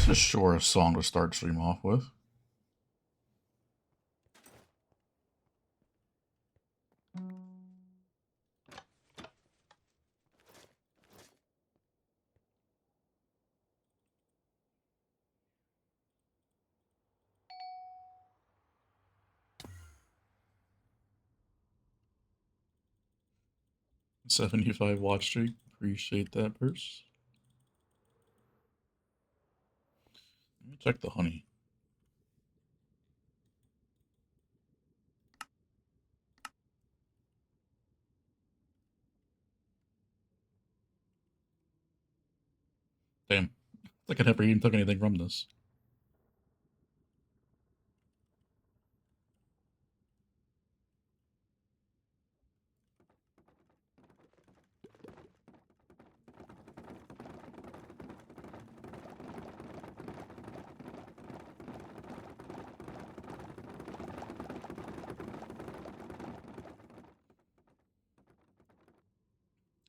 It's a short song to start stream off with. $75 watch streak. Appreciate that, purse. Let me check the honey. Damn. Like I never even took anything from this.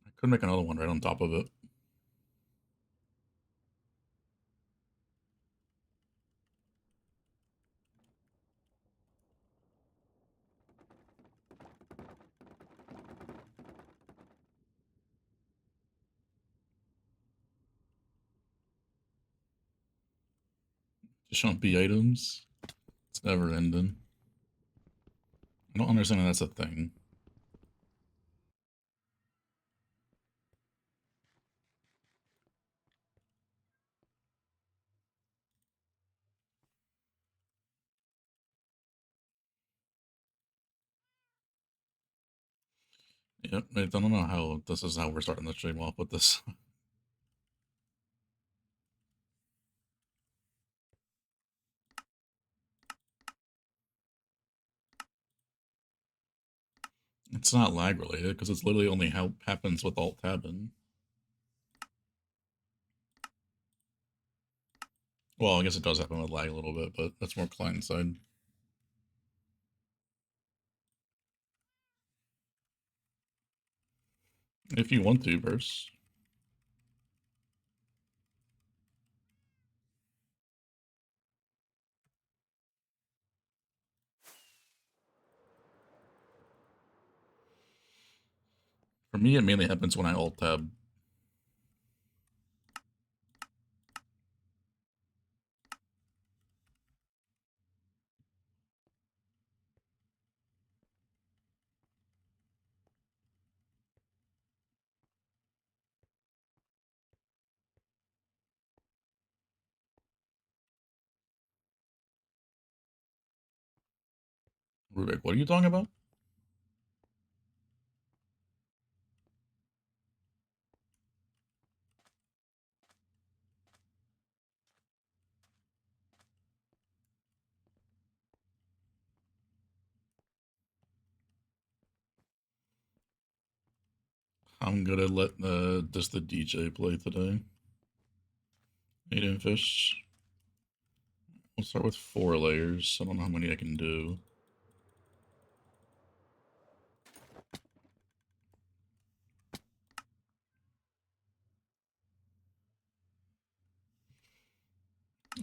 I could make another one right on top of it. Just showing B items. It's never ending. I don't understand how that's a thing. Yep, I don't know how this is how we're starting the stream off with this. It's not lag related because it's literally only how happens with alt tabbing. Well, I guess it does happen with lag a little bit, but that's more client side. If you want to, verse. For me, it mainly happens when I alt tab. Rubik, what are you talking about? I'm gonna let just the DJ play today. Aiden fish. We'll start with 4 layers. I don't know how many I can do.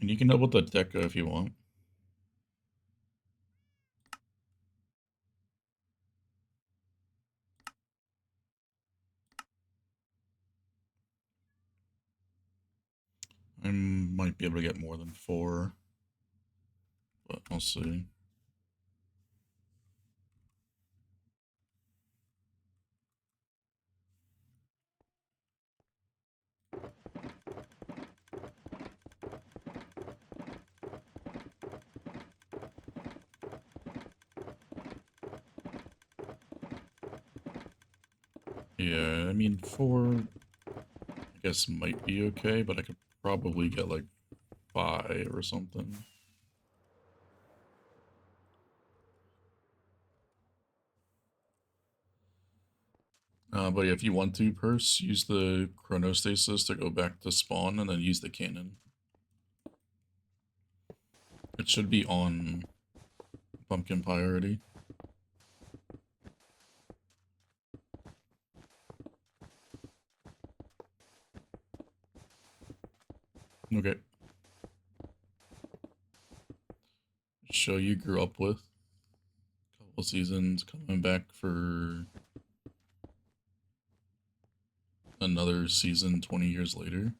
And you can double the Deca if you want. I might be able to get more than 4, but I'll see. Yeah, I mean, 4, I guess might be okay, but I could probably get like 5 or something. But yeah, if you want to, Purse, use the Chronostasis to go back to spawn and then use the cannon. It should be on Pumpkin Pie already. Okay. show you grew up with. A couple seasons coming back for another season 20 years later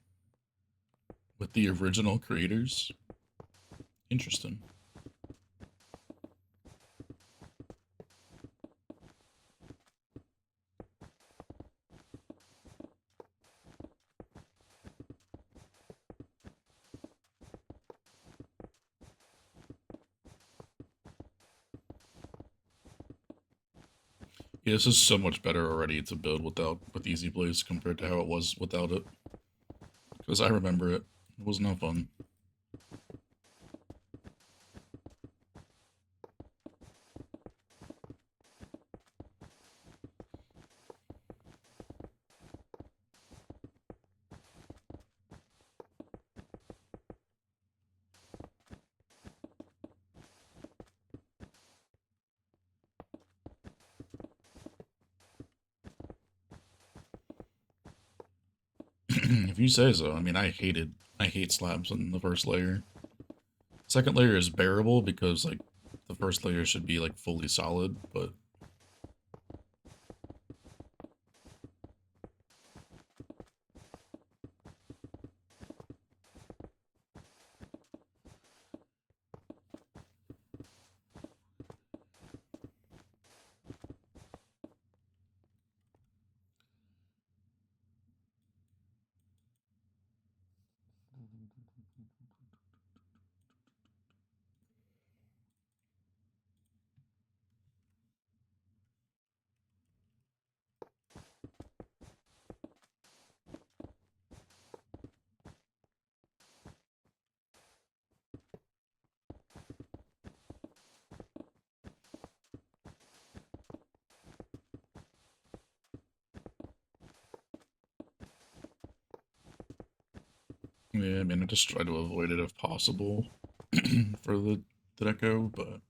with the original creators. Interesting. Yeah, this is so much better already to build with Easy Blaze compared to how it was without it. Because I remember it. It was no fun. If you say so. I mean, I hate slabs in the first layer. Second layer is bearable because, like, the first layer should be, like, fully solid, but... Yeah, I mean, I just try to avoid it if possible for the deco, but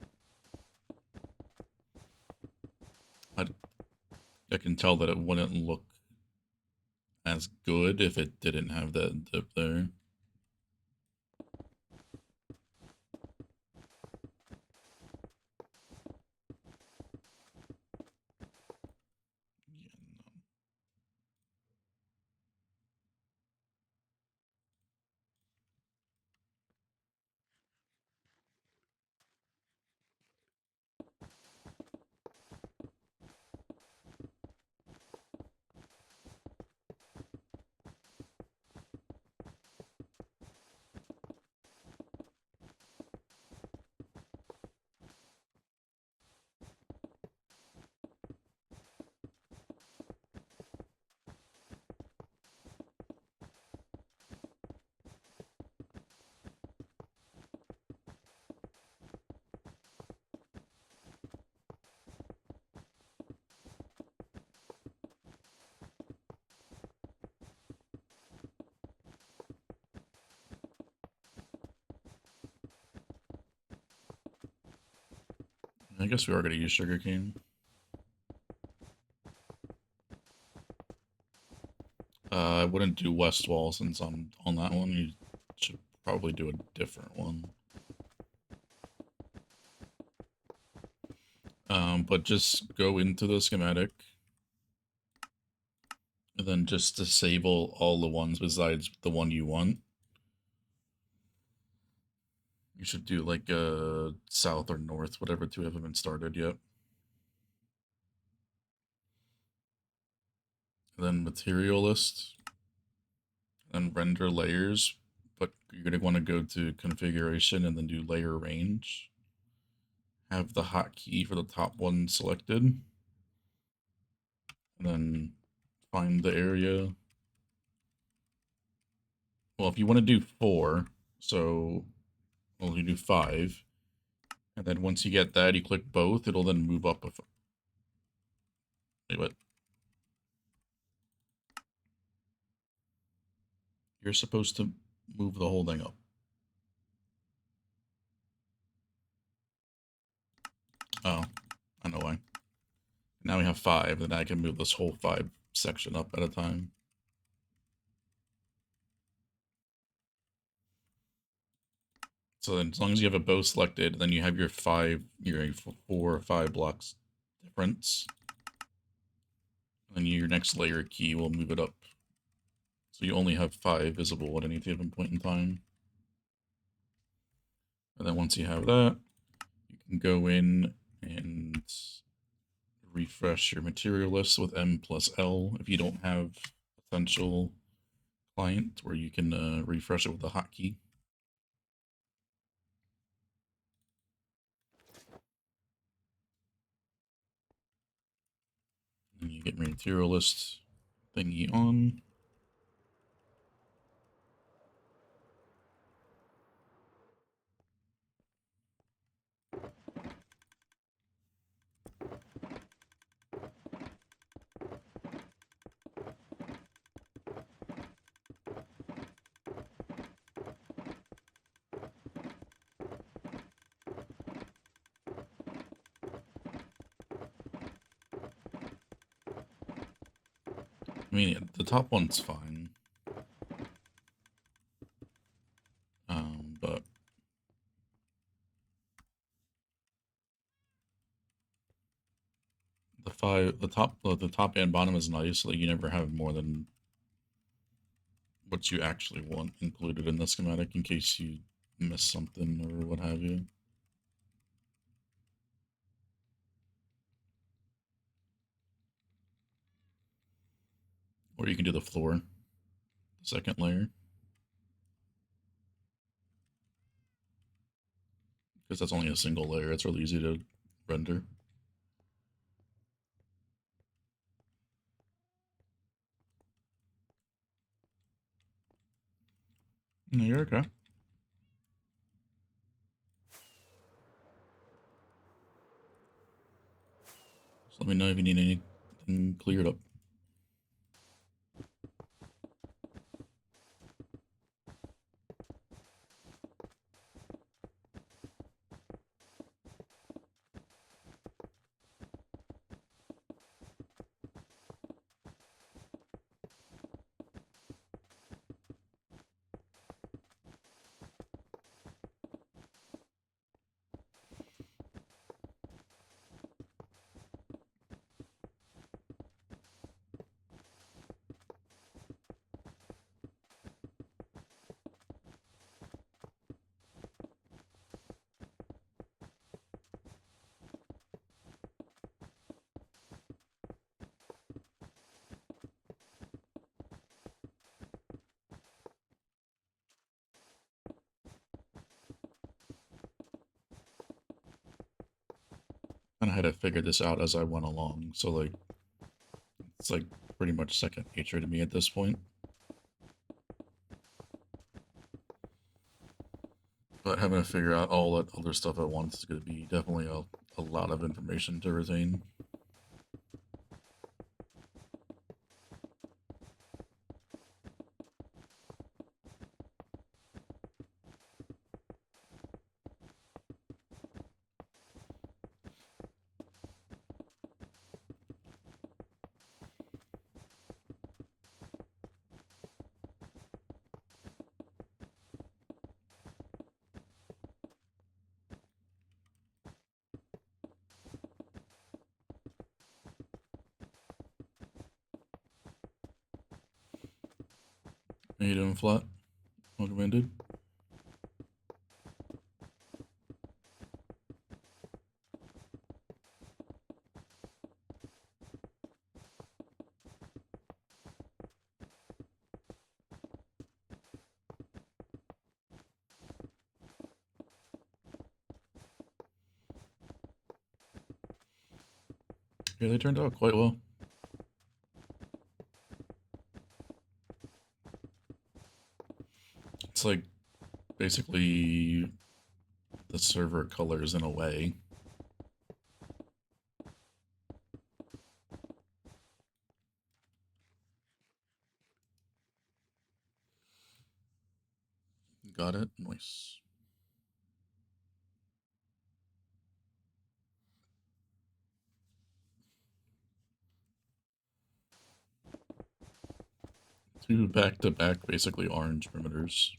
I can tell that it wouldn't look as good if it didn't have that dip there. I guess we are going to use sugarcane. I wouldn't do west wall since I'm on that one. You should probably do a different one. But just go into the schematic. And then just disable all the ones besides the one you want. You should do like south or north, whatever two haven't been started yet. And then material list. And render layers. But you're going to want to go to configuration and then do layer range. Have the hotkey for the top one selected. And then find the area. Well, if you want to do 4, so well, you do 5. And then once you get that, you click both, it'll then move up. Wait, what? You're supposed to move the whole thing up. Oh, I know why. Now we have 5, then I can move this whole 5 section up at a time. So then as long as you have a bow selected, then you have your 4 or 5 blocks difference. And then your next layer key will move it up. So you only have 5 visible at any given point in time. And then once you have that, you can go in and refresh your material list with M+L if you don't have Essential Client where you can refresh it with a hotkey. And you get material list thingy on. I mean, the top one's fine. But the top and bottom is nice. Like you never have more than what you actually want included in the schematic in case you miss something or what have you. Or you can do the floor, the second layer. Because that's only a single layer, it's really easy to render. No, you're okay. Just let me know if you need anything cleared up. And I had to figure this out as I went along, so like it's like pretty much second nature to me at this point. But having to figure out all that other stuff at once is going to be definitely a lot of information to retain. How you doing, Flat? Welcome in, dude. Yeah, they turned out quite well. It's like basically the server colors in a way. Got it? Nice. Two back-to-back basically orange perimeters.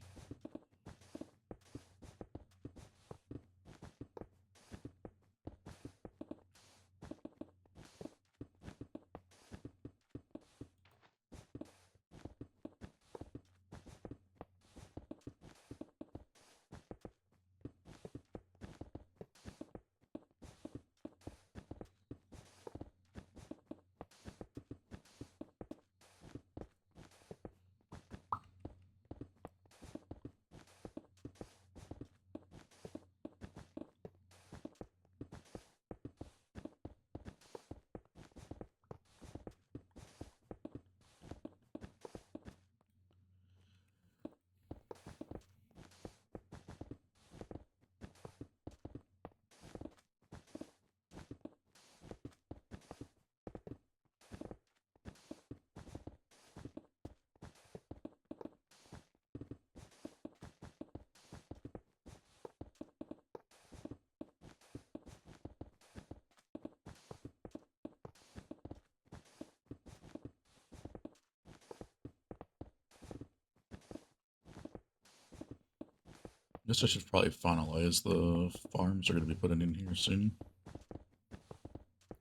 Guess I should probably finalize the farms are going to be putting in here soon.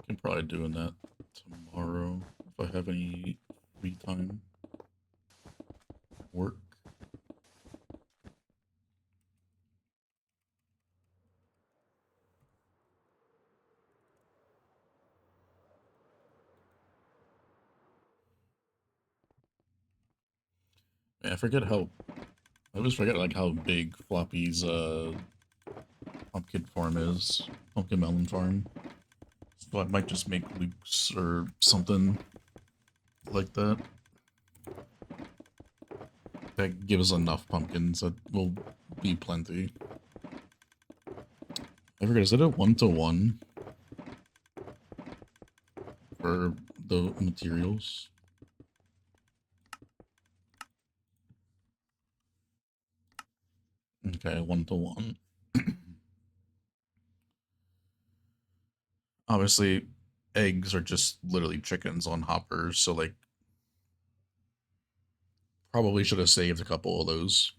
Can probably doing that tomorrow if I have any free time. Work. Man, I always forget like how big Floppy's pumpkin farm is. Pumpkin melon farm. So I might just make loops or something like that. That gives enough pumpkins. That will be plenty. I forget, is it a 1-to-1 for the materials? Okay, 1-to-1. Obviously, eggs are just literally chickens on hoppers, so like probably should have saved a couple of those.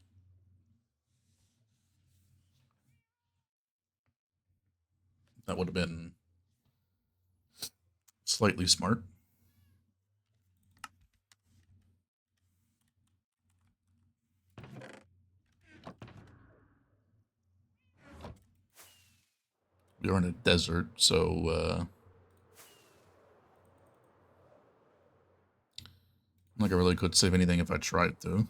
That would have been slightly smart. We are in a desert, so like I really could save anything if I tried to.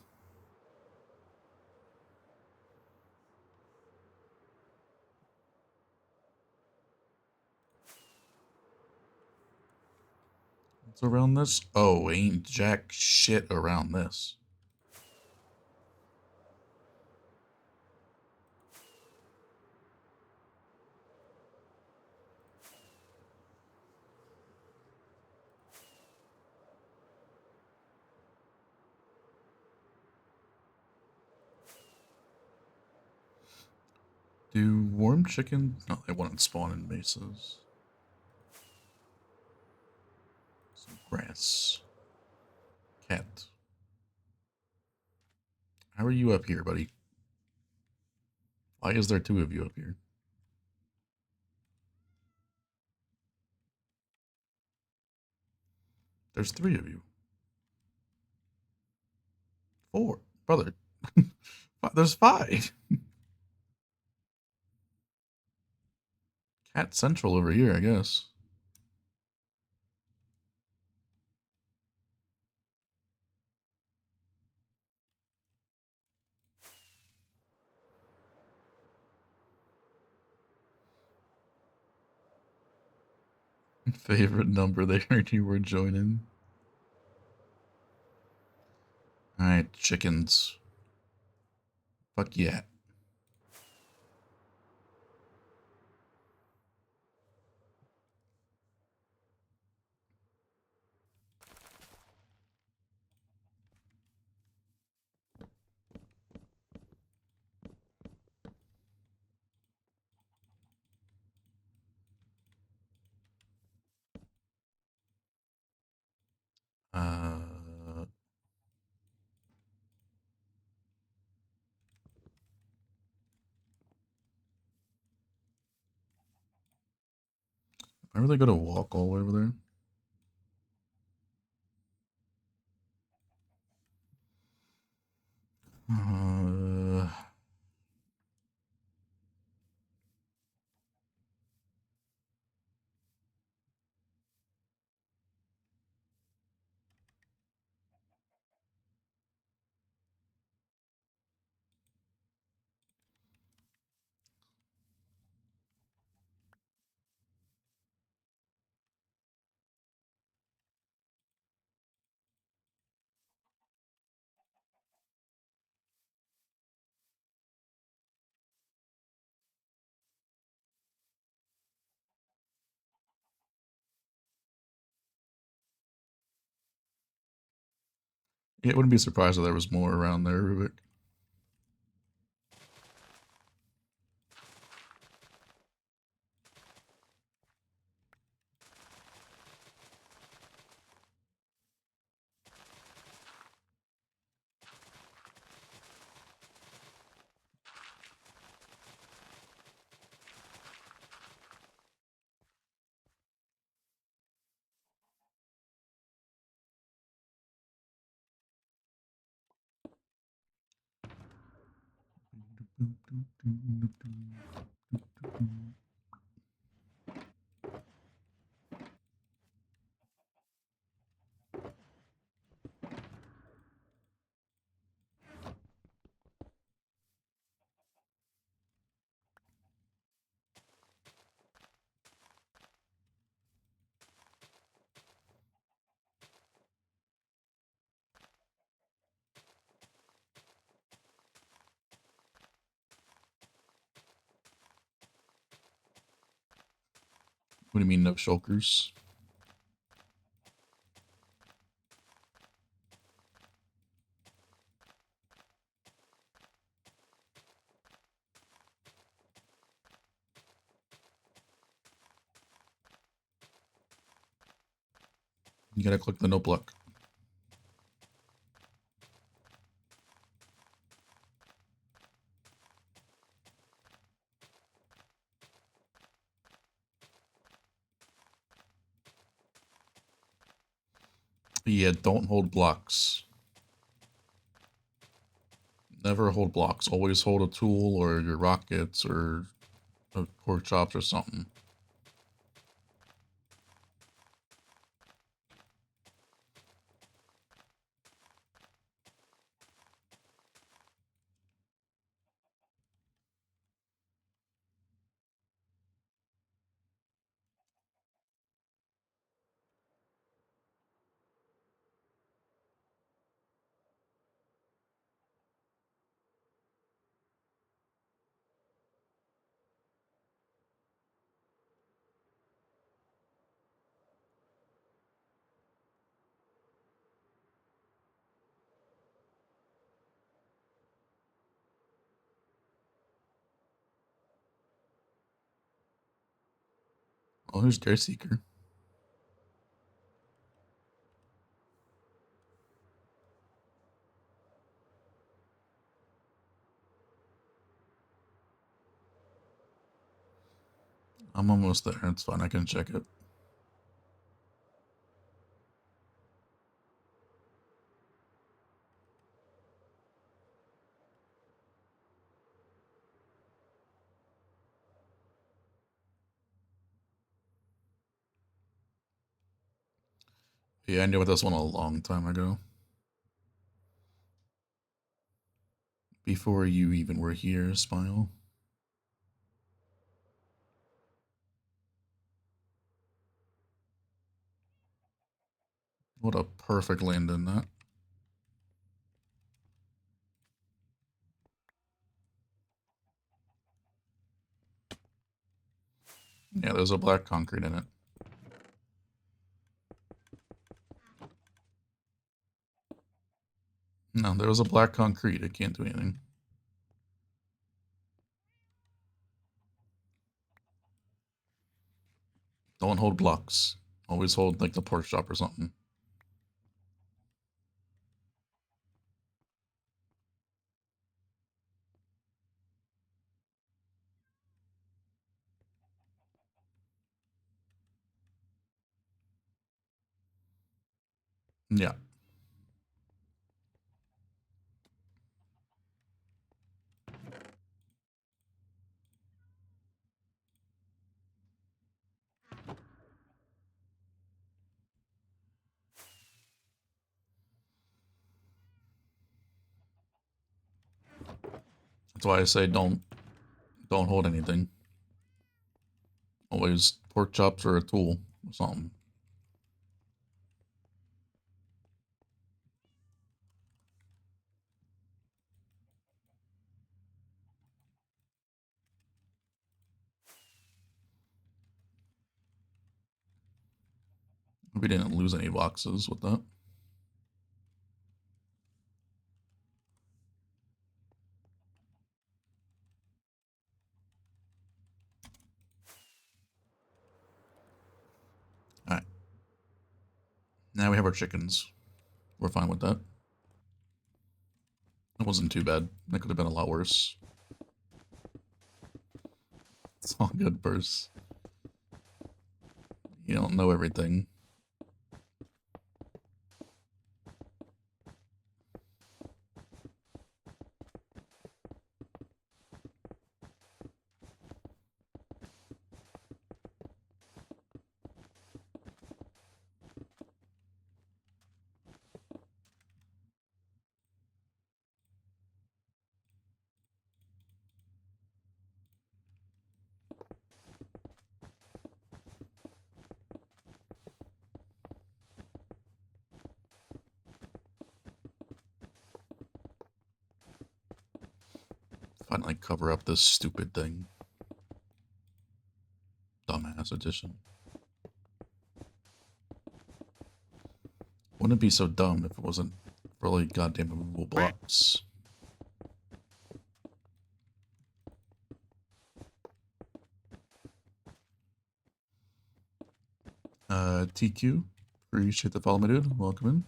What's around this? Oh, ain't jack shit around this. Do warm chicken? No, they wouldn't spawn in mesas. Some grass. Cat. How are you up here, buddy? Why is there two of you up here? There's three of you. Four. Brother. There's five. Cat Central over here, I guess. Favorite number they heard you were joining. Alright, chickens. Fuck yeah. Uh, I really gotta walk all the way over there. Uh, yeah, I wouldn't be surprised if there was more around there, Rubik. What do you mean, no shulkers? You gotta click the no block. Yeah, don't hold blocks. Never hold blocks. Always hold a tool or your rockets or pork chops or something. Oh, here's Dare Seeker. I'm almost there. It's fine. I can check it. Yeah, I knew this one a long time ago. Before you even were here, Smile. What a perfect land in that. Yeah, there's a black concrete in it. No, there was a black concrete. It can't do anything. Don't hold blocks. Always hold like the pork chop or something. Yeah. That's why I say don't hold anything. Always pork chops or a tool or something. We didn't lose any boxes with that. Alright. Now we have our chickens. We're fine with that. It wasn't too bad. It could have been a lot worse. It's all good, Burst. You don't know everything. Finally cover up this stupid thing. Dumbass edition. Wouldn't it be so dumb if it wasn't really goddamn movable blocks? TQ, appreciate the follow, my dude. Welcome in.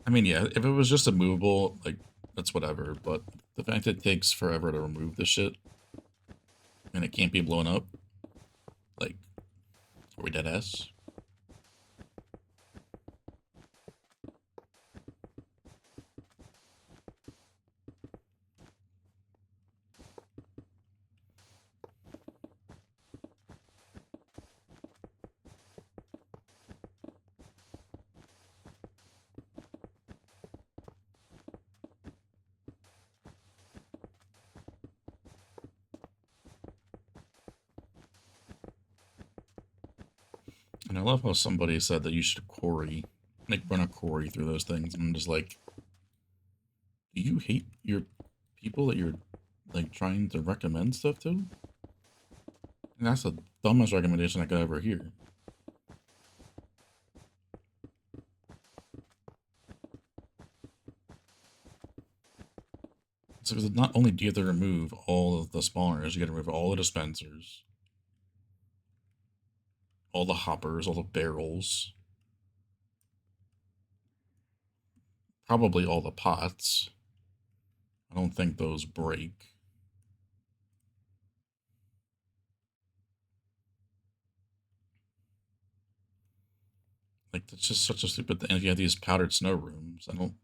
I mean, yeah, if it was just a movable, like, that's whatever, but the fact that it takes forever to remove this shit, and it can't be blown up, like, are we dead ass? And I love how somebody said that you should quarry, like, run a quarry through those things, and I'm just like, do you hate your people that you're, like, trying to recommend stuff to? And that's the dumbest recommendation I could ever hear. So not only do you have to remove all of the spawners, you gotta remove all the dispensers, all the hoppers, all the barrels, probably all the pots. I don't think those break. Like, that's just such a stupid thing. If you have these powdered snow rooms, I don't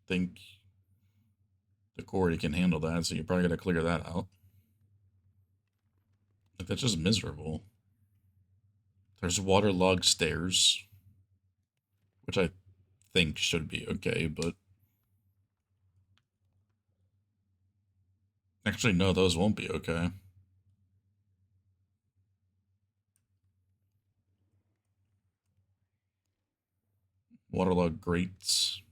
think the quarry can handle that, so you probably gotta clear that out. Like, that's just miserable. There's waterlogged stairs, which I think should be okay, but actually, no, those won't be okay. Waterlogged grates.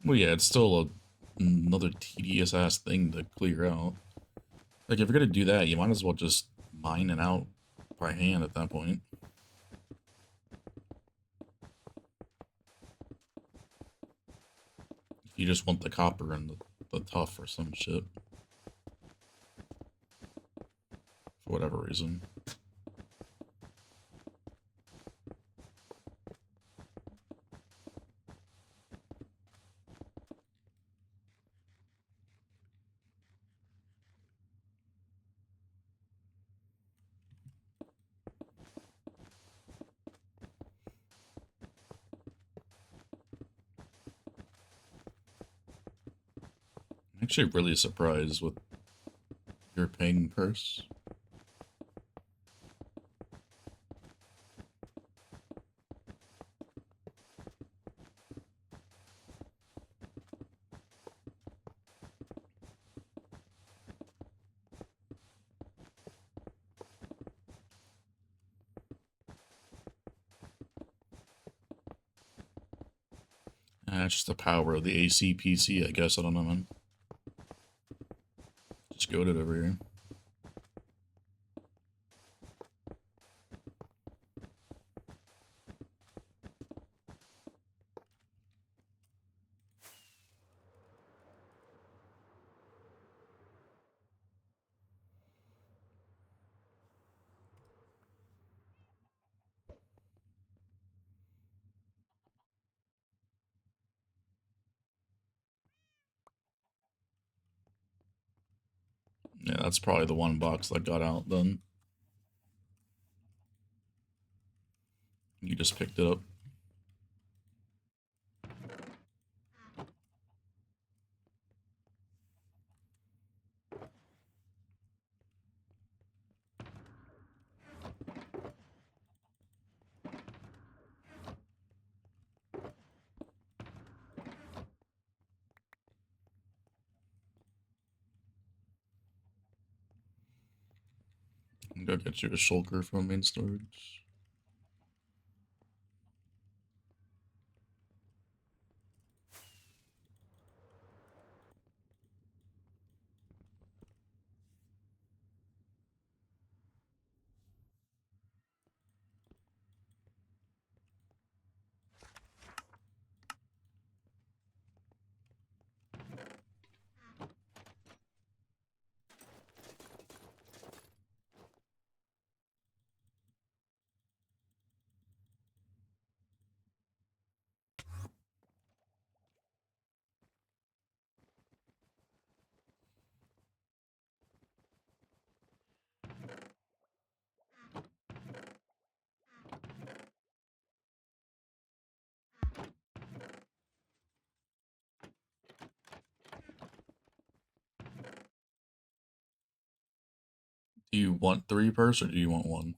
Well, yeah, it's still another tedious ass thing to clear out. Like, if you're gonna do that, you might as well just mine it out by hand at that point. If you just want the copper and the tough or some shit. For whatever reason. I'm actually really surprised with your paying purse. That's just the power of the AC PC, I guess. I don't know, man. Just goated over here. Yeah, that's probably the one box that got out then. You just picked it up. Go get you a shulker from main storage. Do you want 3 purse or do you want 1?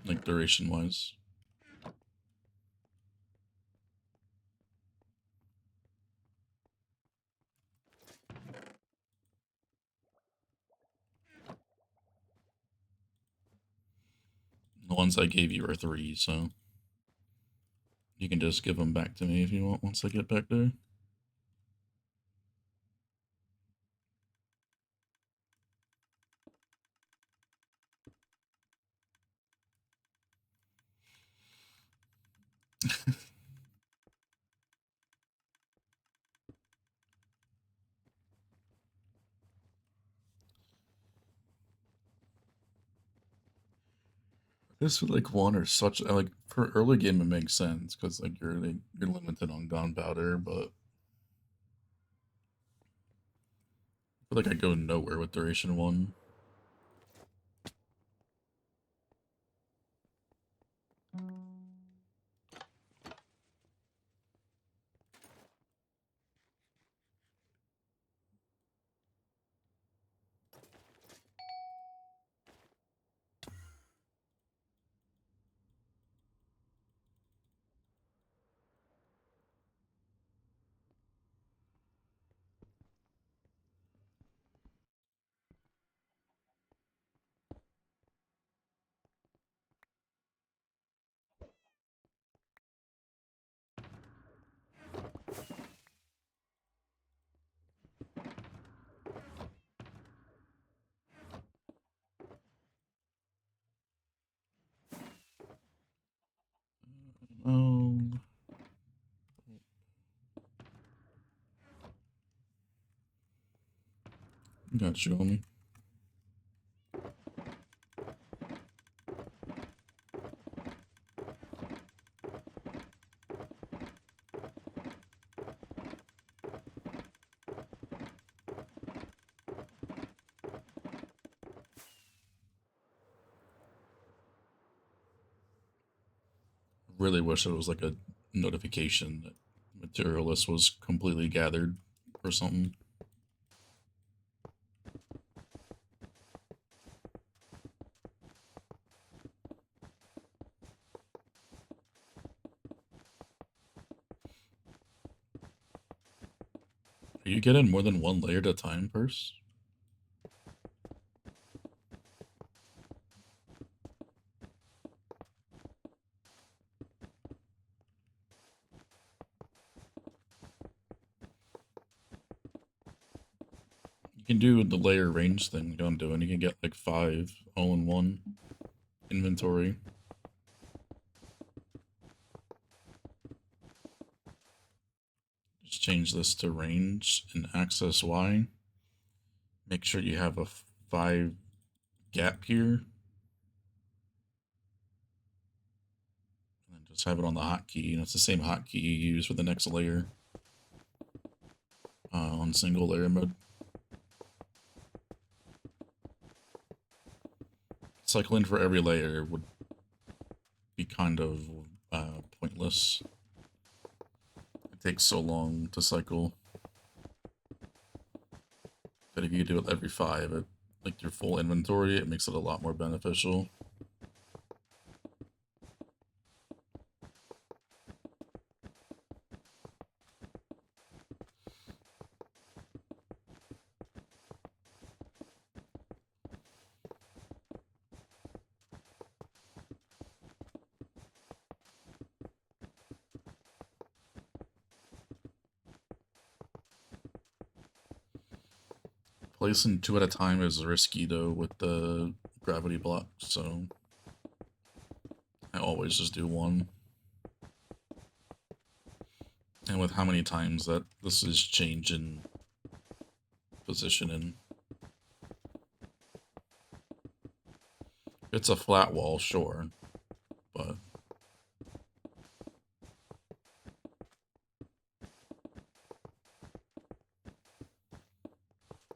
Like duration wise? The ones I gave you are 3, so you can just give them back to me if you want once I get back there. This like 1 or such like for early game it makes sense because like you're limited on gunpowder, but I feel like I go nowhere with duration 1. Um, got you on me. Really wish it was like a notification that material list was completely gathered or something. Are you getting more than 1 layer at a time, Purse? You can do the layer range thing I'm doing. You can get like 5 all in one inventory. Just change this to range and access Y. Make sure you have a 5 gap here. And then just have it on the hotkey, and it's the same hotkey you use for the next layer on single layer mode. cycling for every layer would be kind of pointless. It takes so long to cycle. But if you do it every 5, like your full inventory, it makes it a lot more beneficial. Placing 2 at a time is risky though with the gravity block, so I always just do 1. And with how many times that this is changing positioning. It's a flat wall, sure, but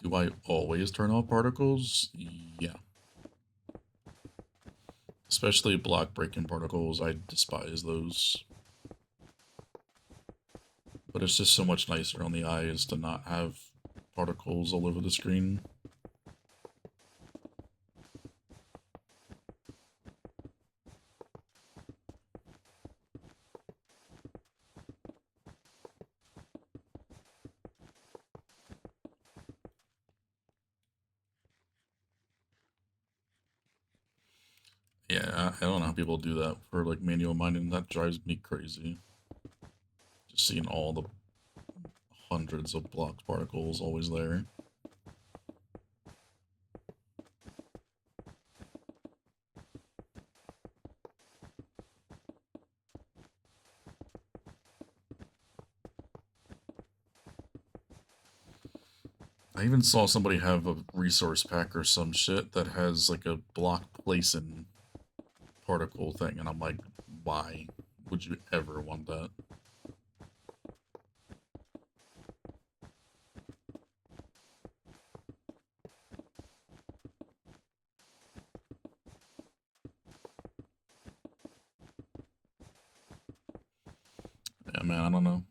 do I always turn off particles? Yeah. Especially block breaking particles, I despise those. But it's just so much nicer on the eyes to not have particles all over the screen. Yeah, I don't know how people do that for like manual mining. That drives me crazy. Just seeing all the hundreds of block particles always there. I even saw somebody have a resource pack or some shit that has like a block placing particle thing, and I'm like, why would you ever want that? Yeah, man, I don't know.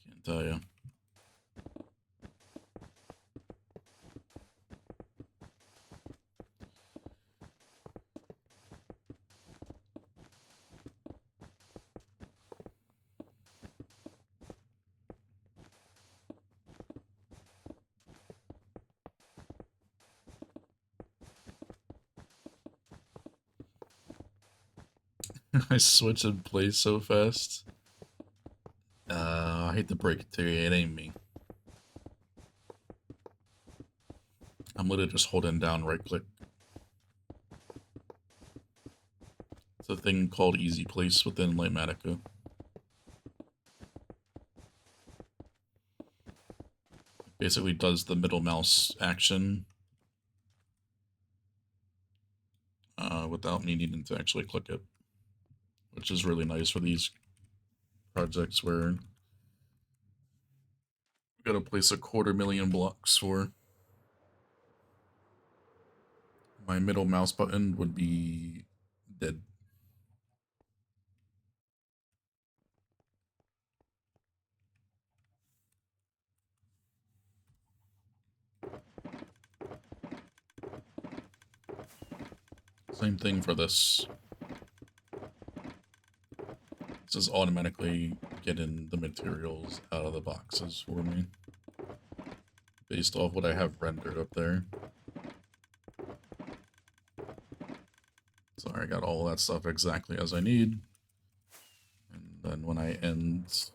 Can't tell you. I switch and play so fast. I hate to break it to you, it ain't me. I'm literally just holding down right click. It's a thing called easy place within Lightmatica. Basically does the middle mouse action without me needing to actually click it, which is really nice for these projects where you gotta place 250,000 blocks for. My middle mouse button would be dead. Same thing for this. This is automatically getting the materials out of the boxes for me, based off what I have rendered up there. So I got all that stuff exactly as I need. And then when I end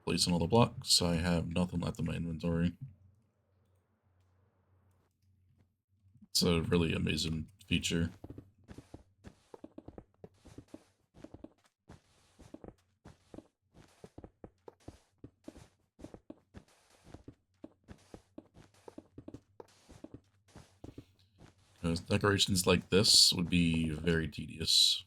placing all the blocks, I have nothing left in my inventory. It's a really amazing feature. Because decorations like this would be very tedious.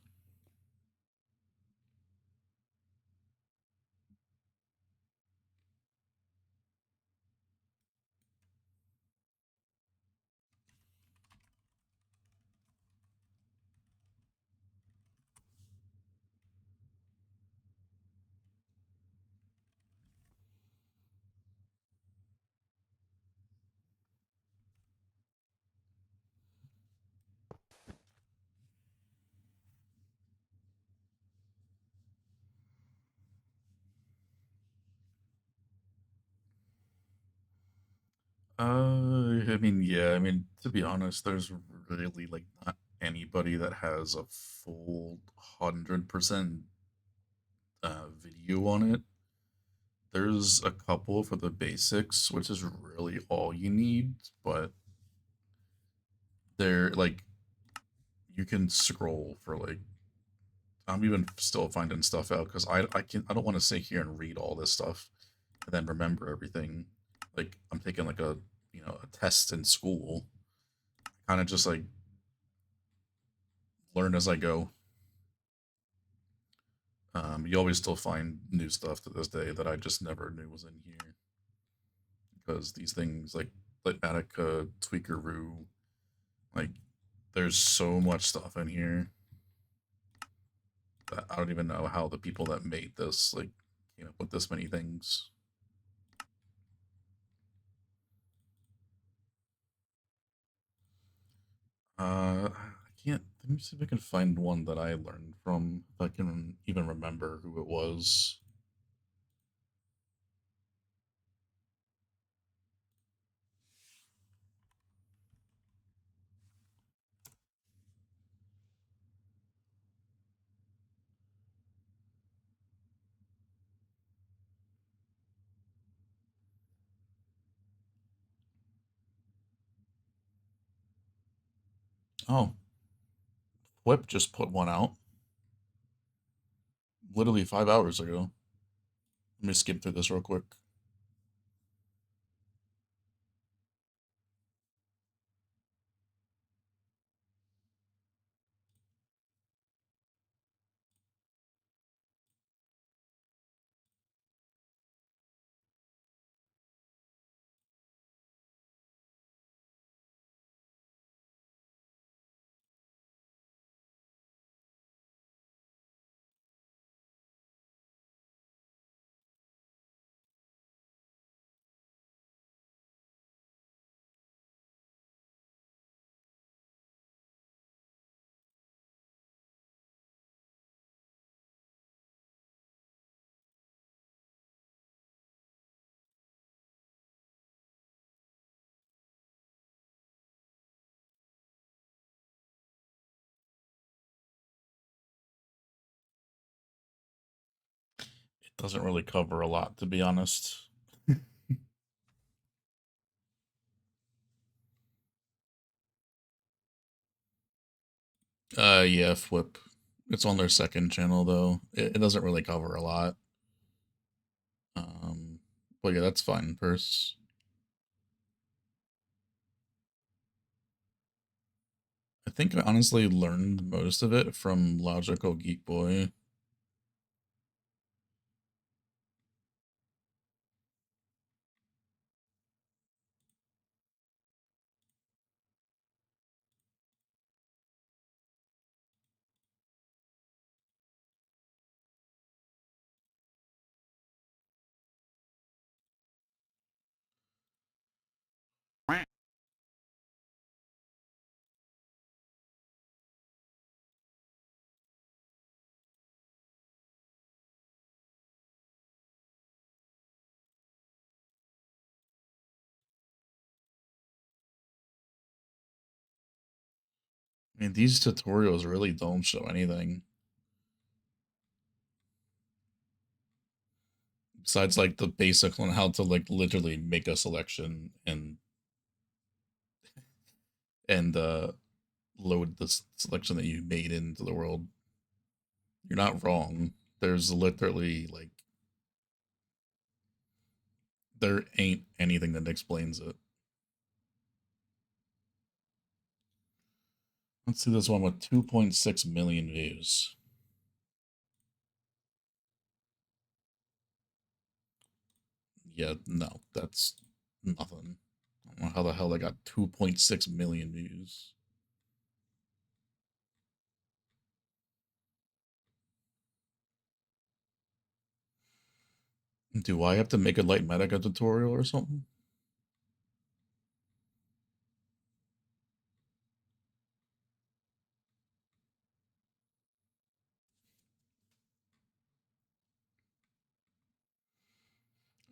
I mean, yeah, I mean, to be honest, there's really like not anybody that has a full 100% video on it. There's a couple for the basics, which is really all you need, but they're like you can scroll for like I'm even still finding stuff out because I don't want to sit here and read all this stuff and then remember everything. Like I'm taking like a a test in school. Kind of just like learn as I go. You always still find new stuff to this day that I just never knew was in here because these things like Attica, Tweakeroo, like there's so much stuff in here that I don't even know how the people that made this like came up with this many things. I can't. Let me see if I can find one that I learned from. If I can even remember who it was. Oh, Whip just put one out literally 5 hours ago. Let me skip through this real quick. It doesn't really cover a lot, to be honest. Yeah, Flip. It's on their second channel though. It doesn't really cover a lot. Um, but yeah, that's fine. Purse. I think I honestly learned most of it from Logical Geek Boy. I mean, these tutorials really don't show anything besides like the basics on how to like literally make a selection and load the selection that you made into the world. You're not wrong. There's literally like there ain't anything that explains it. Let's see this one with 2.6 million views. Yeah, no, that's nothing. I don't know how the hell I got 2.6 million views. Do I have to make a light medica tutorial or something?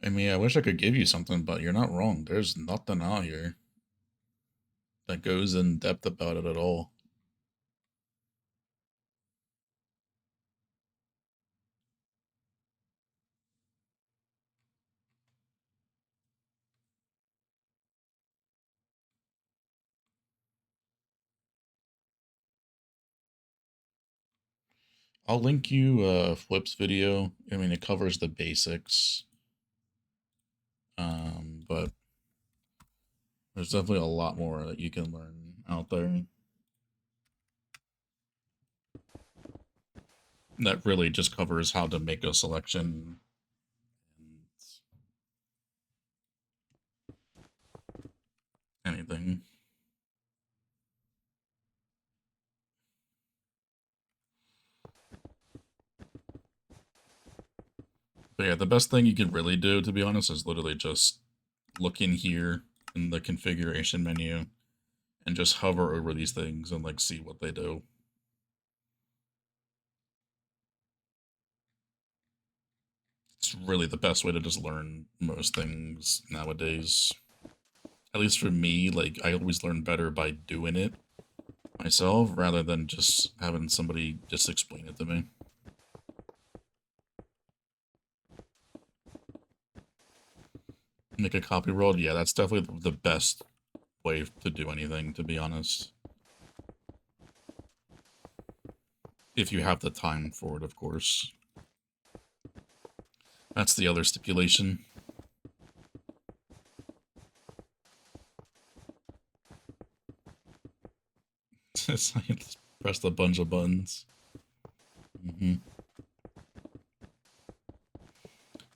I mean, I wish I could give you something, but you're not wrong. There's nothing out here that goes in depth about it at all. I'll link you Flip's video. I mean, it covers the basics, but there's definitely a lot more that you can learn out there that really just covers how to make a selection and anything. But yeah, the best thing you can really do, to be honest, is literally just look in here in the configuration menu and just hover over these things and like see what they do. It's really the best way to just learn most things nowadays. At least for me, like I always learn better by doing it myself rather than just having somebody just explain it to me. Make a copy world, yeah, that's definitely the best way to do anything, to be honest. If you have the time for it, of course. That's the other stipulation. Just press a bunch of buttons.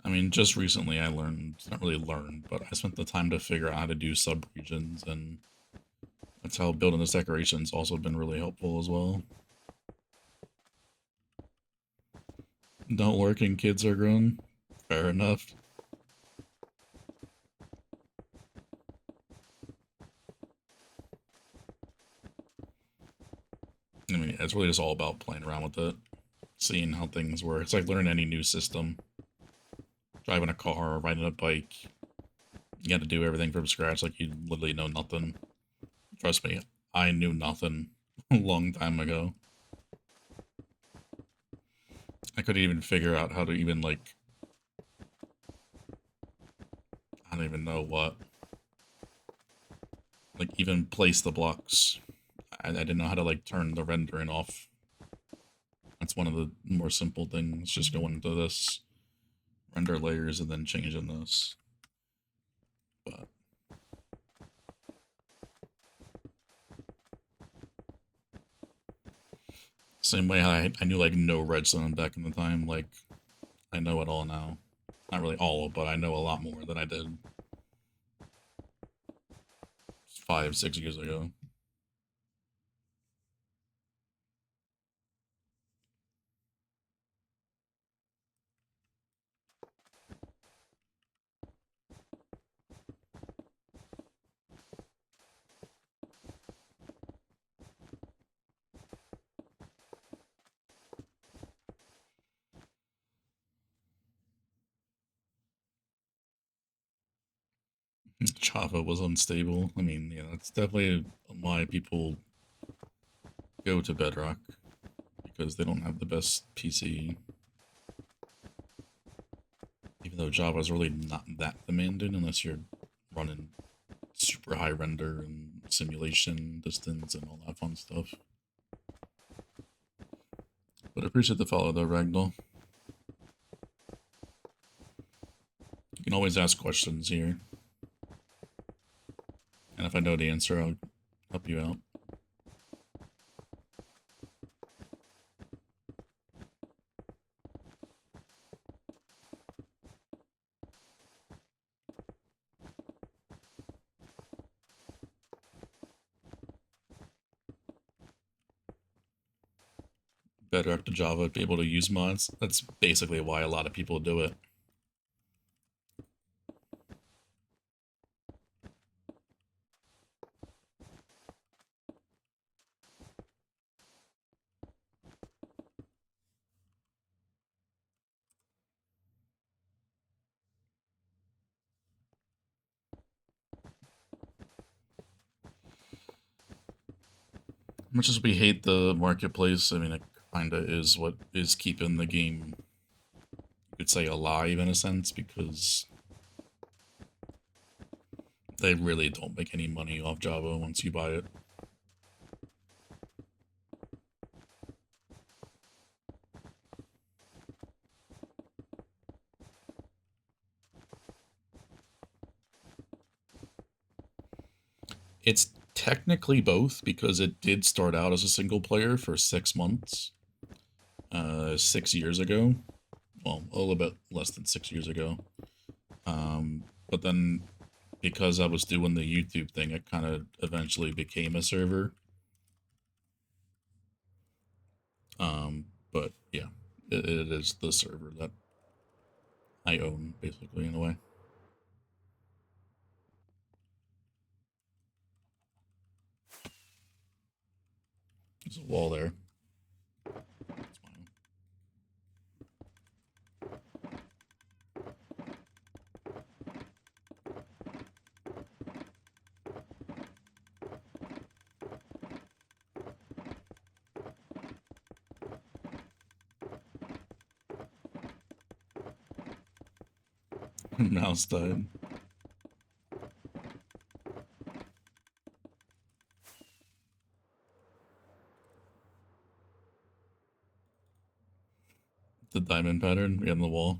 I mean, just recently I learned, not really learned, but I spent the time to figure out how to do subregions, and that's how building this decoration's also been really helpful as well. Don't work and kids are grown. Fair enough. I mean, it's really just all about playing around with it, seeing how things work. It's like learning any new system. Driving a car, riding a bike. You got to do everything from scratch like you literally know nothing. Trust me, I knew nothing a long time ago. I couldn't even figure out how to even, like, I don't even know what. Like, even place the blocks. I didn't know how to, like, turn the rendering off. That's one of the more simple things, just going into this, render layers, and then changing this. But same way I knew, like, no redstone back in the time, like, I know it all now. Not really all, but I know a lot more than I did 5, 6 years ago. Java was unstable. I mean, yeah, that's definitely why people go to Bedrock, because they don't have the best PC. Even though Java is really not that demanding unless you're running super high render and simulation distance and all that fun stuff. But I appreciate the follow though, Ragdoll. You can always ask questions here. And if I know the answer, I'll help you out. Bedrock to Java, be able to use mods. That's basically why a lot of people do it. Much as we hate the marketplace, I mean, it kinda is what is keeping the game, you could say, alive in a sense, because they really don't make any money off Java once you buy it. It's technically both, because it did start out as a single player for 6 months, 6 years ago. Well, a little bit less than 6 years ago. But then, because I was doing the YouTube thing, it kind of eventually became a server. But yeah, it is the server that I own, basically, in a way. There's a wall there. That's my mouse died. The diamond pattern we have on the wall.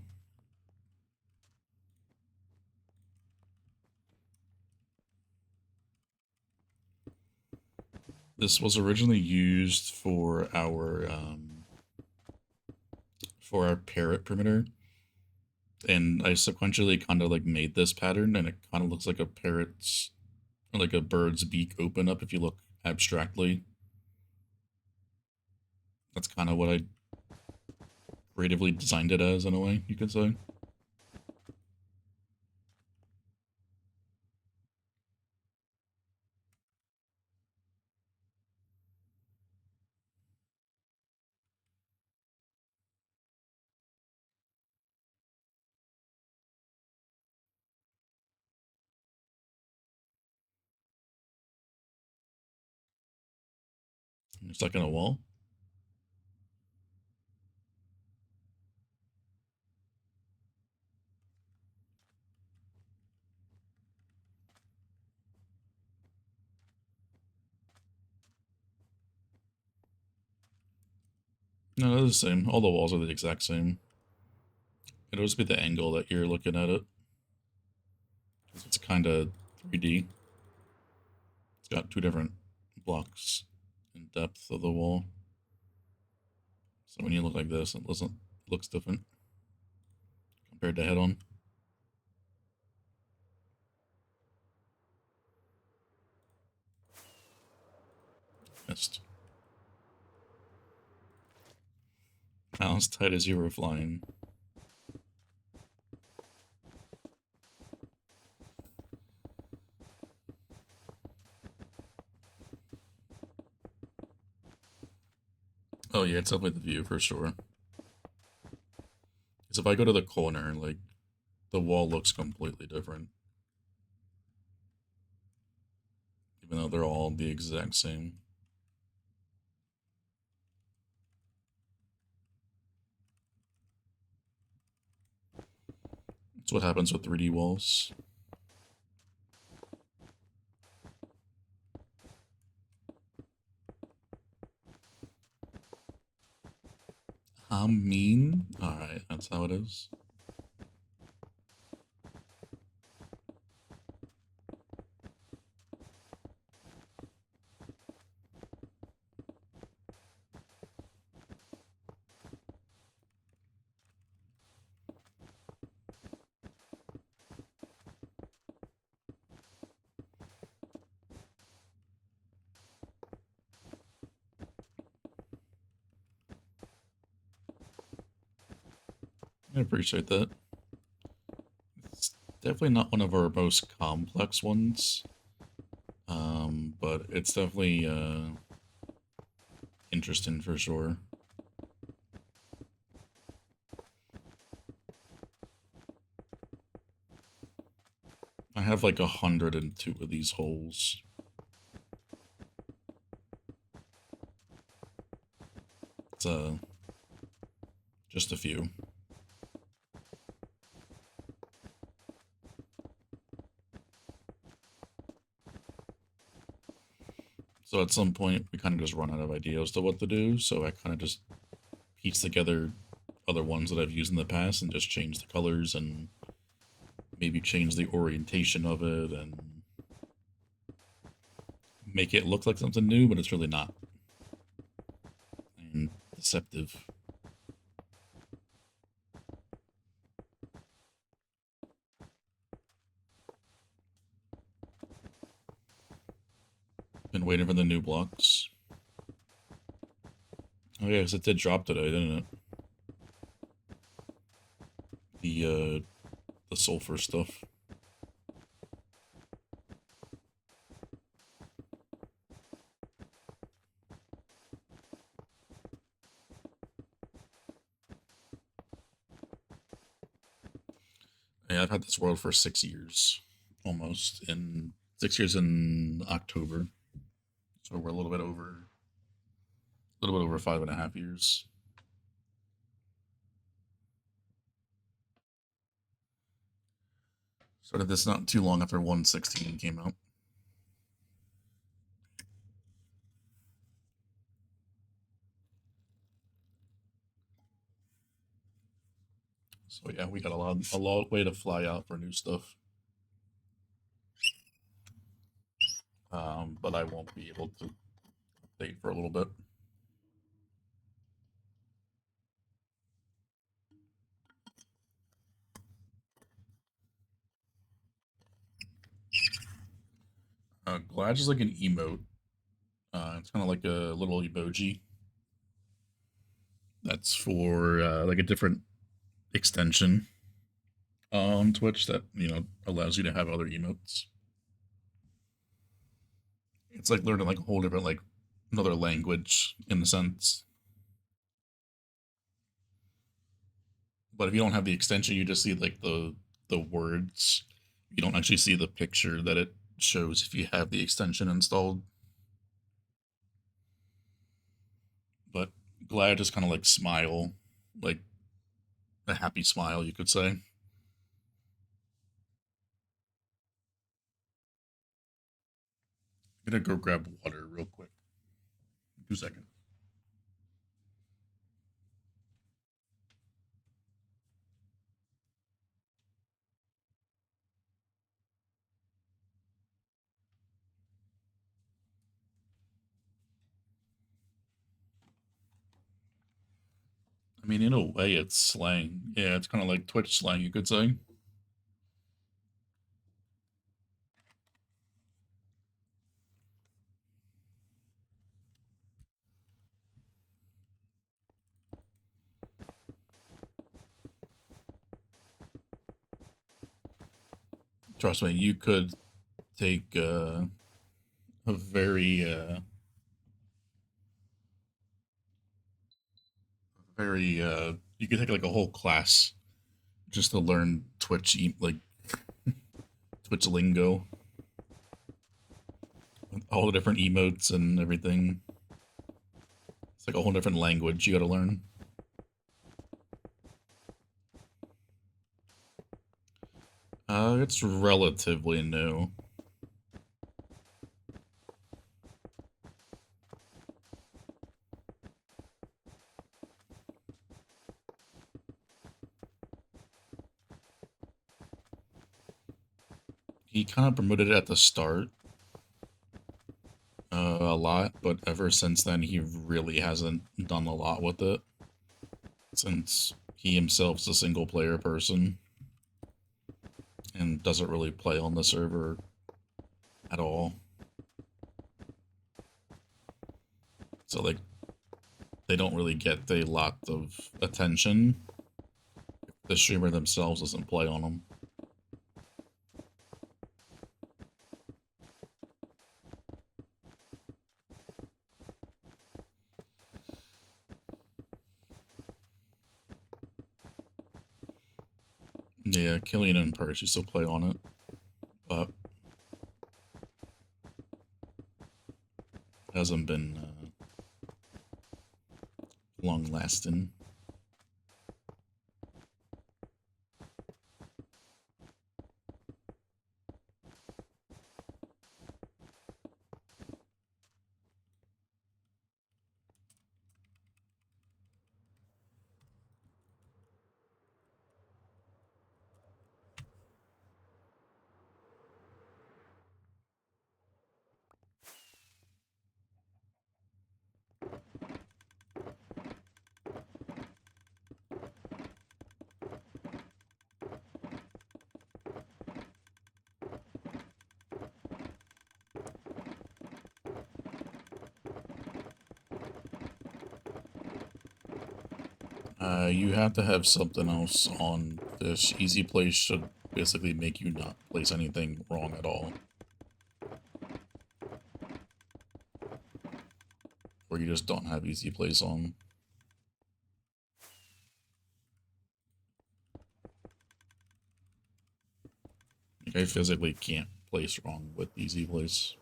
This was originally used for our parrot perimeter, and I sequentially kind of like made this pattern, and it kind of looks like a parrot's, like a bird's beak open up if you look abstractly. That's kind of what I creatively designed it as, in a way, you could say. You're stuck in a wall. No, they're the same. All the walls are the exact same. It'll just be the angle that you're looking at it. It's kind of 3D. It's got two different blocks in depth of the wall. So when you look like this, it looks different compared to head on. Missed. How as tight as you were flying. Oh yeah, it's definitely the view for sure. Because if I go to the corner, like, the wall looks completely different. Even though they're all the exact same. That's what happens with 3D walls. I'm mean? Alright, that's how it is. I appreciate that. It's definitely not one of our most complex ones. But it's definitely interesting for sure. I have like 102 of these holes. just a few. So at some point, we kind of just run out of ideas to what to do, so I kind of just piece together other ones that I've used in the past and just change the colors and maybe change the orientation of it and make it look like something new, but it's really not. And deceptive. Been waiting for the new blocks. Oh yeah, because it did drop today, didn't it? The sulfur stuff. Yeah, I've had this world for 6 years, almost. In 6 years in October, so we're a little bit over 5.5 years. Started this not too long after 1.16 came out. So yeah, we got a lot way to fly out for new stuff. But I won't be able to update for a little bit. Glad is like an emote. It's kind of like a little emoji. That's for like a different extension on Twitch that allows you to have other emotes. It's like learning like a whole different like another language in a sense. But if you don't have the extension, you just see like the words. You don't actually see the picture that it shows if you have the extension installed. But glad just kind of like smile, like a happy smile, you could say. I'm gonna go grab water real quick. 2 seconds. I mean, in a way, it's slang. Yeah, it's kind of like Twitch slang, you could say. Trust me, you could take a very you could take like a whole class just to learn like Twitch lingo, all the different emotes and everything. It's like a whole different language you got to learn. It's relatively new. He kind of promoted it at the start a lot, but ever since then he really hasn't done a lot with it. Since he himself's a single player person and doesn't really play on the server at all. So like they don't really get a lot of attention if the streamer themselves doesn't play on them. Yeah, Killian and Percy still play on it, but hasn't been long lasting. You have to have something else on this. Easy place should basically make you not place anything wrong at all. Or you just don't have easy place on. Like, I physically can't place wrong with easy place.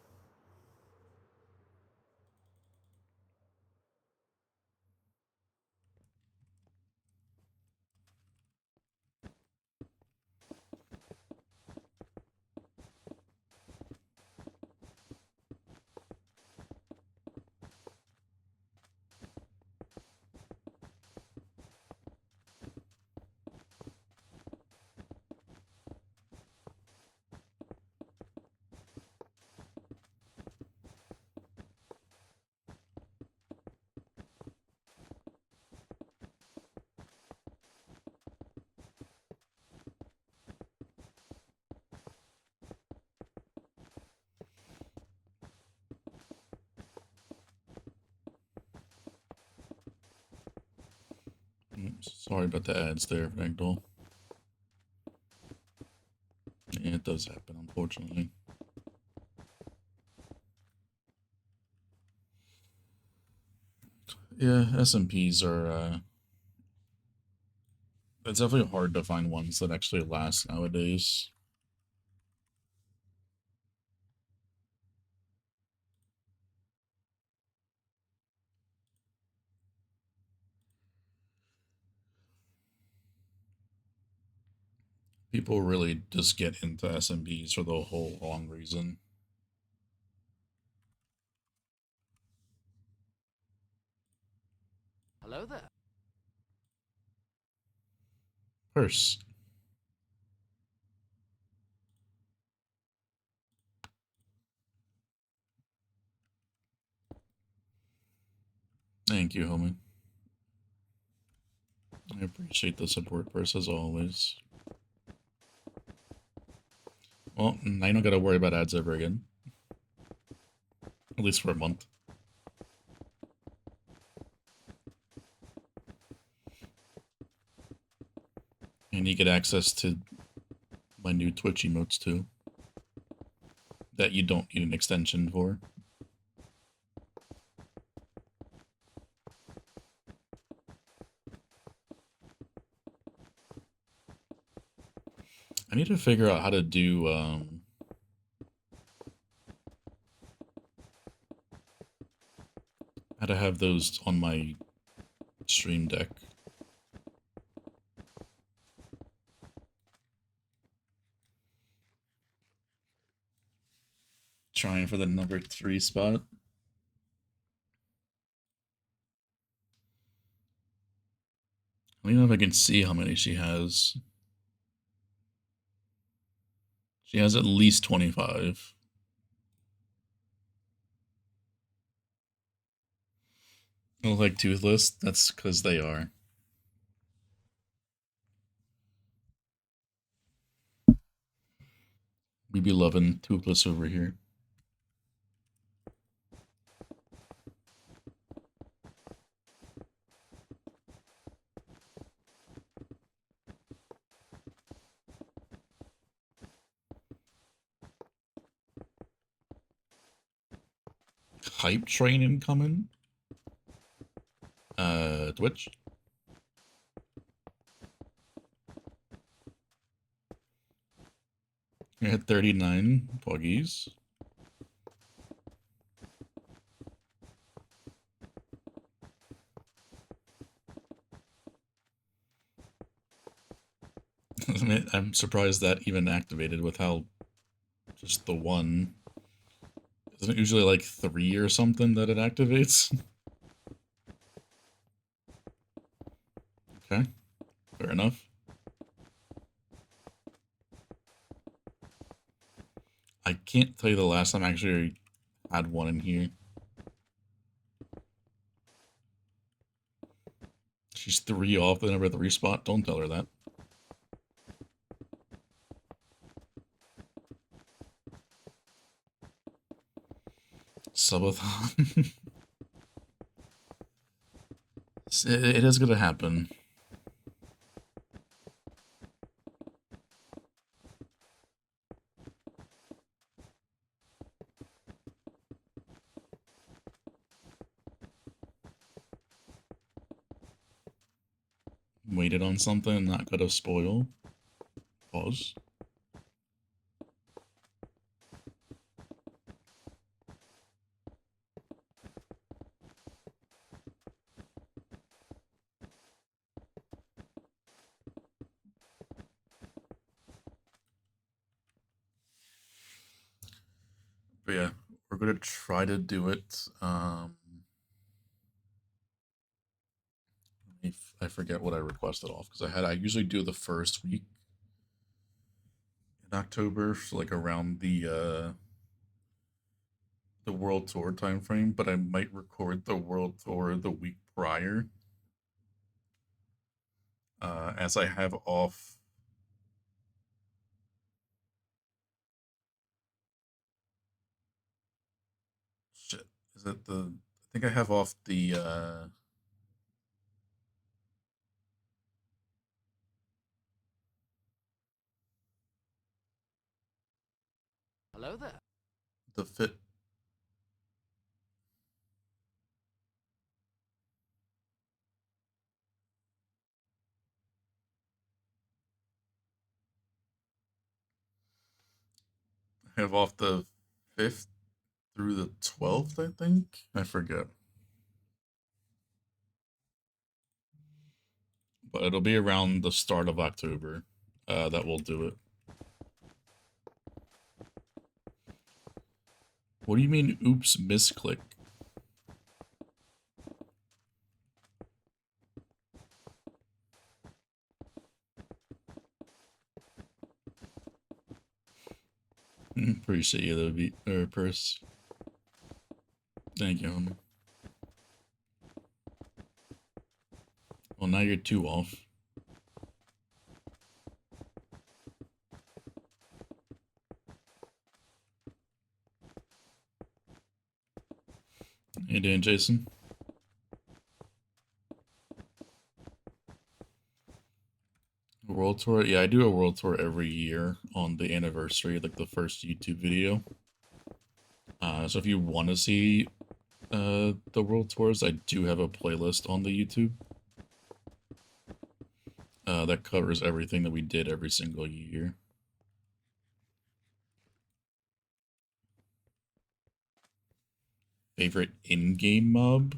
Sorry about the ads there, Ragdoll. Yeah, it does happen, unfortunately. Yeah, SMPs are, it's definitely hard to find ones that actually last nowadays. People really just get into SMPs for the whole wrong reason. Hello there. Purse. Thank you, homie. I appreciate the support, Purse, as always. Well, now you don't gotta worry about ads ever again. At least for a month. And you get access to my new Twitch emotes too. That you don't need an extension for. I need to figure out how to do, how to have those on my stream deck. Trying for the number 3 spot. I don't even know if I can see how many she has. She has at least 25. I look like Toothless. That's because they are. We be loving Toothless over here. Hype train incoming? Twitch? You're at 39 Puggies. I mean, I'm surprised that even activated with how just the one. Isn't it usually like 3 or something that it activates? Okay, fair enough. I can't tell you the last time I actually had one in here. She's 3 off the number 3 spot. Don't tell her that. Subathon. It is gonna happen. Waited on something, not gonna spoil. Pause. But yeah, we're gonna try to do it. I forget what I requested off because I usually do the first week in October, so like around the world tour time frame, but I might record the world tour the week prior, as I have off. Shit, is it the? I think I have off the. Hello there. The fit. I have off the 5th through the 12th. I think I forget, but it'll be around the start of October. That will do it. What do you mean? Oops, misclick. Appreciate you, though, beat or purse. Thank you, homie. Well, now you're 2 off. How you doing, Jason? World tour? Yeah, I do a world tour every year on the anniversary, like the first YouTube video. So if you want to see the world tours, I do have a playlist on the YouTube that covers everything that we did every single year. Favorite in-game mob?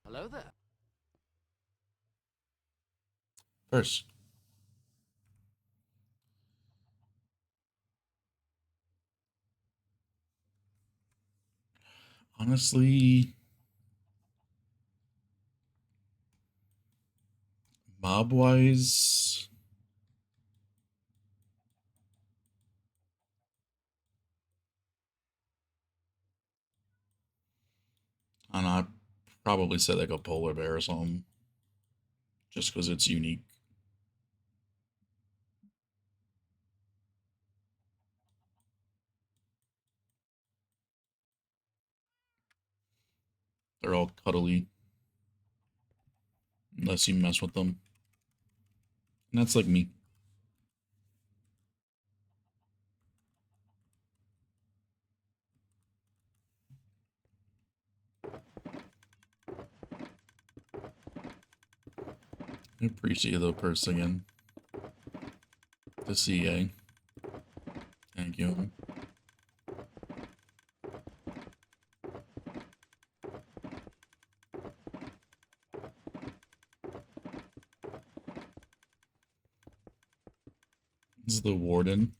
Hello there. First, honestly, mob-wise, I don't know, I'd probably say like a polar bear or something, just because it's unique. They're all cuddly, unless you mess with them. And that's like me. I appreciate the purse again. The CA. Thank you. This is the warden.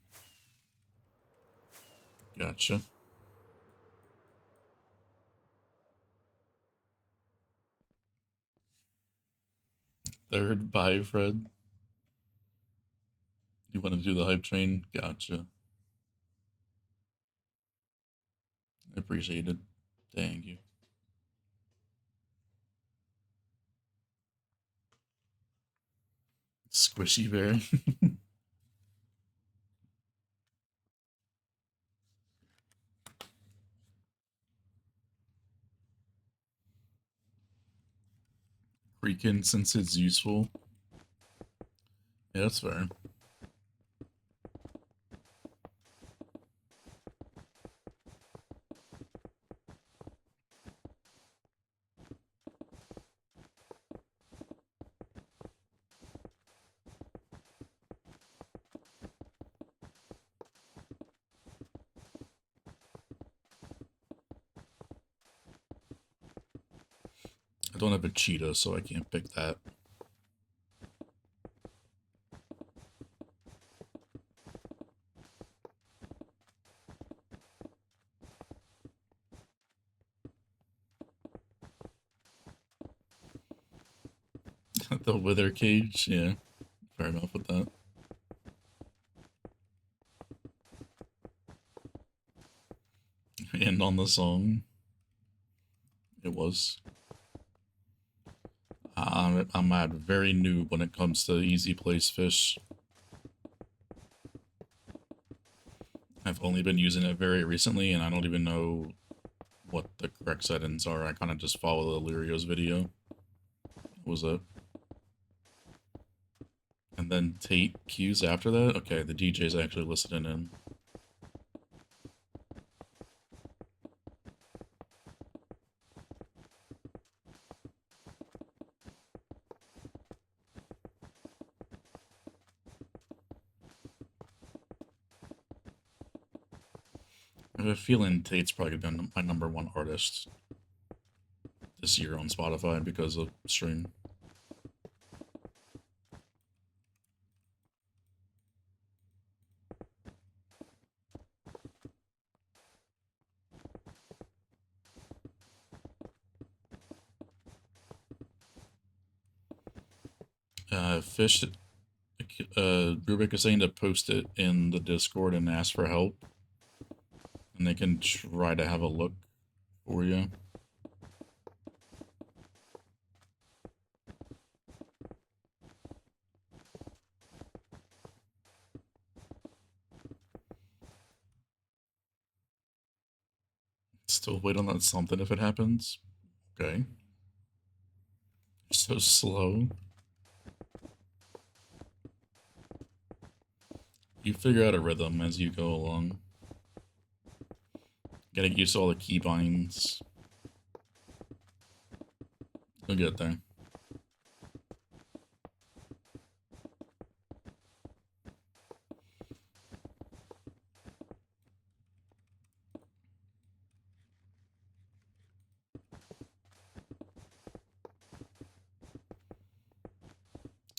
Gotcha. Third, bye, Fred. You want to do the hype train? Gotcha. I appreciate it. Thank you. Squishy bear. Freaking since it's useful. Yeah, that's fair. I don't have a cheetah, so I can't pick that. The wither cage, yeah. Fair enough with that. And on the song, it was. I'm at very noob when it comes to easy place fish. I've only been using it very recently, and I don't even know what the correct settings are. I kind of just follow the Lirio's video. What was it? And then Tate cues after that? Okay, the DJ's actually listening in. I have a feeling Tate's probably been my #1 artist this year on Spotify because of stream. Fish, Rubik is saying to post it in the Discord and ask for help. And they can try to have a look for you. Still wait on that something if it happens. Okay. So slow. You figure out a rhythm as you go along. Gotta get used to all the keybinds. You'll get there.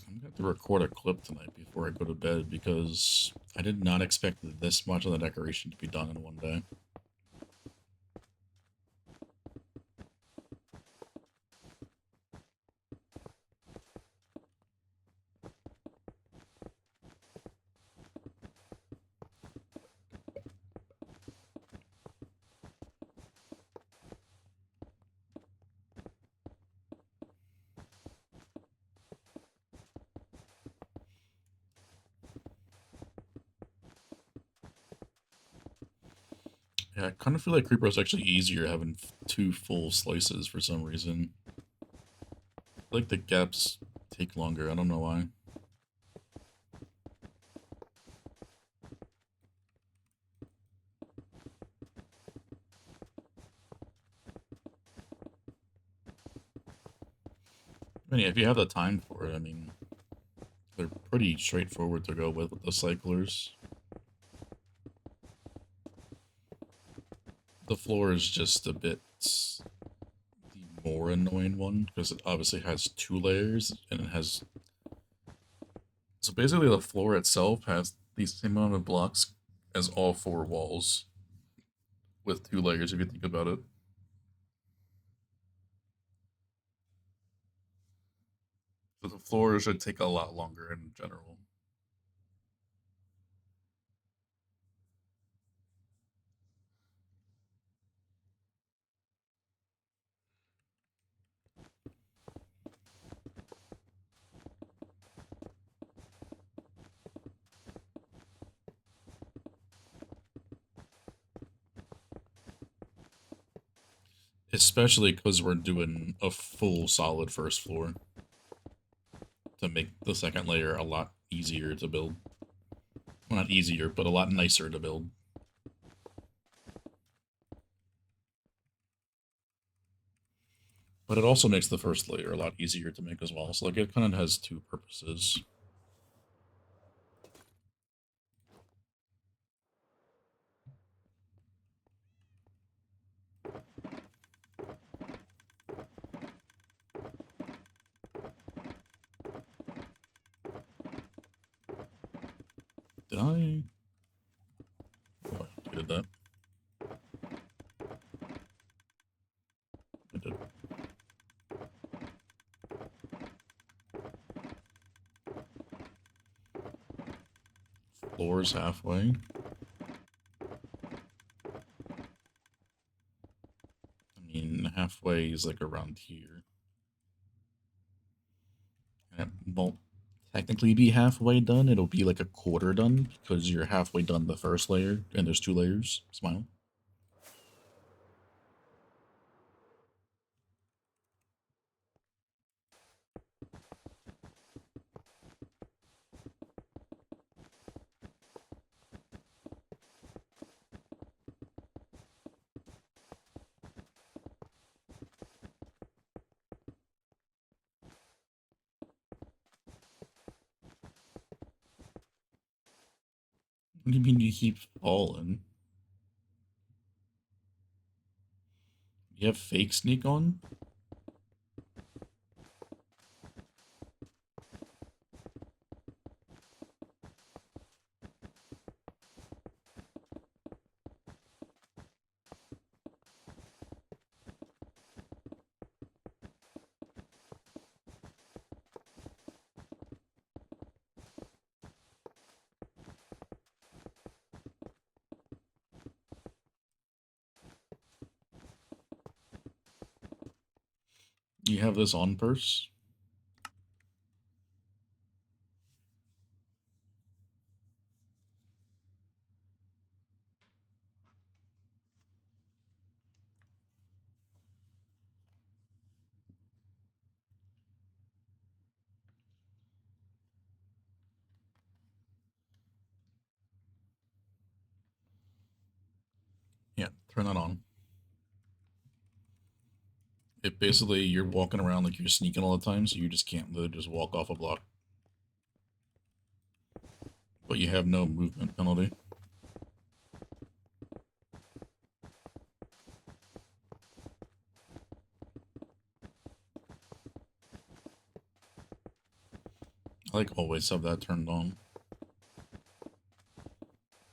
I'm gonna have to record a clip tonight before I go to bed because I did not expect this much of the decoration to be done in one day. Yeah, I kind of feel like Creeper is actually easier having 2 full slices for some reason. I feel like the gaps take longer. I don't know why. I mean, if you have the time for it, I mean, they're pretty straightforward to go with the cyclers. The floor is just a bit the more annoying one because it obviously has 2 layers and it has. So basically, the floor itself has the same amount of blocks as all 4 walls with 2 layers, if you think about it. So the floor should take a lot longer in general. Especially because we're doing a full solid first floor to make the second layer a lot easier to build. Well, not easier, but a lot nicer to build. But it also makes the first layer a lot easier to make as well. So like it kind of has 2 purposes. Did I? Oh, I did that. I did. Floor's halfway. I mean, halfway is like around here. And it won't technically be halfway done. It'll be like a quarter done because you're halfway done the first layer and there's 2 layers. Smile. What do you mean you keep falling? You have fake sneak on? You have this on purse? Yeah, turn that on. It basically, you're walking around like you're sneaking all the time, so you just can't literally just walk off a block. But you have no movement penalty. I like always have that turned on.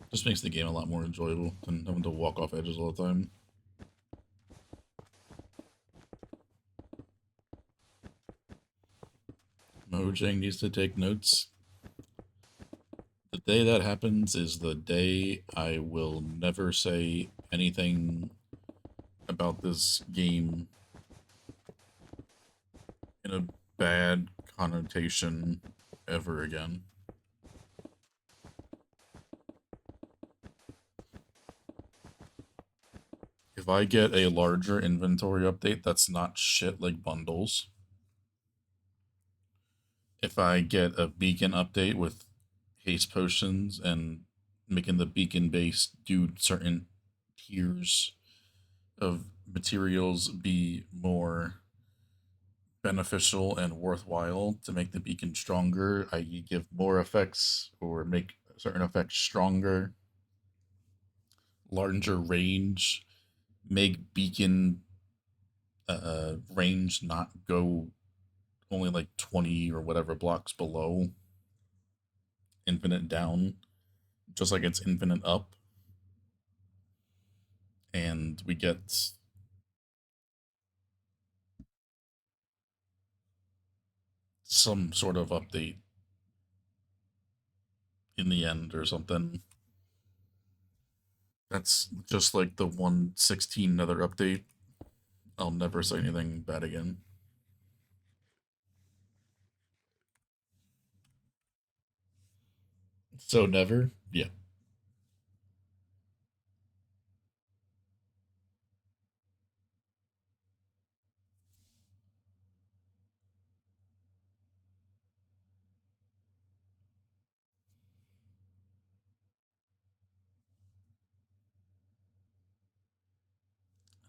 Just makes the game a lot more enjoyable than having to walk off edges all the time. Mojang needs to take notes. The day that happens is the day I will never say anything about this game in a bad connotation ever again. If I get a larger inventory update that's not shit like bundles, if I get a beacon update with haste potions and making the beacon base do certain tiers of materials be more beneficial and worthwhile to make the beacon stronger, i.e. give more effects or make certain effects stronger, larger range, make beacon range not go only like 20 or whatever blocks below infinite down, just like it's infinite up. And we get some sort of update in the end or something. That's just like the 116 nether update. I'll never say anything bad again. So never? Yeah.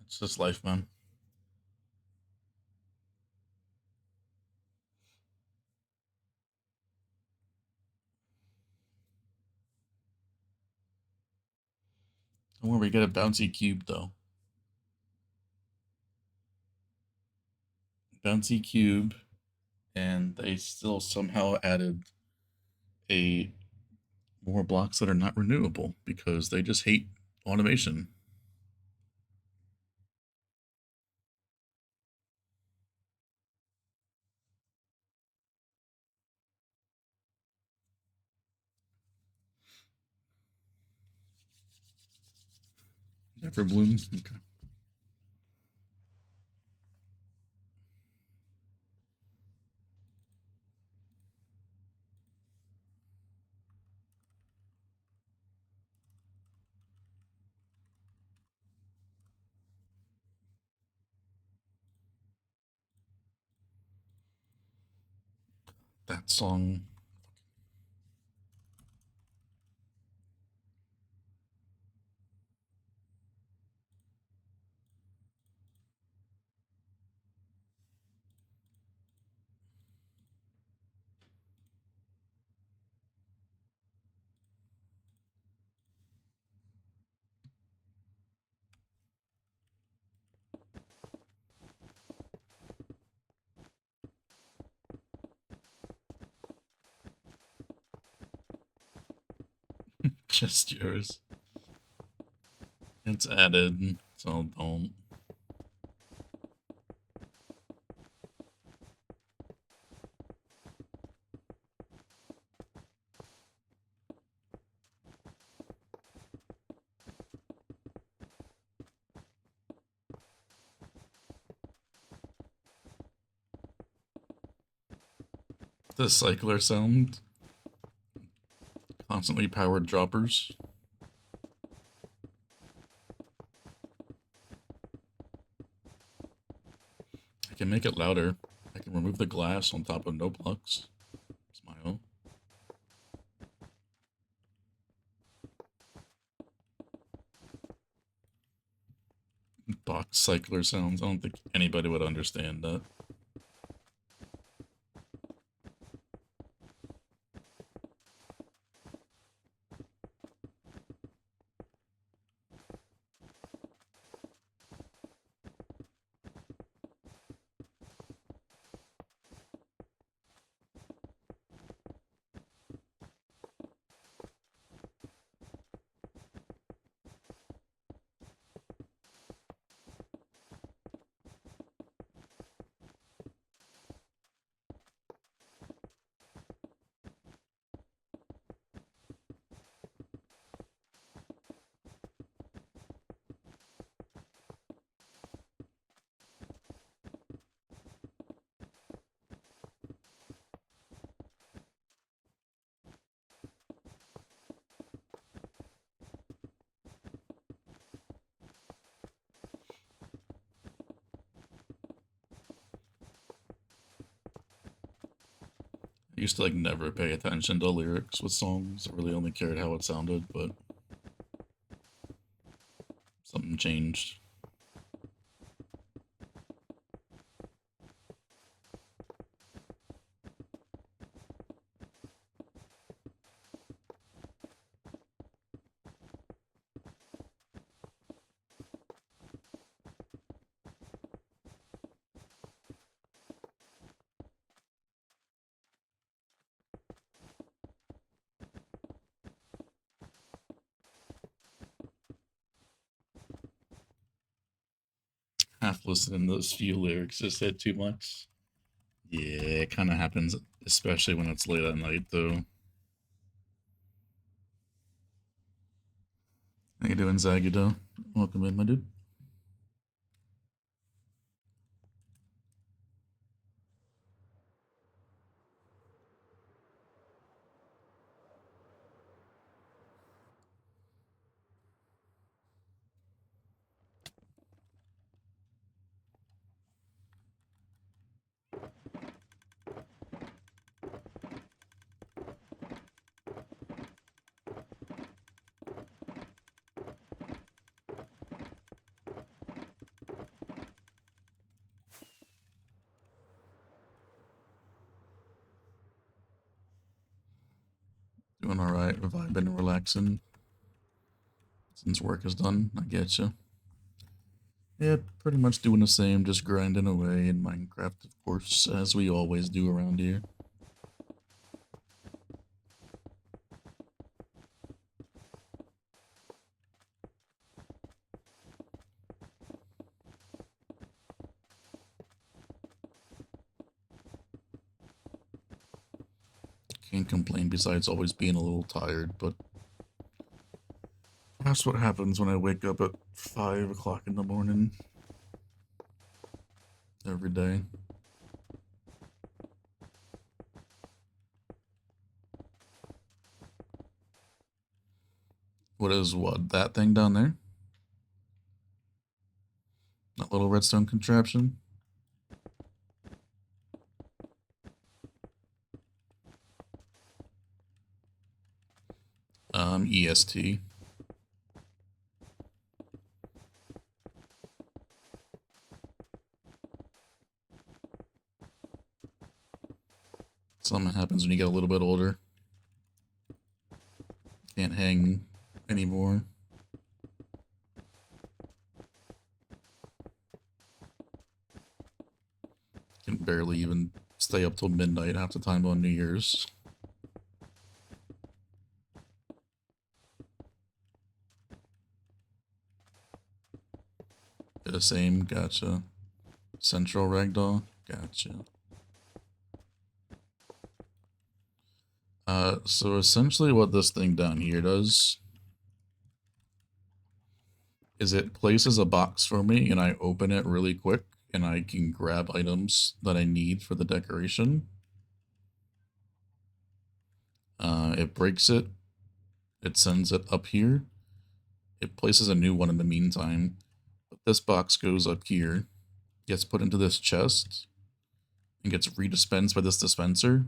It's just life, man. Don't worry, we get a bouncy cube though. Bouncy cube, and they still somehow added a more blocks that are not renewable because they just hate automation. Never bloom. Okay. That song. Just yours. It's added, so don't. The cycler sound. Constantly powered droppers. I can make it louder. I can remove the glass on top of no blocks. Smile. Box cycler sounds. I don't think anybody would understand that. I used to like never pay attention to lyrics with songs. I really only cared how it sounded, but something changed. half listening to those few lyrics just said too much. Yeah, it kind of happens, especially when it's late at night, though. How you doing, Zagado? Welcome in, my dude. Doing all right, vibing and relaxing. Since work is done, I get you. Yeah, pretty much doing the same, just grinding away in Minecraft, of course, as we always do around here. Can't complain besides always being a little tired, but that's what happens when I wake up at 5 o'clock in the morning every day. What, that thing down there? That little redstone contraption? EST. Something happens when you get a little bit older. Can't hang anymore. Can barely even stay up till midnight half the time on New Year's. The same, gotcha. Central ragdoll, gotcha. So essentially what this thing down here does is it places a box for me and I open it really quick and I can grab items that I need for the decoration. It breaks it, it sends it up here, it places a new one in the meantime, but this box goes up here, gets put into this chest, and gets redispensed by this dispenser.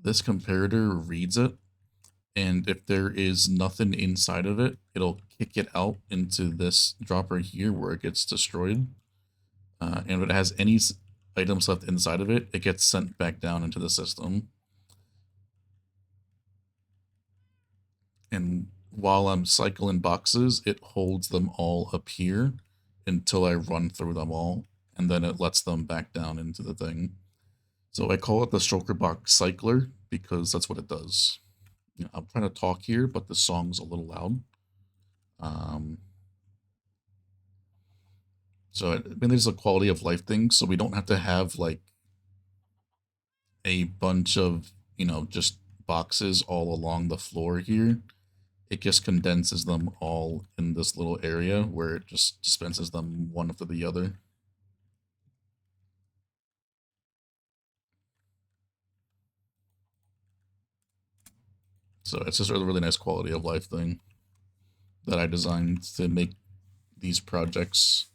This comparator reads it, and if there is nothing inside of it, it'll kick it out into this dropper here where it gets destroyed. And if it has any items left inside of it, it gets sent back down into the system. And while I'm cycling boxes, it holds them all up here until I run through them all, and then it lets them back down into the thing. So I call it the Stroker Box Cycler because that's what it does. You know, I'm trying to talk here, but the song's a little loud. So I mean, there's a quality of life thing, so we don't have to have like a bunch of, just boxes all along the floor here. It just condenses them all in this little area where it just dispenses them one after the other. So it's just a really nice quality of life thing that I designed to make these projects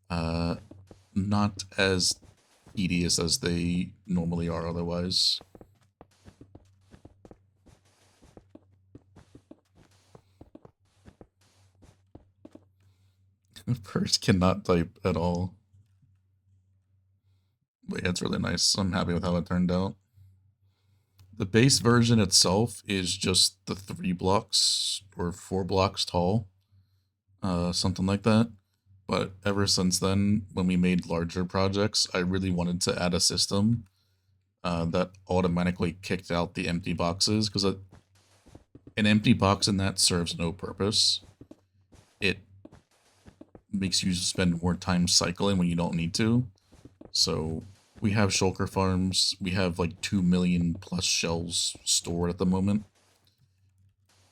not as tedious as they normally are otherwise. First cannot type at all. But yeah, it's really nice. I'm happy with how it turned out. The base version itself is just the 3 blocks or 4 blocks tall, something like that. But ever since then, when we made larger projects, I really wanted to add a system that automatically kicked out the empty boxes, because an empty box in that serves no purpose. It makes you spend more time cycling when you don't need to. So we have shulker farms. We have like 2 million plus shells stored at the moment.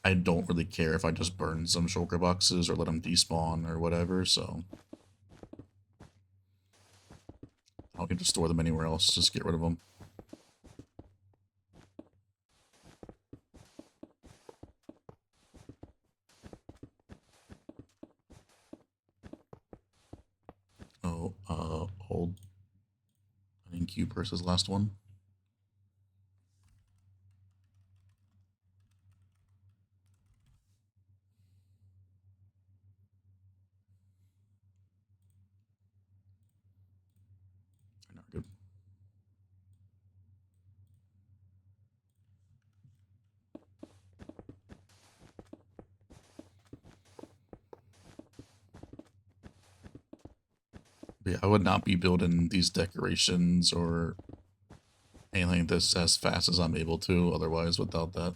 I don't really care if I just burn some shulker boxes or let them despawn or whatever, so I don't need to store them anywhere else. Just get rid of them. Oh, hold. I think Q Purse's last one. Not good. But yeah, I would not be building these decorations or anything like this as fast as I'm able to, otherwise without that.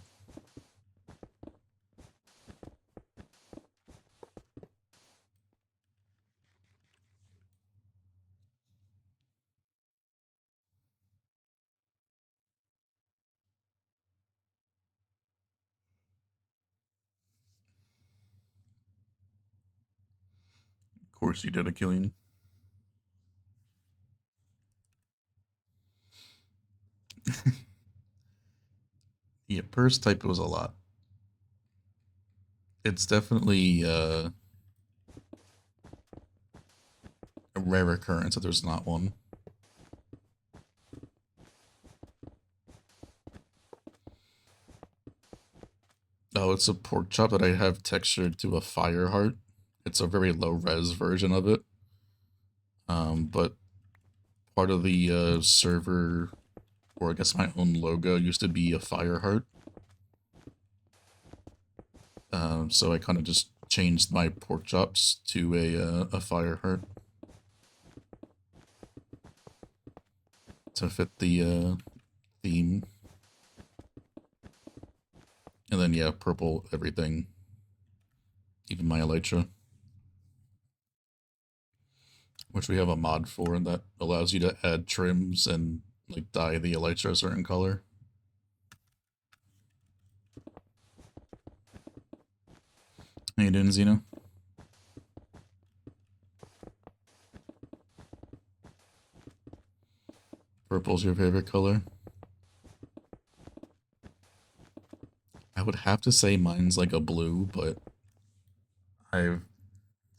Of course you did, Achillean. Yeah, Purse type was a lot. It's definitely a rare occurrence that there's not one. Oh, it's a pork chop that I have textured to a fire heart. It's a very low res version of it. But part of the server, or I guess my own logo, used to be a fire heart. So I kind of just changed my pork chops to a fire heart to fit the theme. And then yeah, purple everything, even my elytra, which we have a mod for that allows you to add trims and like dye the elytra a certain color. How you doing, Xeno? Purple's your favorite color? I would have to say mine's like a blue, but I've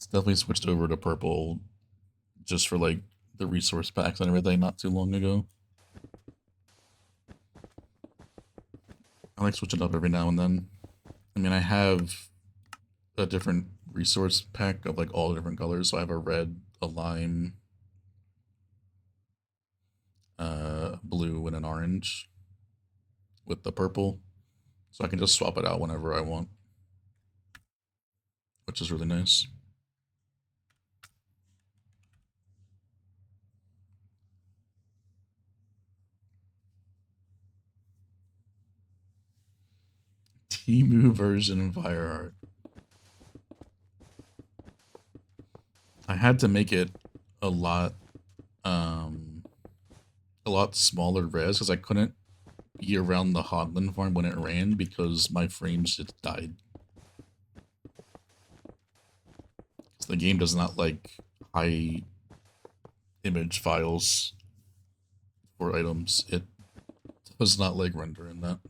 definitely switched over to purple just for like the resource packs and everything not too long ago. I like switching up every now and then. I mean, I have a different resource pack of like all different colors. So I have a red, a lime, blue, and an orange with the purple. So I can just swap it out whenever I want, which is really nice. Timu version of Fire Art. I had to make it a lot, um, a lot smaller res because I couldn't be around the Hodland farm when it ran because my frames just died. The game does not like high image files for items. It does not like rendering that.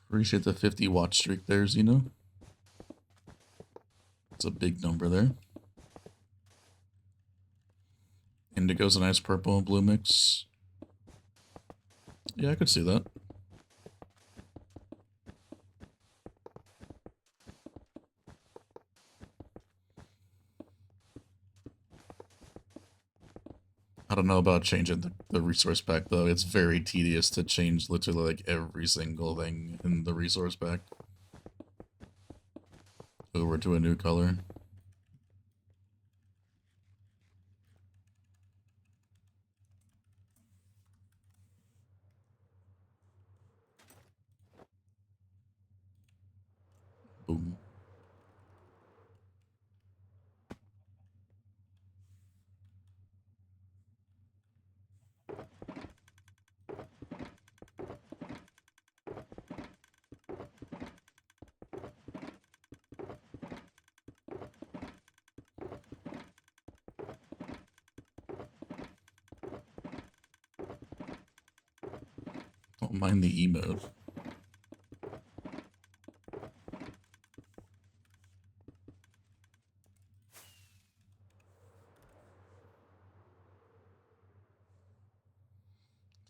Appreciate the 50 watch streak there, Xeno. It's a big number there. Indigo's a nice purple and blue mix. Yeah, I could see that. I don't know about changing the resource pack though. It's very tedious to change literally like every single thing in the resource pack over to a new color. don't mind the emote.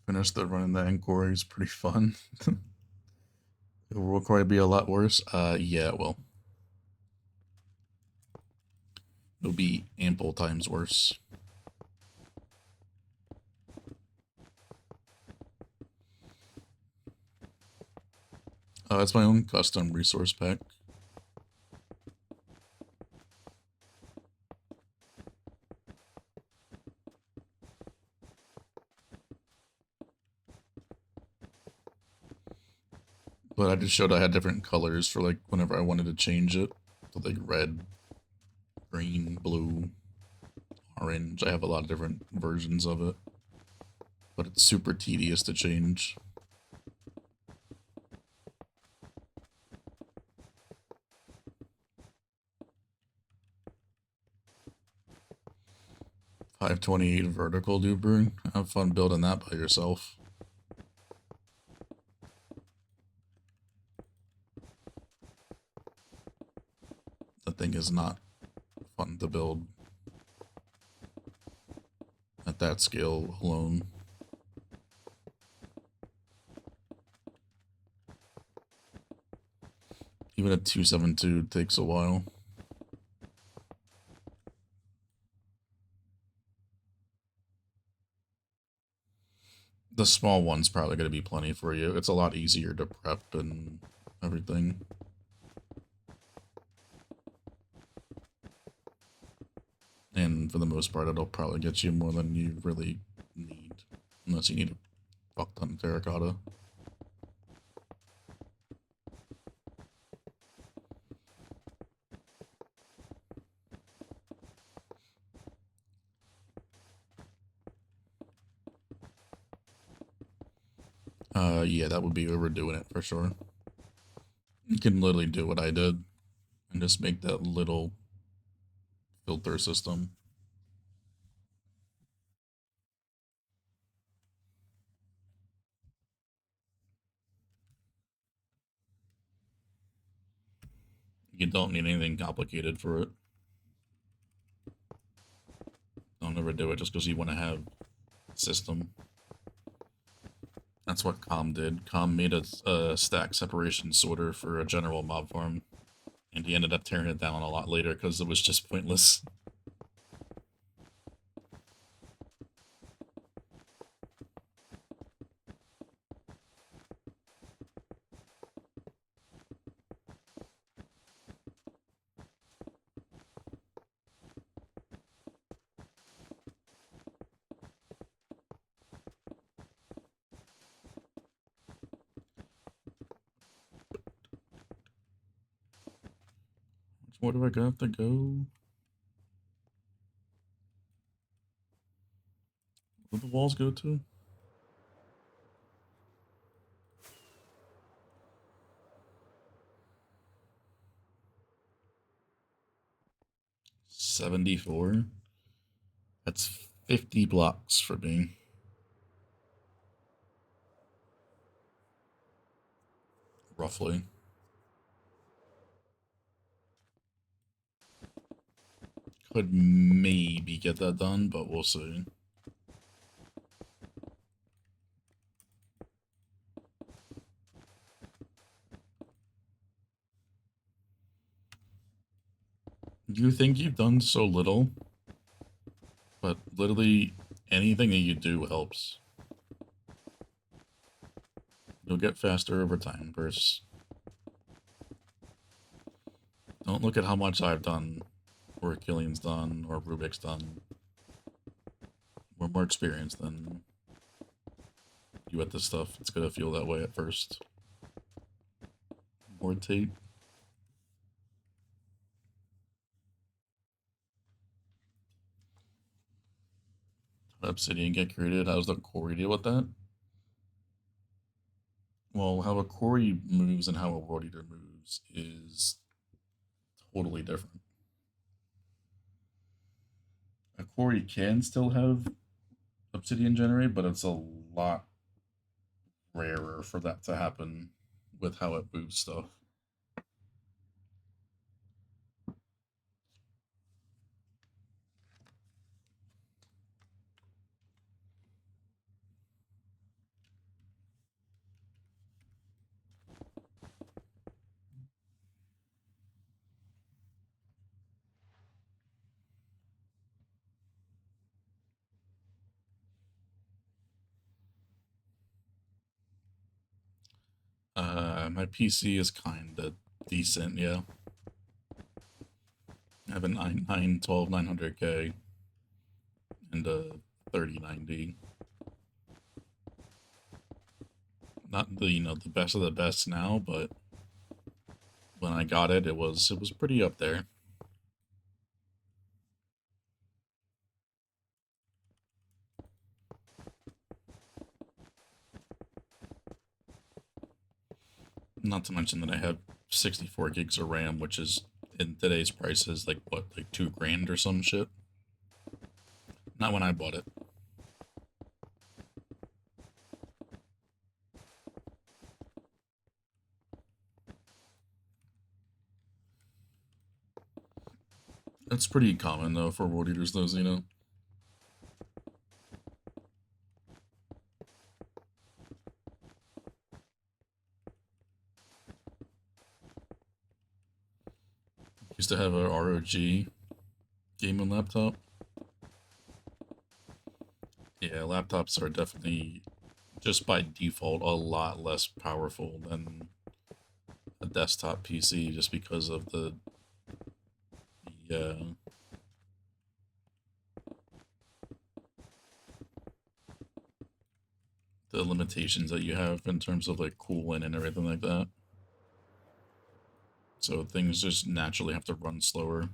Finished the run in the inquiry is pretty fun. It will probably be a lot worse. Yeah, it will. It'll be ample times worse. It's my own custom resource pack. But I just showed I had different colors for like whenever I wanted to change it. So like red, green, blue, orange. I have a lot of different versions of it. But it's super tedious to change. .528 vertical duper. Have fun building that by yourself. That thing is not fun to build at that scale alone. Even a 272 takes a while. The small one's probably going to be plenty for you. It's a lot easier to prep and everything. And for the most part, it'll probably get you more than you really need. Unless you need a fuck ton of terracotta. Yeah, that would be overdoing it for sure. You can literally do what I did and just make that little filter system. You don't need anything complicated for it. Don't ever do it just because you want to have a system. That's what Com did. Com made a stack separation sorter for a general mob farm, and he ended up tearing it down a lot later because it was just pointless. Where do I have to go? Where do the walls go to? $74. That's 50 blocks for me. Roughly. Could maybe get that done, but we'll see. You think you've done so little, but literally anything that you do helps. You'll get faster over time, Bruce. Don't look at how much I've done, or Killian's done, or Rubik's done. We're more experienced than you at this stuff. It's gonna feel that way at first. Board tape. Obsidian get created. How's the quarry deal with that? Well, how a quarry moves and how a world eater moves is totally different. A quarry can still have obsidian generate, but it's a lot rarer for that to happen with how it moves stuff. My PC is kinda decent, yeah. I have an i9 12900K and a 3090. Not the the best of the best now, but when I got it, it was pretty up there. Not to mention that I have 64 gigs of RAM, which is in today's prices like what, like $2,000 or some shit. Not when I bought it. That's pretty common though for world eaters, those, you know. Used to have a ROG gaming laptop. Yeah, laptops are definitely, just by default, a lot less powerful than a desktop PC, just because of the the limitations that you have in terms of like cooling and everything like that. So things just naturally have to run slower.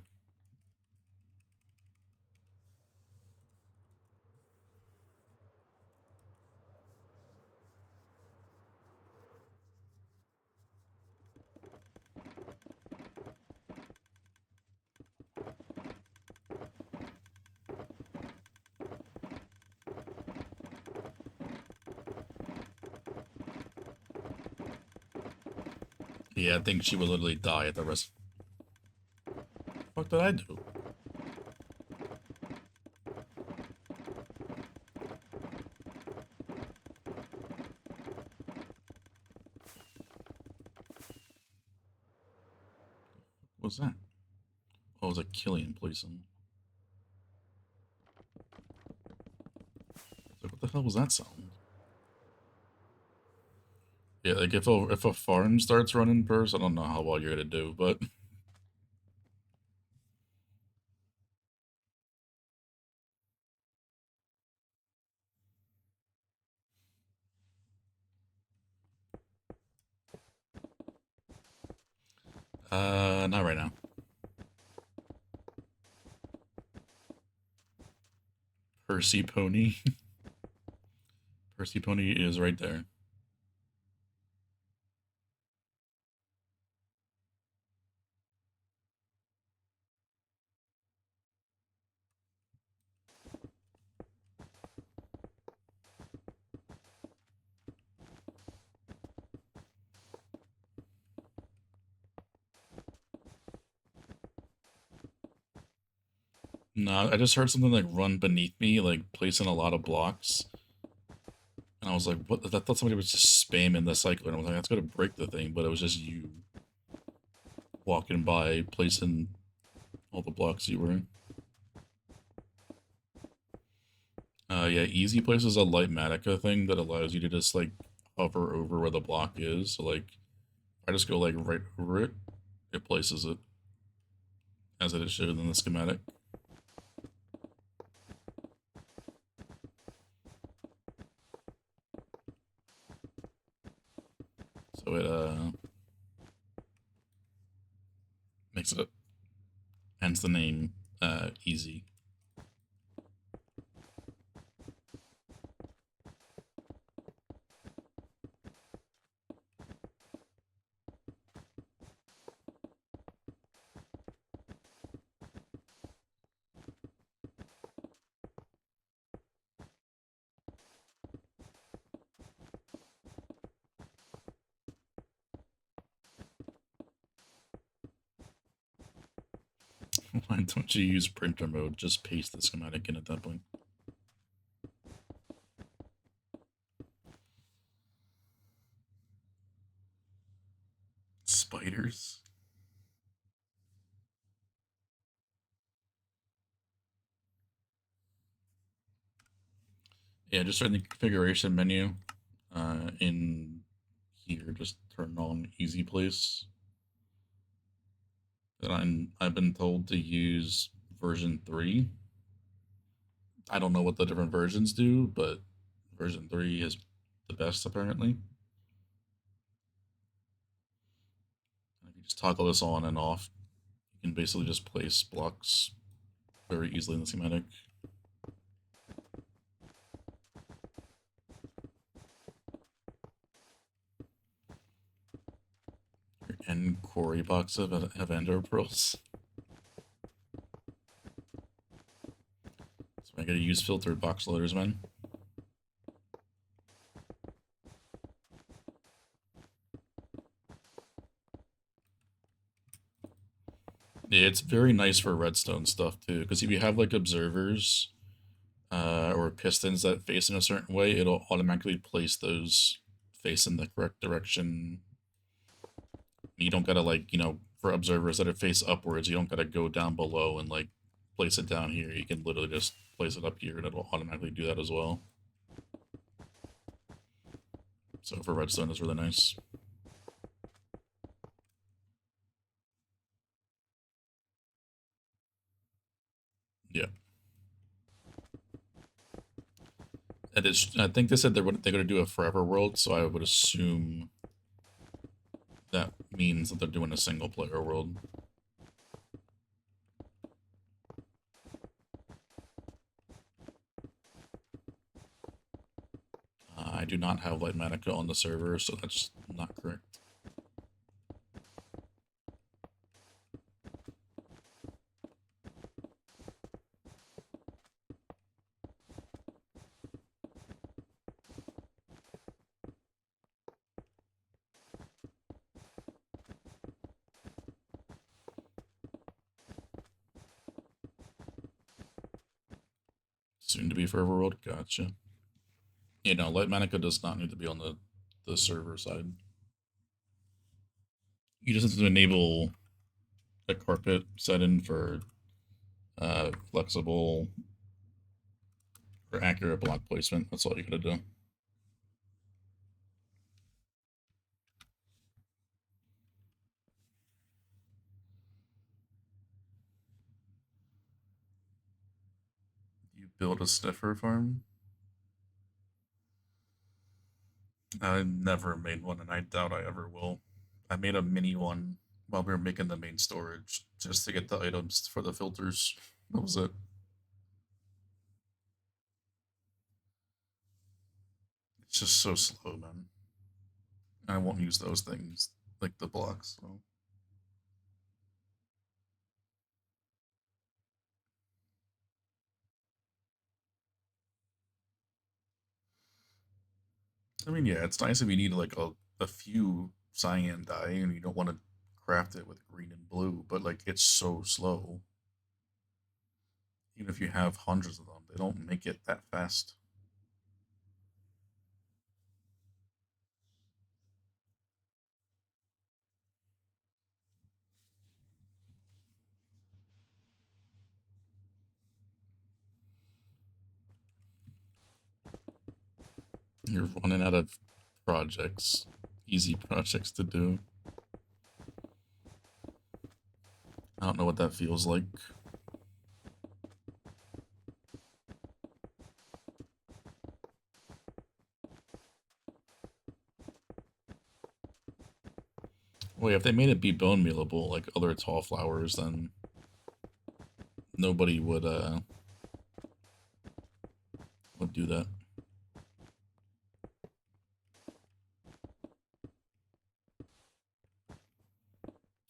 Yeah, I think she would literally die at the rest. What the fuck did I do? What was that? Oh, it was a Killian Poison. Like, what the hell was that sound? Yeah, like if a farm starts running first, I don't know how well you're gonna do, but not right now. Percy Pony. Percy Pony is right there. No, I just heard something like run beneath me, like placing a lot of blocks. And I was like, what? I thought somebody was just spamming the cycler. And I was like, that's gonna break the thing, but it was just you walking by, placing all the blocks you were in. Yeah, Easy Place is a light Matica thing that allows you to just like hover over where the block is. So like, I just go like right over it, it places it as it is showed in the schematic. So it makes it, hence the name Easy. Why don't you use printer mode? Just paste the schematic in at that point. Spiders? Yeah, just in the configuration menu, in here, just turn on easy place. And I've been told to use version 3. I don't know what the different versions do, but version 3 is the best apparently. If you just toggle this on and off, you can basically just place blocks very easily in the schematic. Your end quarry box have ender pearls. So I gotta use filtered box loaders, man. Yeah, it's very nice for redstone stuff too, because if you have like observers or pistons that face in a certain way, it'll automatically place those face in the correct direction. You don't gotta like, for observers that are face upwards, you don't gotta go down below and like place it down here. You can literally just place it up here and it'll automatically do that as well. So for redstone, it's really nice. Yeah. It is, I think they said they're going to do a forever world, so I would assume that means that they're doing a single player world. I do not have Lightmatica on the server, so that's not correct. Soon to be forever world, gotcha. Lightmatica does not need to be on the server side. You just have to enable a carpet setting for flexible or accurate block placement. That's all you gotta do. You build a sniffer farm? I never made one, and I doubt I ever will. I made a mini one while we were making the main storage, just to get the items for the filters. That was it. It's just so slow, man. I won't use those things, like the blocks. So. I mean, yeah, it's nice if you need like a few cyan dye and you don't want to craft it with green and blue, but like it's so slow. Even if you have hundreds of them, they don't make it that fast. You're running out of projects, easy projects to do. I don't know what that feels like. Wait, if they made it be bone mealable like other tall flowers, then nobody would do that.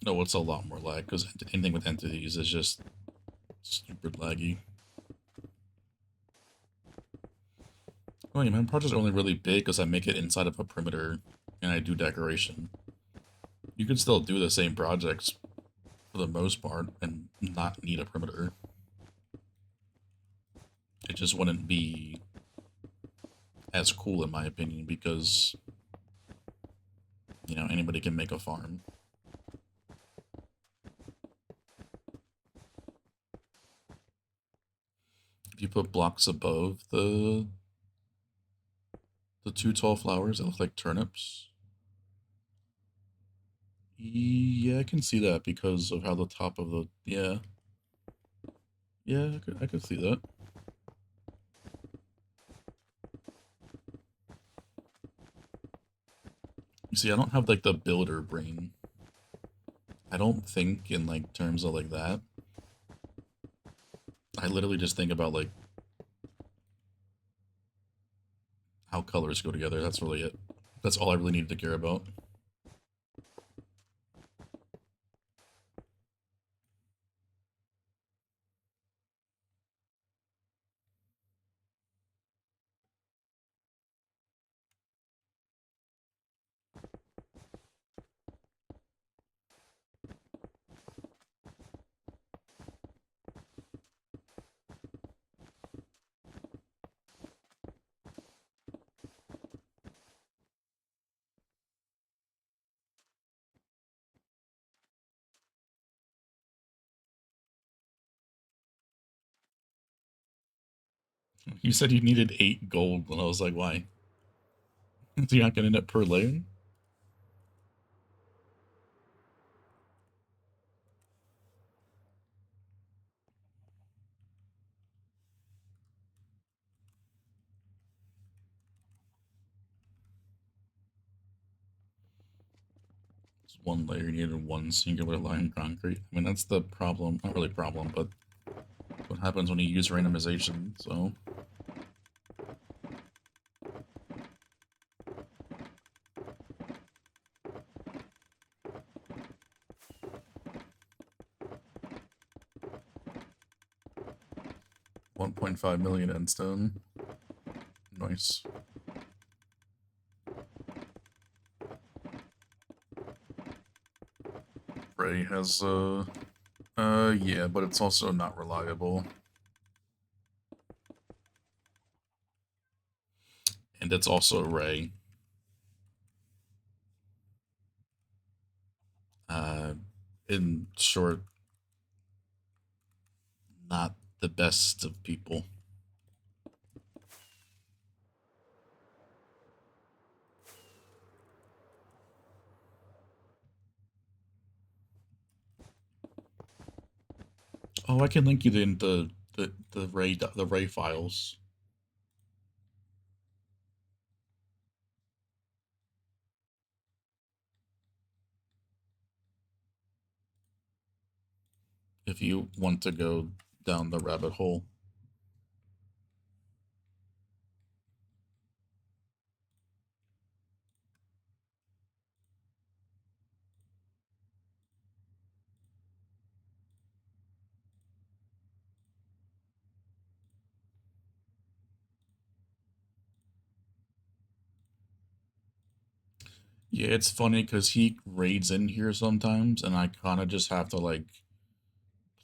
No, it's a lot more lag because anything with entities is just stupid laggy. Oh yeah, man, projects are only really big because I make it inside of a perimeter and I do decoration. You could still do the same projects for the most part and not need a perimeter. It just wouldn't be as cool in my opinion because, you know, anybody can make a farm. If you put blocks above the two tall flowers that look like turnips. Yeah, I can see that because of how the top of the yeah. Yeah, I could see that. You see, I don't have like the builder brain. I don't think in like terms of like that. I literally just think about like how colors go together. That's really it. That's all I really needed to care about. You said you needed 8 gold, and I was like, why? So you're not getting it per layer? It's 1 layer, you needed 1 singular line concrete. I mean, that's the problem. Not really problem, but what happens when you use randomization, so... 1.5 million endstone. Nice. Ray has, yeah, but it's also not reliable. And it's also Ray. In short, not the best of people. Oh, I can link you in the Ray files. If you want to go down the rabbit hole. Yeah, it's funny because he raids in here sometimes, and I kind of just have to like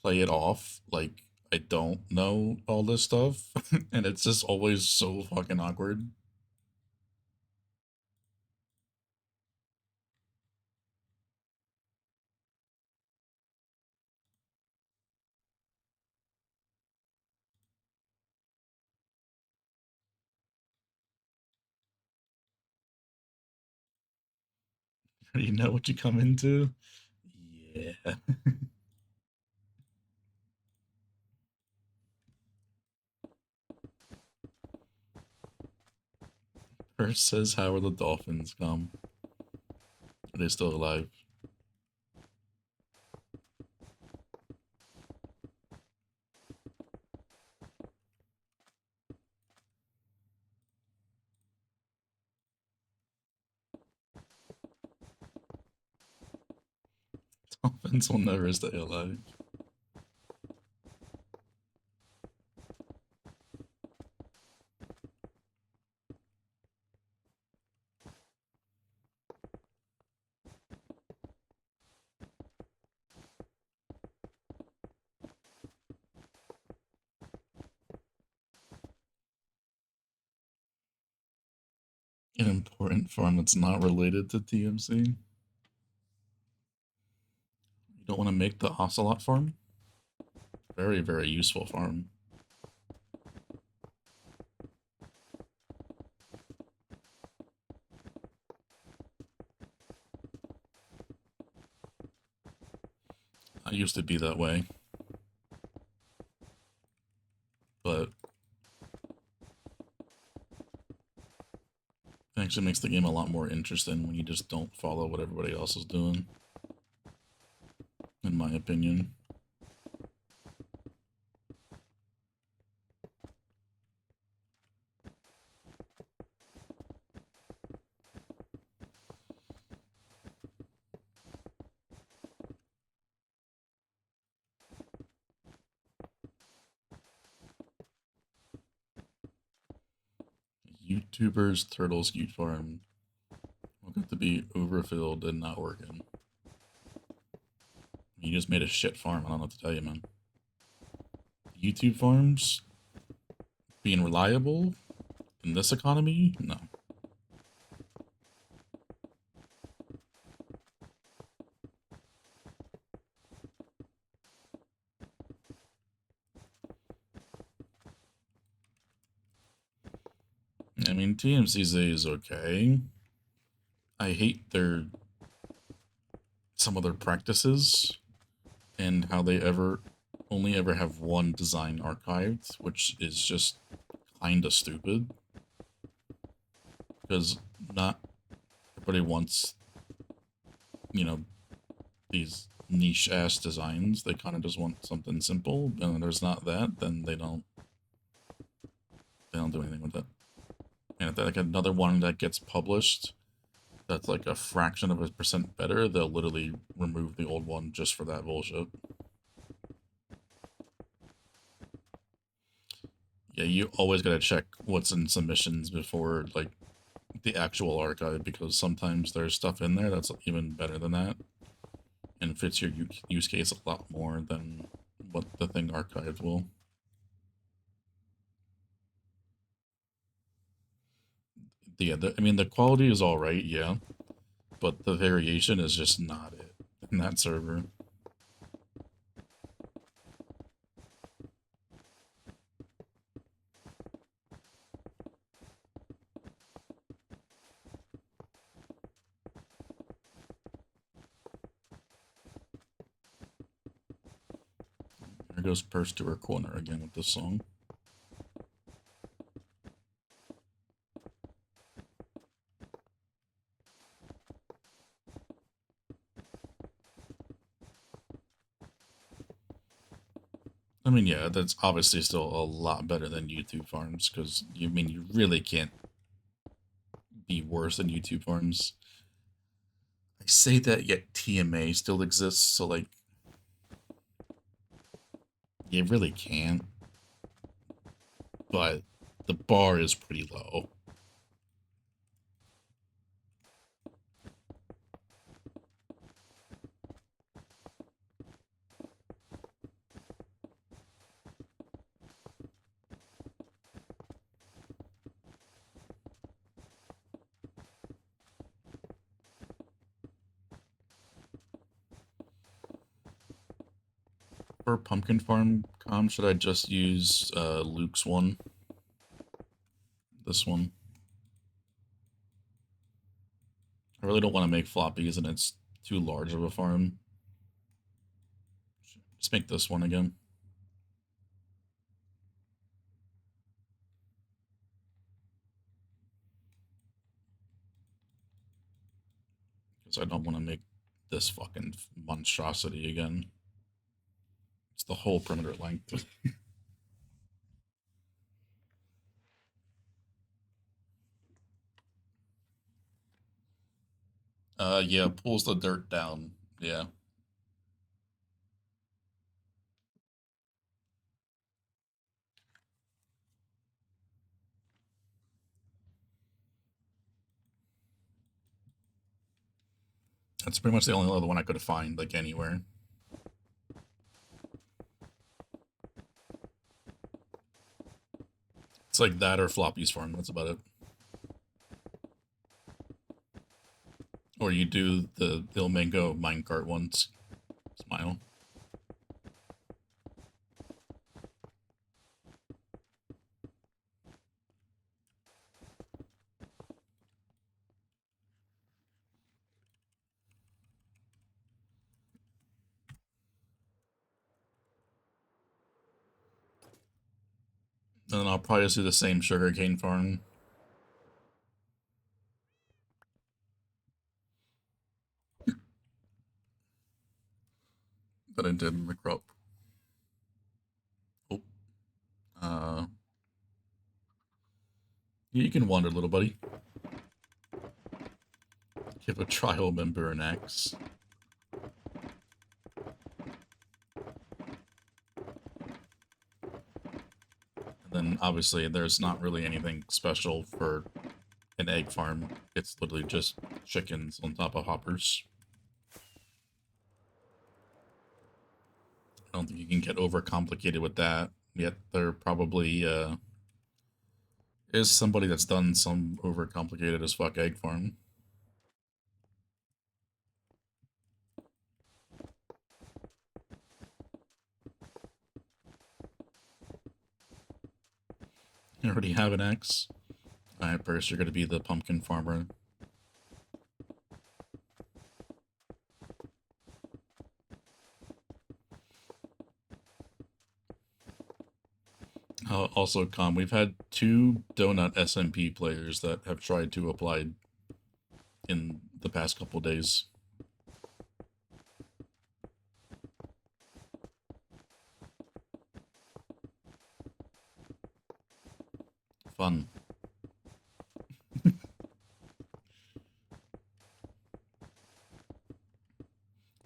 play it off like I don't know all this stuff, and it's just always so fucking awkward. You know what you come into? Yeah. First says, how are the dolphins come? Are they still alive? Dolphins will never stay alive. An important farm that's not related to TMC. You don't want to make the Ocelot farm? Very, very useful farm. I used to be that way. But it actually makes the game a lot more interesting when you just don't follow what everybody else is doing. In my opinion. YouTubers Turtle Skeet Farm will get to be overfilled and not working. You just made a shit farm. I don't know what to tell you, man. YouTube farms being reliable in this economy? No. I mean, TMCZ is okay. I hate some of their practices and how they only ever have one design archived, which is just kinda stupid. Because not everybody wants, you know, these niche ass designs. They kind of just want something simple, and if there's not that, then they don't do anything with it. And if like another one that gets published that's like a fraction of a percent better, they'll literally remove the old one just for that bullshit. Yeah, you always gotta check what's in submissions before like the actual archive, because sometimes there's stuff in there that's even better than that and fits your use case a lot more than what the thing archived will. Yeah, I mean, the quality is alright, yeah, but the variation is just not it in that server. There goes Purse to her corner again with this song. I mean, yeah, that's obviously still a lot better than YouTube farms, because you really can't be worse than YouTube farms. I say that, yet TMA still exists, so like, you really can't. But the bar is pretty low. For Pumpkin Farm should I just use Luke's one? This one. I really don't want to make floppies and it's too large of a farm. Just make this one again. Because I don't want to make this fucking monstrosity again. It's the whole perimeter length. Yeah, pulls the dirt down. Yeah. That's pretty much the only other one I could find, like, anywhere. It's like that or Floppy's farm, that's about it. Or you do the Il Mango minecart ones. Smile. And then I'll probably just do the same sugarcane farm that I did in the crop. Oh, uh, you can wander, little buddy. Give a trial member an axe. And then obviously there's not really anything special for an egg farm. It's literally just chickens on top of hoppers. I don't think you can get overcomplicated with that. Yet there probably is somebody that's done some overcomplicated as fuck egg farm. You already have an axe. Alright, first you're gonna be the pumpkin farmer. Also, we've had 2 Donut SMP players that have tried to apply in the past couple days. Fun.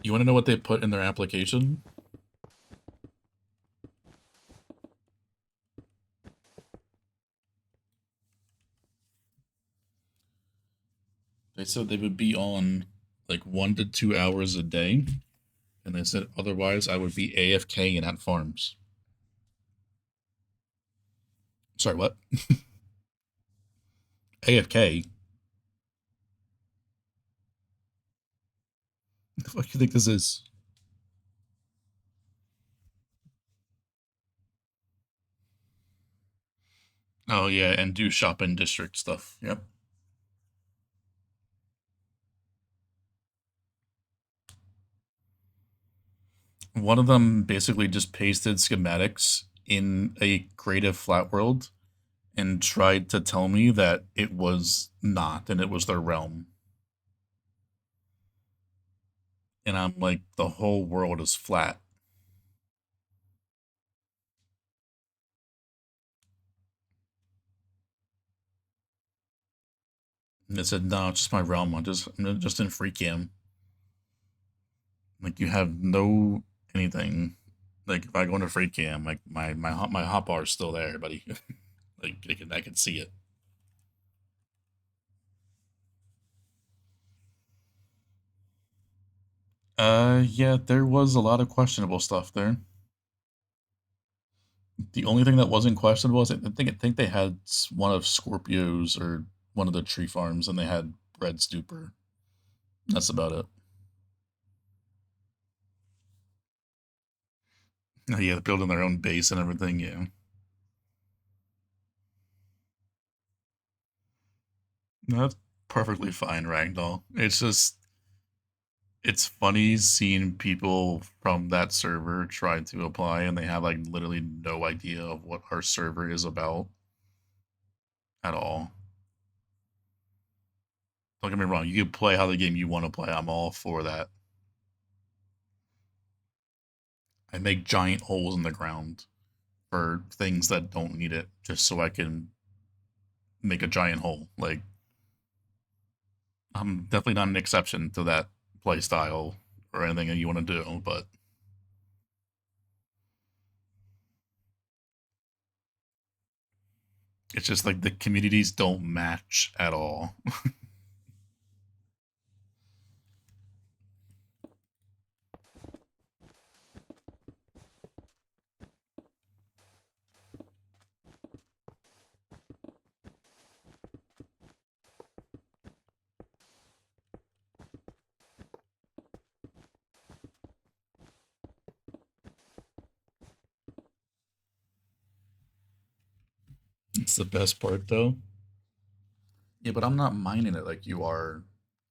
You want to know what they put in their application? They said they would be on like 1 to 2 hours a day, and they said otherwise I would be AFK and at farms. Sorry, what? AFK? What the fuck do you think this is? Oh yeah, and do shopping district stuff. Yep. One of them basically just pasted schematics in a creative flat world and tried to tell me that it was not, and it was their realm. And I'm like, the whole world is flat. And it said, no, it's just my realm. I'm just in free cam. Like, you have no anything. Like, if I go into free cam, like my hotbar is still there, buddy. Like, I can see it. Yeah, there was a lot of questionable stuff there. The only thing that wasn't questionable is I think they had one of Scorpio's or one of the tree farms, and they had Red Stupor. That's about it. Oh, yeah, building their own base and everything. Yeah, that's perfectly fine, Ragdoll. It's just it's funny seeing people from that server try to apply, and they have like literally no idea of what our server is about at all. Don't get me wrong, you can play how the game you want to play. I'm all for that. I make giant holes in the ground for things that don't need it, just so I can make a giant hole. Like, I'm definitely not an exception to that play style or anything that you want to do, but it's just like the communities don't match at all. That's the best part, though. Yeah, but I'm not mining it like you are.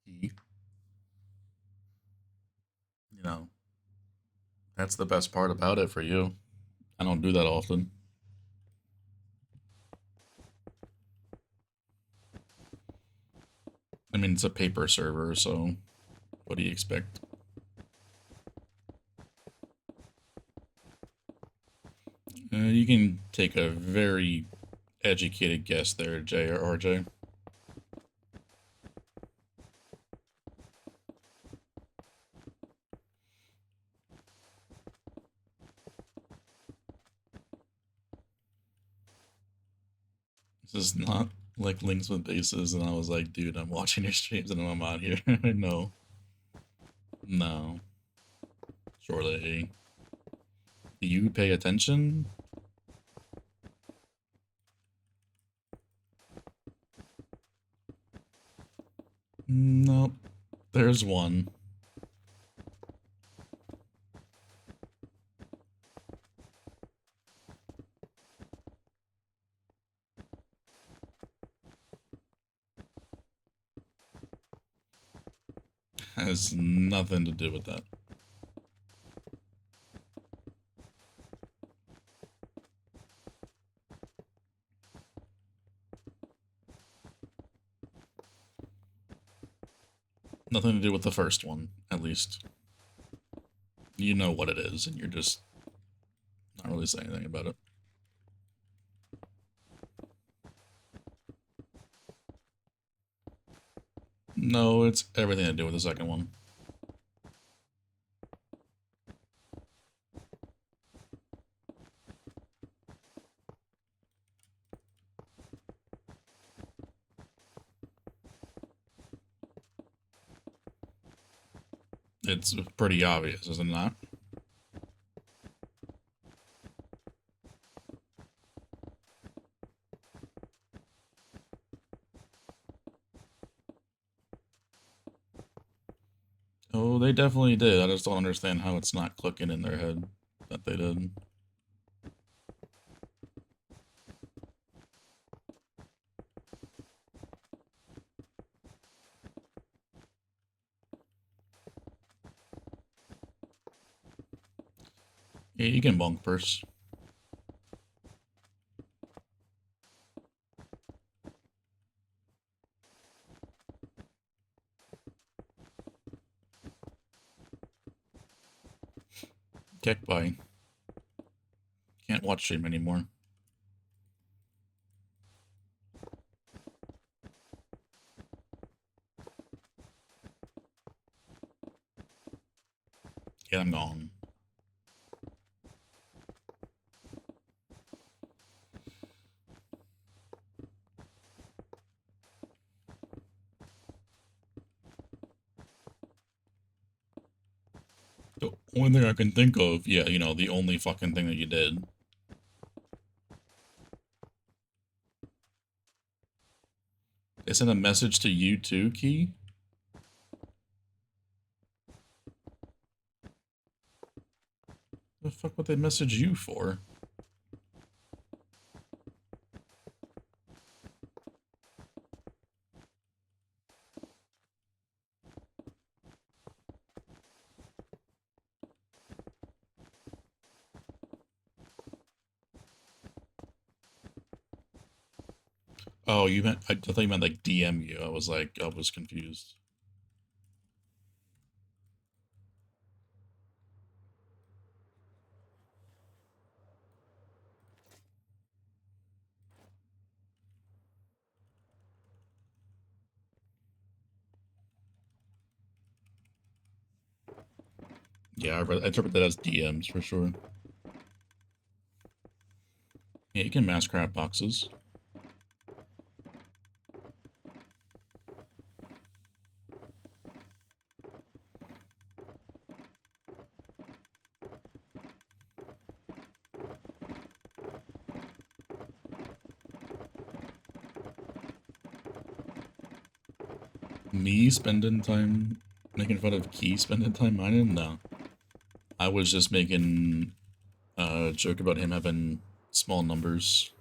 You know, that's the best part about it for you. I don't do that often. I mean, it's a paper server, so what do you expect? You can take a very educated guess there, Jay or RJ. This is not like links with bases, and I was like, dude, I'm watching your streams and I'm out here. No. No. Surely. Do you pay attention? Nope. There's one. Has nothing to do with that. Nothing to do with the first one, at least. You know what it is, and you're just not really saying anything about it. No, it's everything to do with the second one. It's pretty obvious, is it not? Oh, they definitely did. I just don't understand how it's not clicking in their head that they did. Yeah, you can bonk first. Kick by. Can't watch stream anymore. Yeah, I'm gone. The only thing I can think of, yeah, you know, the only fucking thing that you did. They sent a message to you too, Key? The fuck would they message you for? Oh, you meant, I thought you meant like DM you. I was like, I was confused. Yeah, I interpret that as DMs for sure. Yeah, you can mass craft boxes. Me spending time making fun of Key spending time mining? No. I was just making a joke about him having small numbers.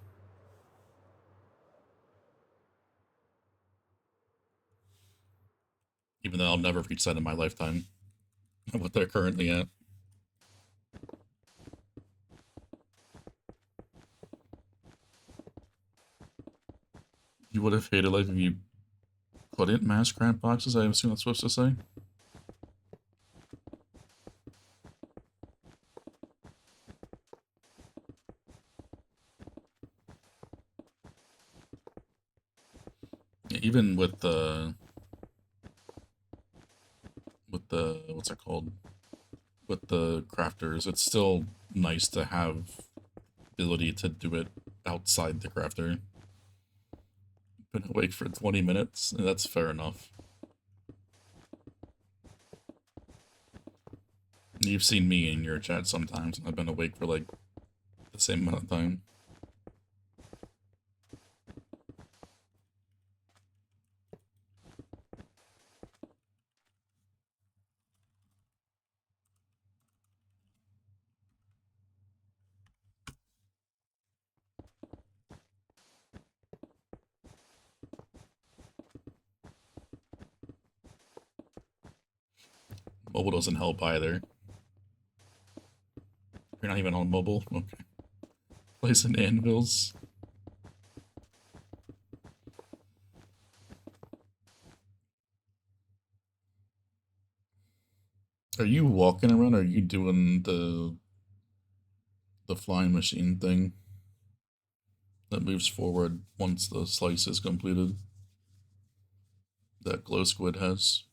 Even though I'll never reach that in my lifetime. What they're currently at. You would have hated life if you couldn't mass craft boxes, I assume that's supposed to say. Even with the what's it called? With the crafters, it's still nice to have ability to do it outside the crafter. Been awake for 20 minutes, and that's fair enough. You've seen me in your chat sometimes, and I've been awake for like the same amount of time. Mobile doesn't help either. You're not even on mobile? Okay. Placing anvils. Are you walking around, or are you doing the flying machine thing that moves forward once the slice is completed? That glow squid has.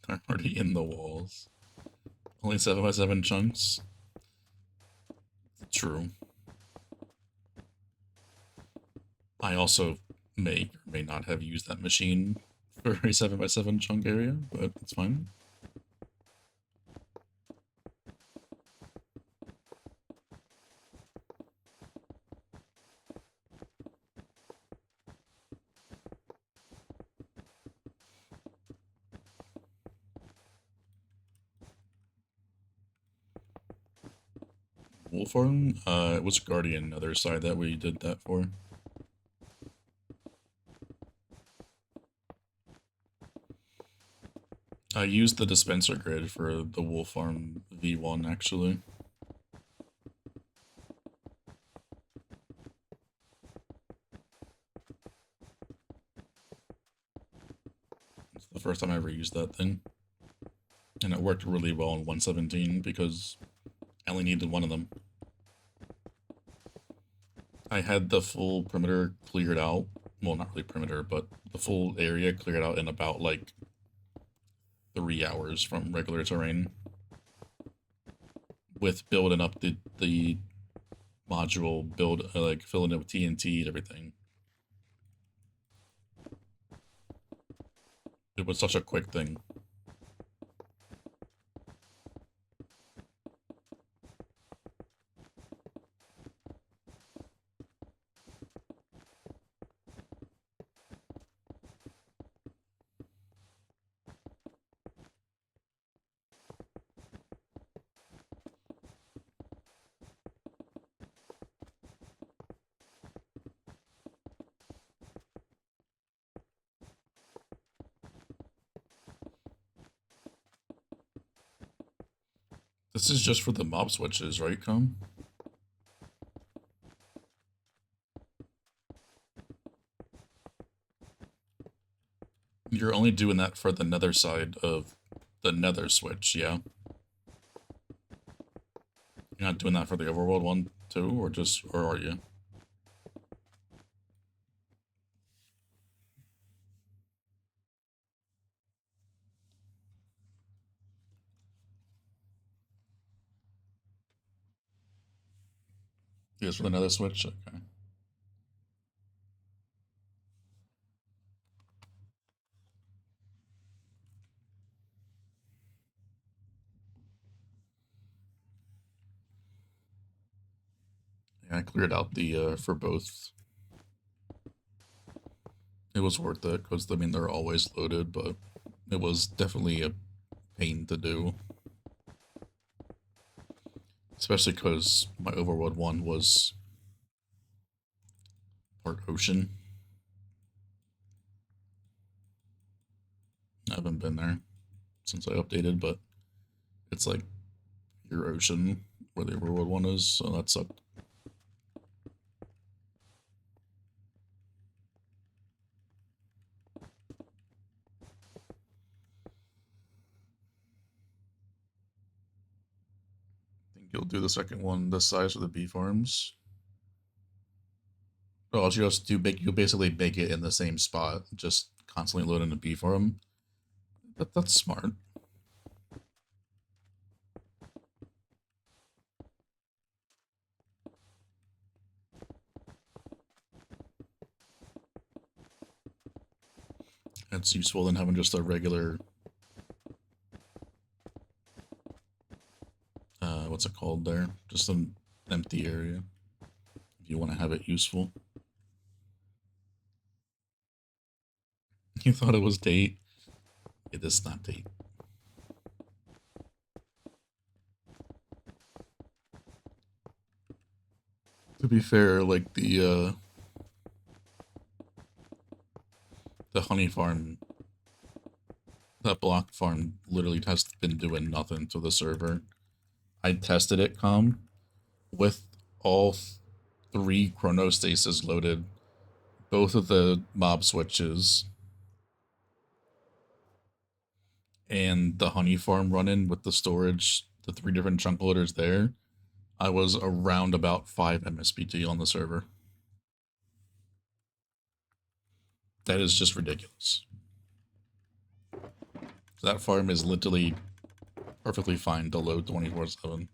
They're already in the walls. Only 7x7 chunks. True. I also may or may not have used that machine for a 7x7 chunk area, but it's fine. Wolf farm? It was Guardian, other side that we did that for. I used the dispenser grid for the Wolf Farm V1 actually. It's the first time I ever used that thing. And it worked really well in 117 because I only needed one of them. I had the full perimeter cleared out. Well, not really perimeter, but the full area cleared out in about like 3 hours from regular terrain. With building up the module, like filling it with TNT and everything. It was such a quick thing. This is just for the mob switches, right, Com? You're only doing that for the nether side of the nether switch, yeah? You're not doing that for the overworld one, too, or are you? Yes, for the nether switch? Okay. Yeah, I cleared out the, for both. It was worth it, because, I mean, they're always loaded, but it was definitely a pain to do. Especially because my Overworld one was part ocean. I haven't been there since I updated, but it's like your ocean where the Overworld one is, so that sucked. I think you'll do the second one this size for the bee farms. Oh, you just do big. You basically bake it in the same spot, just constantly load in a bee farm. That's smart. It's useful than having just a regular, what's it called there? Just an empty area. If you want to have it useful. You thought it was date? It is not date. To be fair, like the honey farm, that block farm literally has been doing nothing to the server. I tested it, with all three chronostasis loaded, both of the mob switches, and the honey farm running with the storage, the three different chunk loaders there. I was around about 5 MSBT on the server. That is just ridiculous. That farm is literally perfectly fine to load 24/7.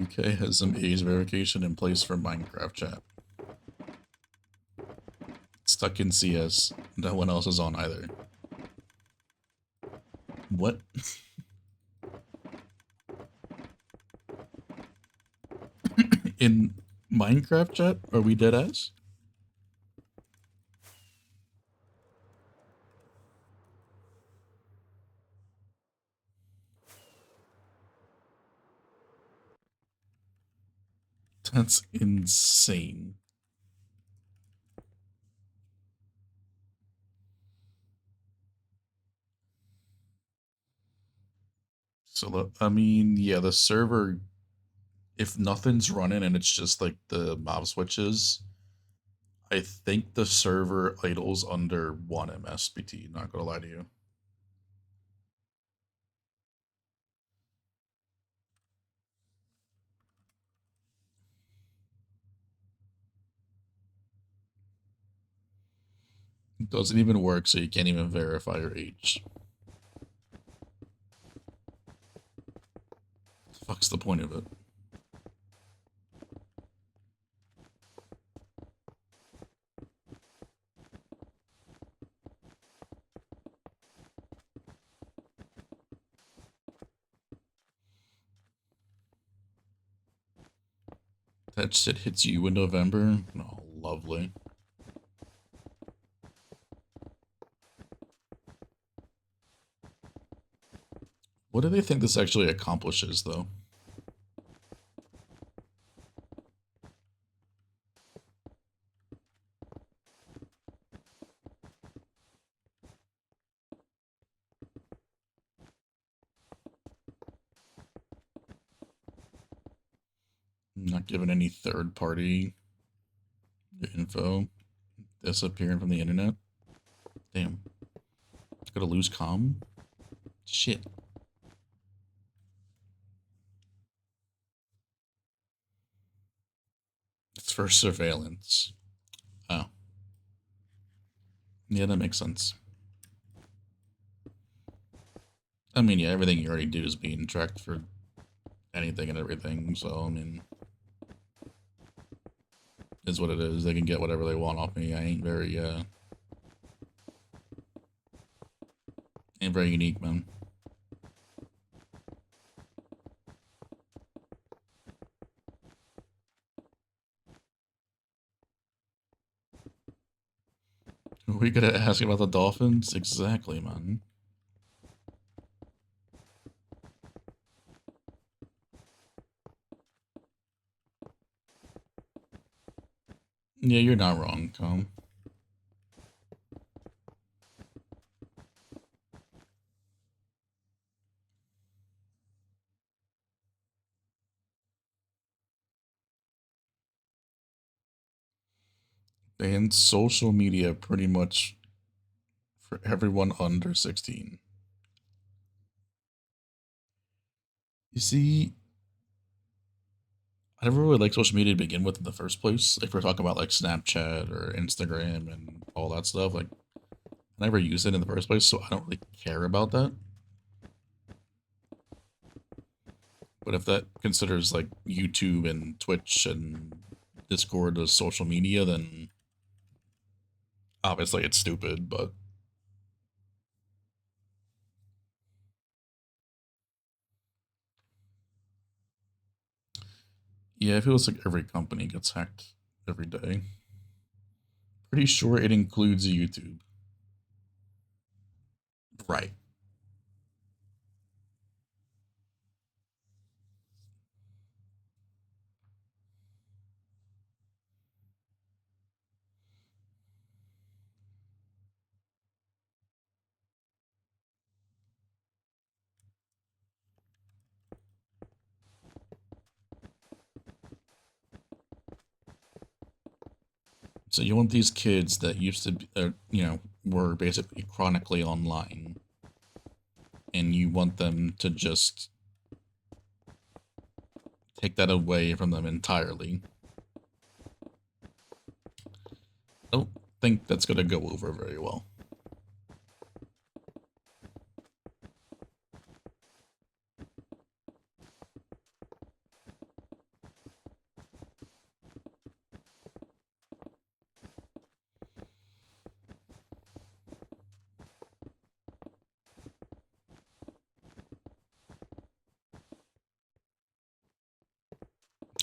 UK has some age verification in place for Minecraft chat. Stuck in CS. No one else is on either. What? In Minecraft chat? Are we dead ass? That's insane. So, I mean, yeah, the server, if nothing's running and it's just like the mob switches, I think the server idles under 1 MSBT, not gonna lie to you. It doesn't even work, so you can't even verify your age. The fuck's the point of it? That shit hits you in November? Oh, lovely. What do they think this actually accomplishes, though? I'm not giving any third-party info. Disappearing from the internet? Damn. Gonna lose comm? Shit. It's for surveillance. Oh. Yeah, that makes sense. I mean, yeah, everything you already do is being tracked for anything and everything, so, I mean, is what it is. They can get whatever they want off me. I ain't very unique, man. Are we gonna ask about the Dolphins? Exactly, man. Yeah, you're not wrong, Tom. Banned social media pretty much for everyone under 16. You see, I never really liked social media to begin with in the first place. If we're talking about like Snapchat or Instagram and all that stuff, like I never used it in the first place, so I don't really care about that. But if that considers like YouTube and Twitch and Discord as social media, then obviously it's stupid, but yeah, it feels like every company gets hacked every day. Pretty sure it includes YouTube. Right. So you want these kids that used to be, were basically chronically online, and you want them to just take that away from them entirely. I don't think that's going to go over very well.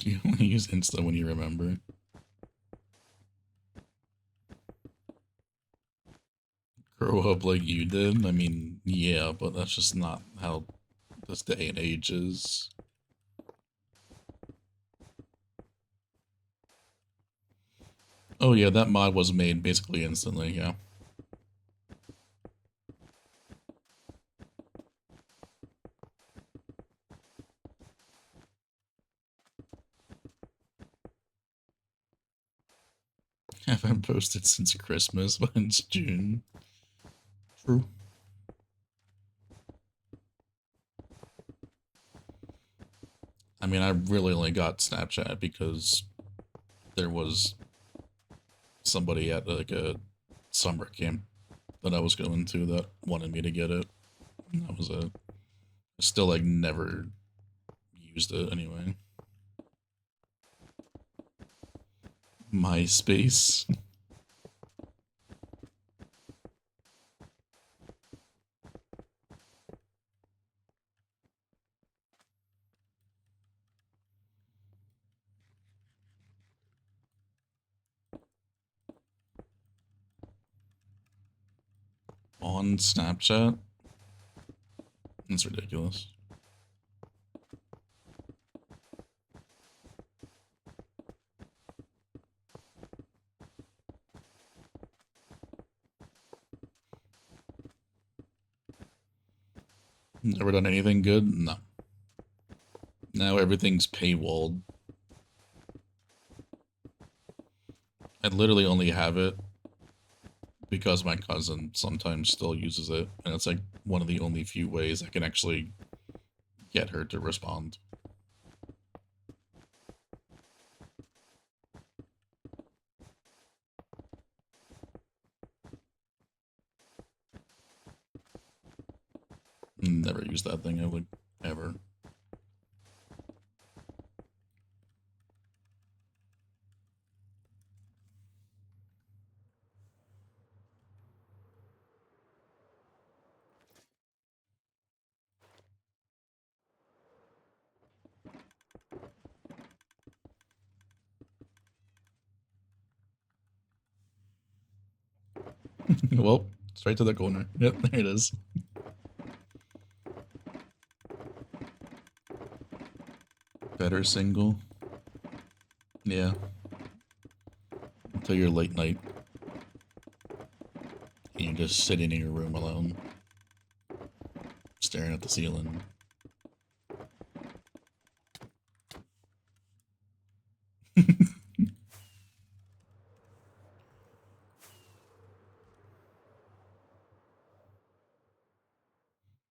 You only use Insta when you remember. Grow up like you did? I mean, yeah, but that's just not how this day and age is. Oh yeah, that mod was made basically instantly, yeah. Haven't posted since Christmas, but it's June. True. I mean, I really only got Snapchat because there was somebody at like a summer camp that I was going to that wanted me to get it. And that was it. I still like never used it anyway. MySpace. On Snapchat. That's ridiculous. Never done anything good? No. Now everything's paywalled. I literally only have it because my cousin sometimes still uses it, and it's like one of the only few ways I can actually get her to respond. Never use that thing, I would ever. Well, straight to the corner. Yep, there it is. Better single. Yeah. until your late night. And you're just sitting in your room alone, staring at the ceiling.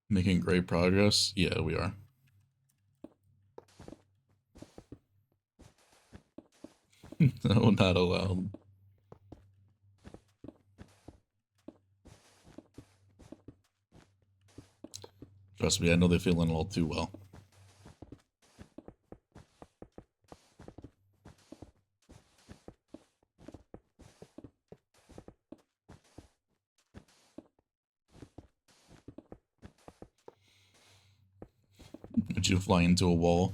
Making great progress? Yeah, we are. No, not allowed. Trust me, I know they're feeling all too well. Would you fly into a wall?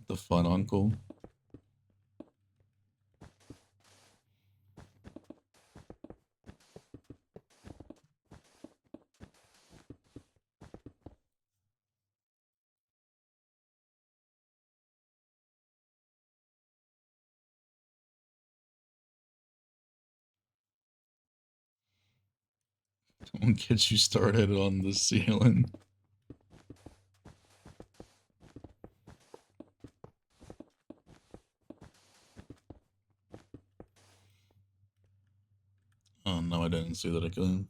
The fun uncle? Don't get you started on the ceiling. Oh no, I didn't see that again.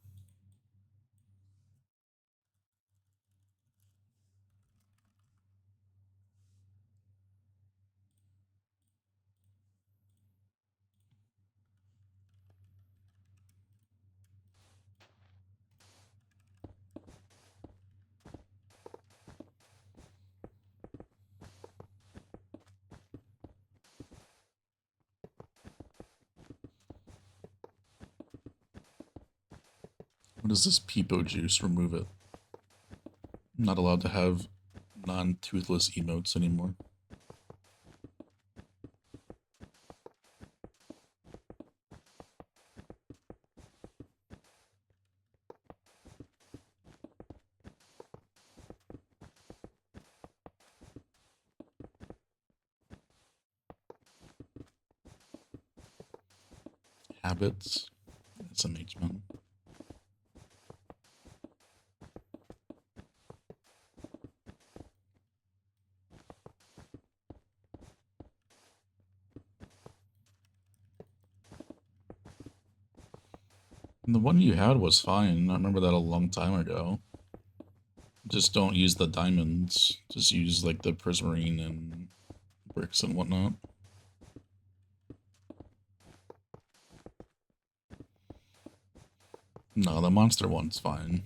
What is this peepo juice? Remove it. I'm not allowed to have non-toothless emotes anymore. Habits. SMH, man. And the one you had was fine. I remember that a long time ago. Just don't use the diamonds. Just use like the prismarine and bricks and whatnot. No, the monster one's fine.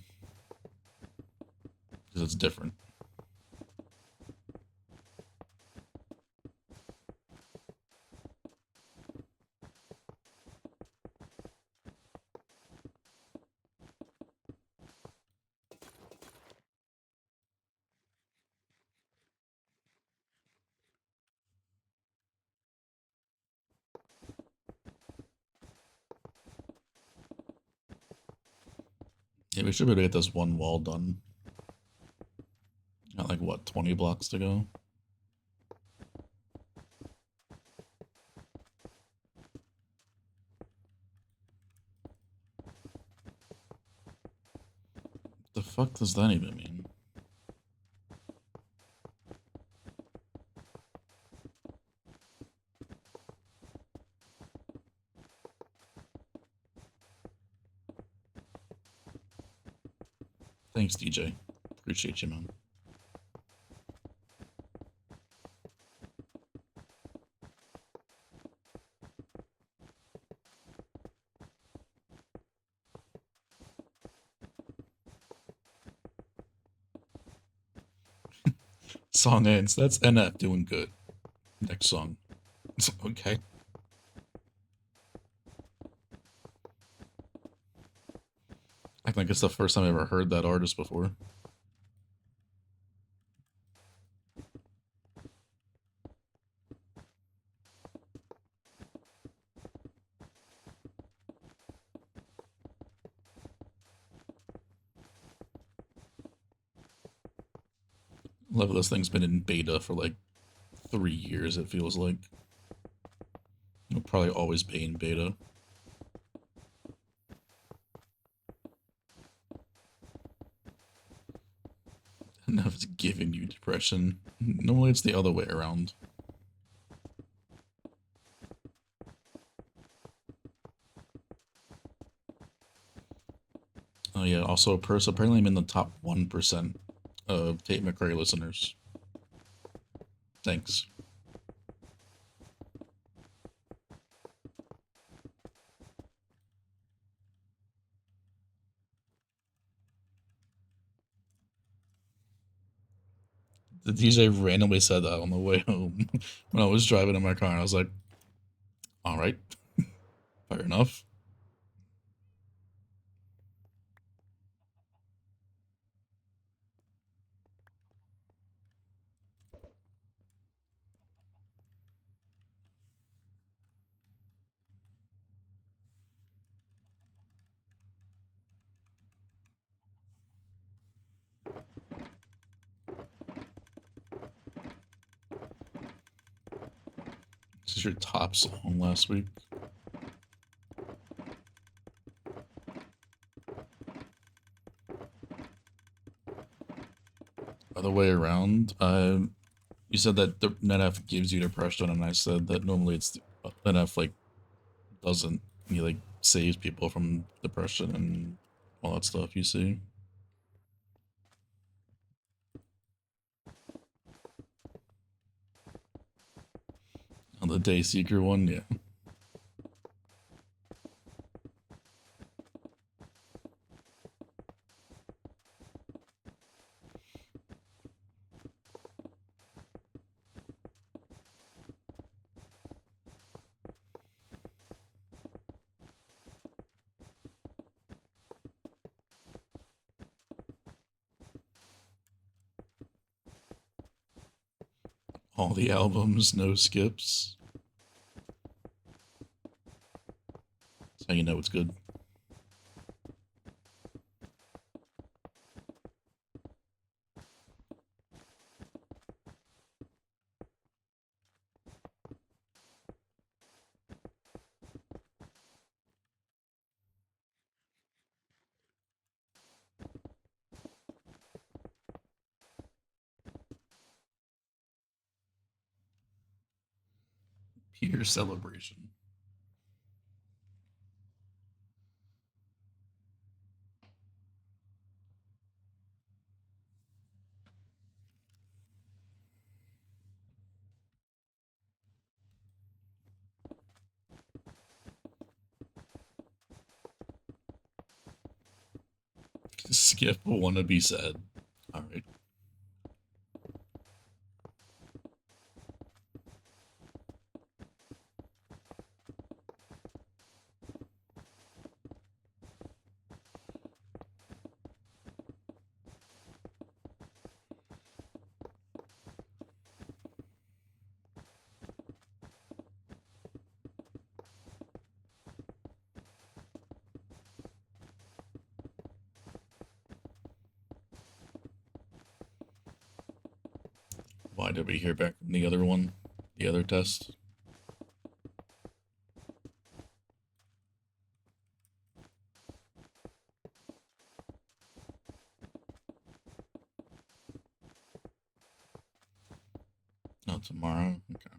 Because it's different. Yeah, we should be able to get this one wall done. Got like, what, 20 blocks to go? The fuck does that even mean? Thanks, DJ. Appreciate you, man. Song ends. That's NF doing good. Next song. Okay. I think it's the first time I ever heard that artist before. Love this thing's been in beta for like 3 years, it feels like. probably always be in beta. Enough is giving you depression. Normally it's the other way around. Oh yeah, also apparently I'm in the top 1% of Tate McRae listeners. Thanks. The DJ randomly said that on the way home when I was driving in my car, and I was like, alright, fair enough. This is your top song last week. Other way around, you said that the NetF gives you depression, and I said that normally it's NetF like doesn't. He like saves people from depression and all that stuff. You see, on the Day Seeker one, yeah. All the albums, no skips. That's how you know it's good. Peter Celebration. Skip wanna be sad. Alright. Why did we hear back from the other one? The other test? No, tomorrow? Okay.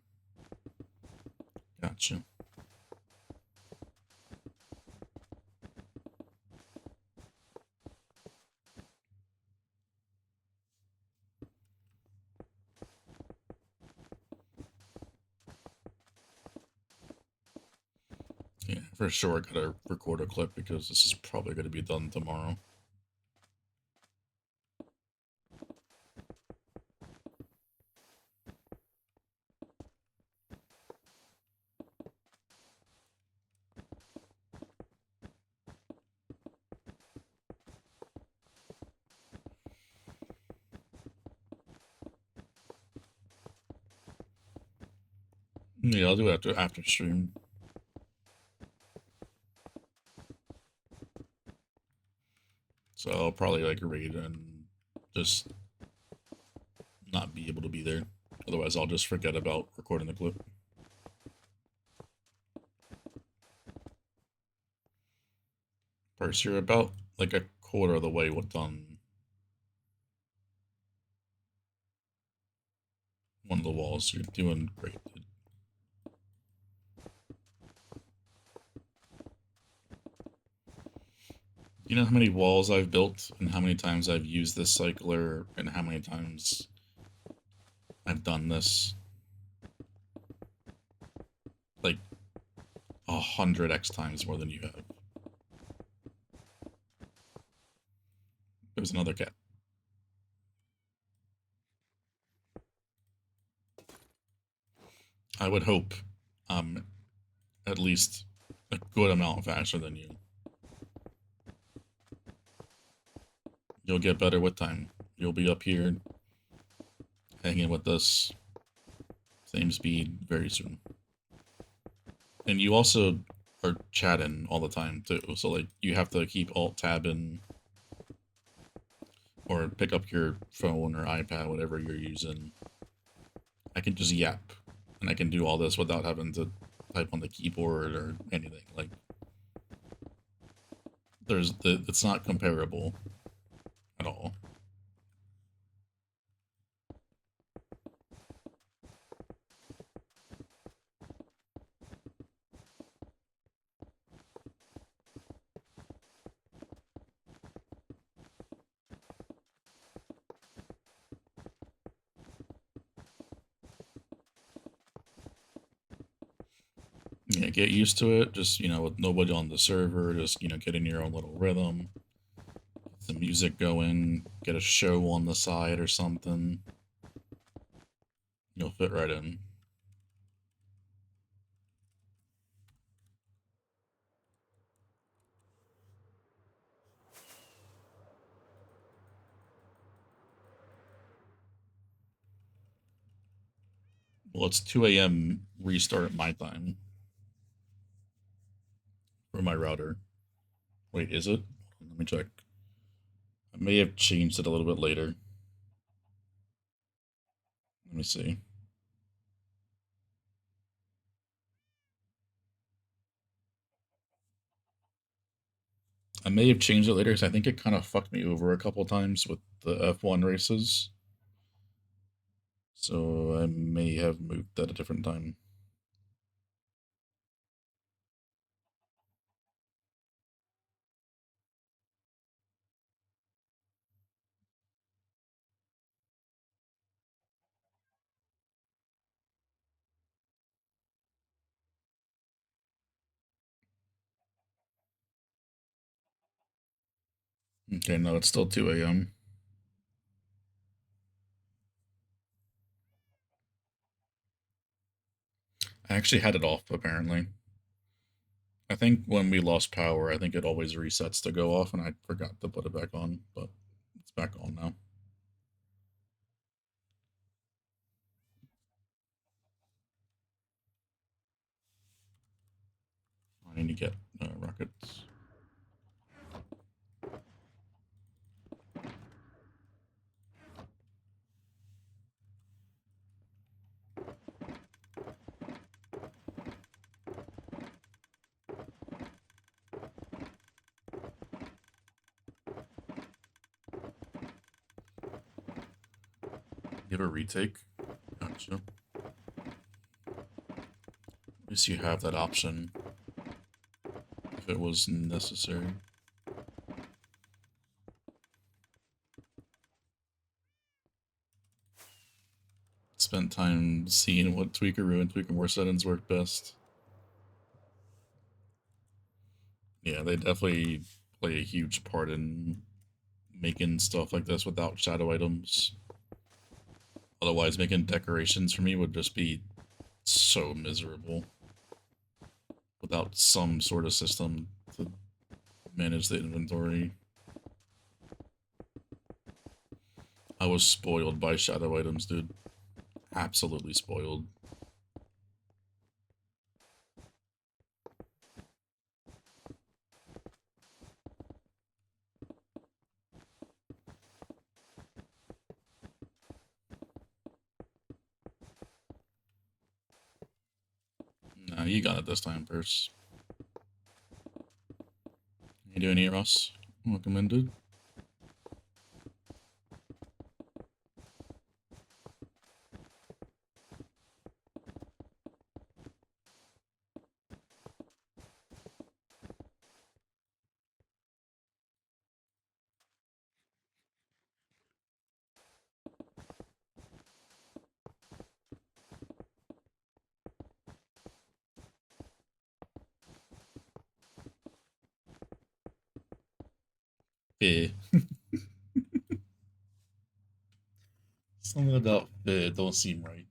Gotcha. Yeah, for sure I gotta record a clip because this is probably gonna be done tomorrow. Yeah, I'll do it after stream. So I'll probably like read and just not be able to be there. Otherwise I'll just forget about recording the clip. First, you're about like a quarter of the way done one of the walls. You're doing great, dude. You know how many walls I've built and how many times I've used this cycler and how many times I've done this? Like 100x times more than you have. There's another cat. I would hope at least a good amount faster than you. You'll get better with time. You'll be up here hanging with us same speed very soon. And you also are chatting all the time too, so like you have to keep alt tabbing or pick up your phone or iPad, whatever you're using. I can just yap, and I can do all this without having to type on the keyboard or anything. Like, it's not comparable at all. Yeah, get used to it. Just, with nobody on the server, just, get in your own little rhythm. Get the music going, get a show on the side or something. You'll fit right in. Well, it's 2 a.m. restart my time for my router. Wait, is it? Let me check. I may have changed it a little bit later. Let me see. I may have changed it later because I think it kind of fucked me over a couple times with the F1 races. So I may have moved at a different time. Okay, no, it's still 2 a.m. I actually had it off, apparently. I think when we lost power, I think it always resets to go off, and I forgot to put it back on, but it's back on now. I need to get rockets. Give a retake. Gotcha. At least you have that option if it was necessary. Spent time seeing what Tweakeroo and Tweakermore settings work best. Yeah, they definitely play a huge part in making stuff like this without shadow items. Otherwise, making decorations for me would just be so miserable without some sort of system to manage the inventory. I was spoiled by shadow items, dude. Absolutely spoiled. Nah, you got it this time, Purse. You doing here, Ross? Recommended. Fear. Something about fear don't seem right.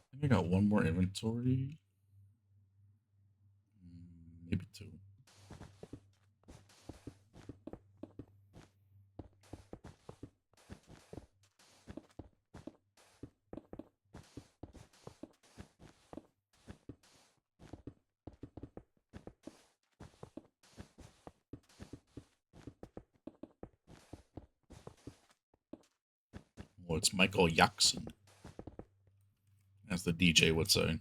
I think I got one more inventory. Maybe two. Well, it's Michael Jackson, as the DJ would say.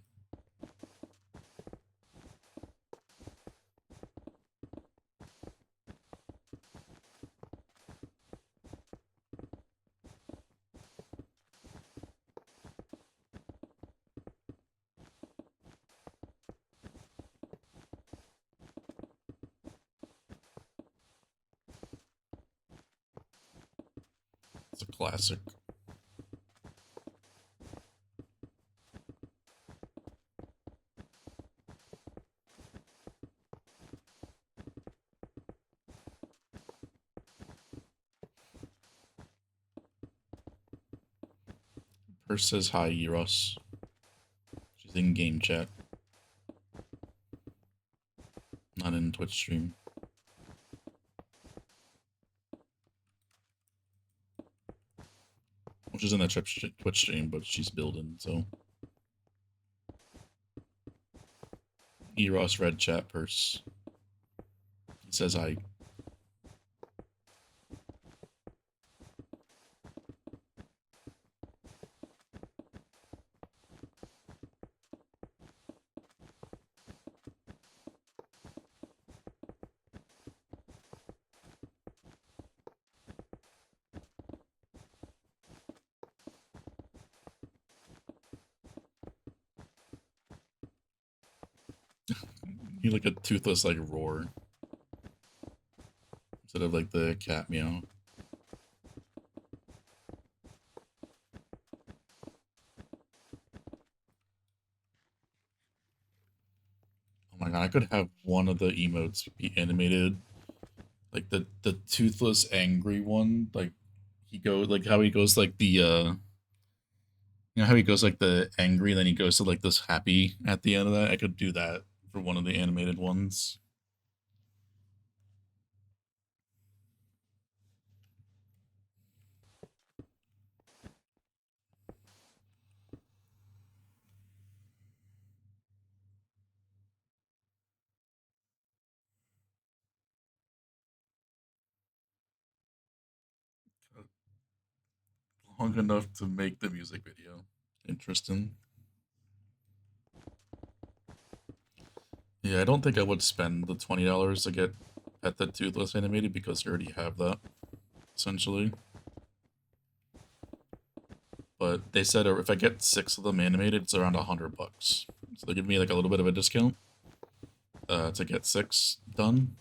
It's a classic. Purse says hi, Eros. She's in game chat. Not in Twitch stream. Well, she's in the Twitch stream, but she's building, so. Eros red chat purse. He says hi. You like a toothless like roar. Instead of like the cat meow. Oh my god, I could have one of the emotes be animated. Like the toothless angry one. Like he goes like how he goes like the you know how he goes like the angry, then he goes to like this happy at the end of that? I could do that for one of the animated ones. Long enough to make the music video. Interesting. Yeah, I don't think I would spend the $20 to get Pet the Toothless animated because I already have that, essentially. But they said if I get 6 of them animated, it's around $100. So they give me like a little bit of a discount to get 6 done.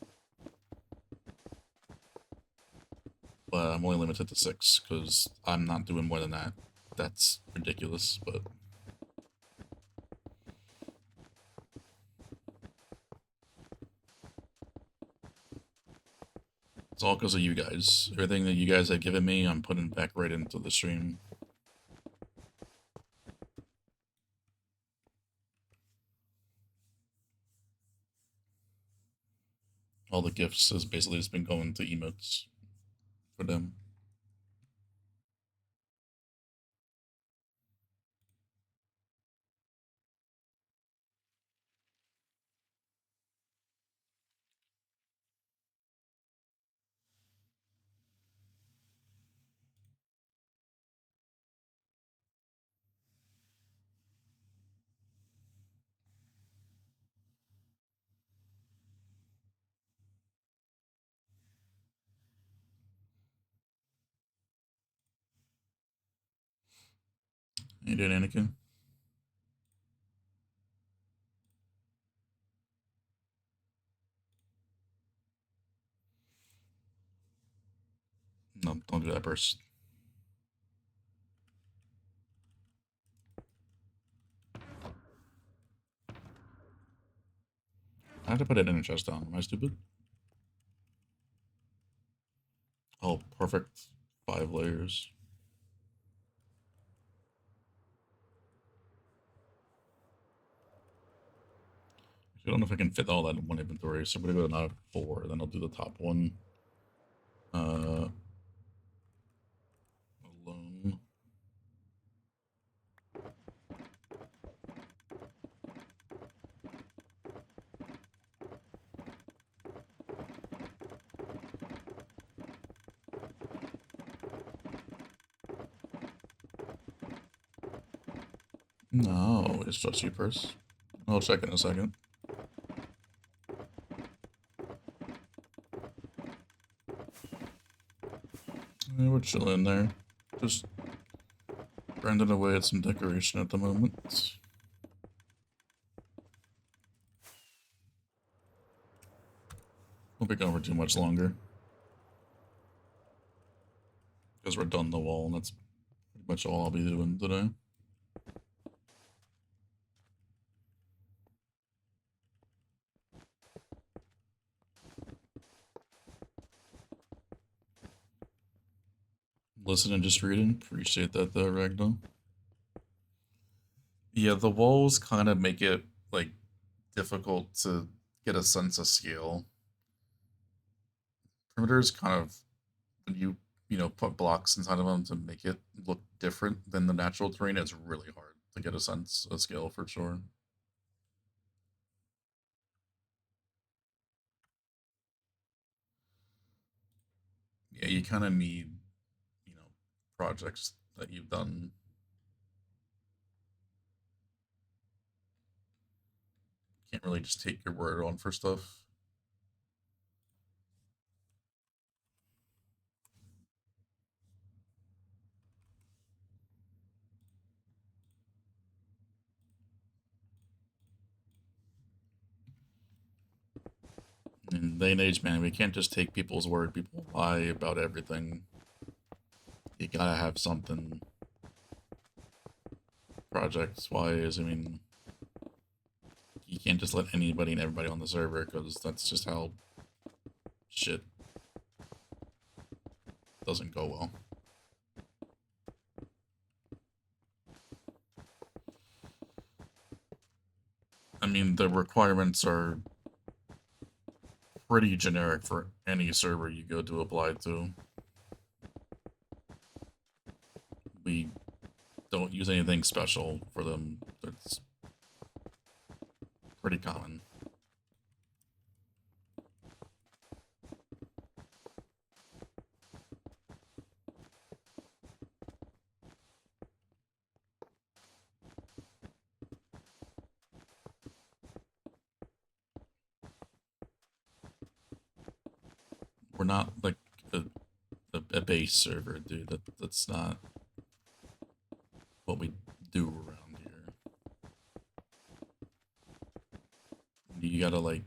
But I'm only limited to 6 because I'm not doing more than that. That's ridiculous, but it's all because of you guys. Everything that you guys have given me, I'm putting back right into the stream. the gifts has basically just been going to emotes for them. You doing, Anakin? No, don't do that burst. I have to put it in a chest down. Am I stupid? Oh, perfect. 5 layers. I don't know if I can fit all that in one inventory, so I'm gonna go to knob 4, then I'll do the top one. Alone. No, it's just you first. I'll check in a second. Yeah, we're chilling there. Just grinding away at some decoration at the moment. Won't be going for too much longer. Because we're done the wall, and that's pretty much all I'll be doing today. Listening, just reading. Appreciate that though, Ragnar. Yeah, the walls kind of make it like difficult to get a sense of scale. Perimeters kind of when you put blocks inside of them to make it look different than the natural terrain, it's really hard to get a sense of scale for sure. Yeah, you kind of need, projects that you've done. Can't really just take your word on for stuff. In day and age, man, we can't just take people's word. People lie about everything. You gotta have something projects wise. I mean, you can't just let anybody and everybody on the server because that's just how shit doesn't go well. I mean, the requirements are pretty generic for any server you go to apply to. We don't use anything special for them. It's pretty common. We're not like a base server, dude. That's not what we do around here. You gotta like,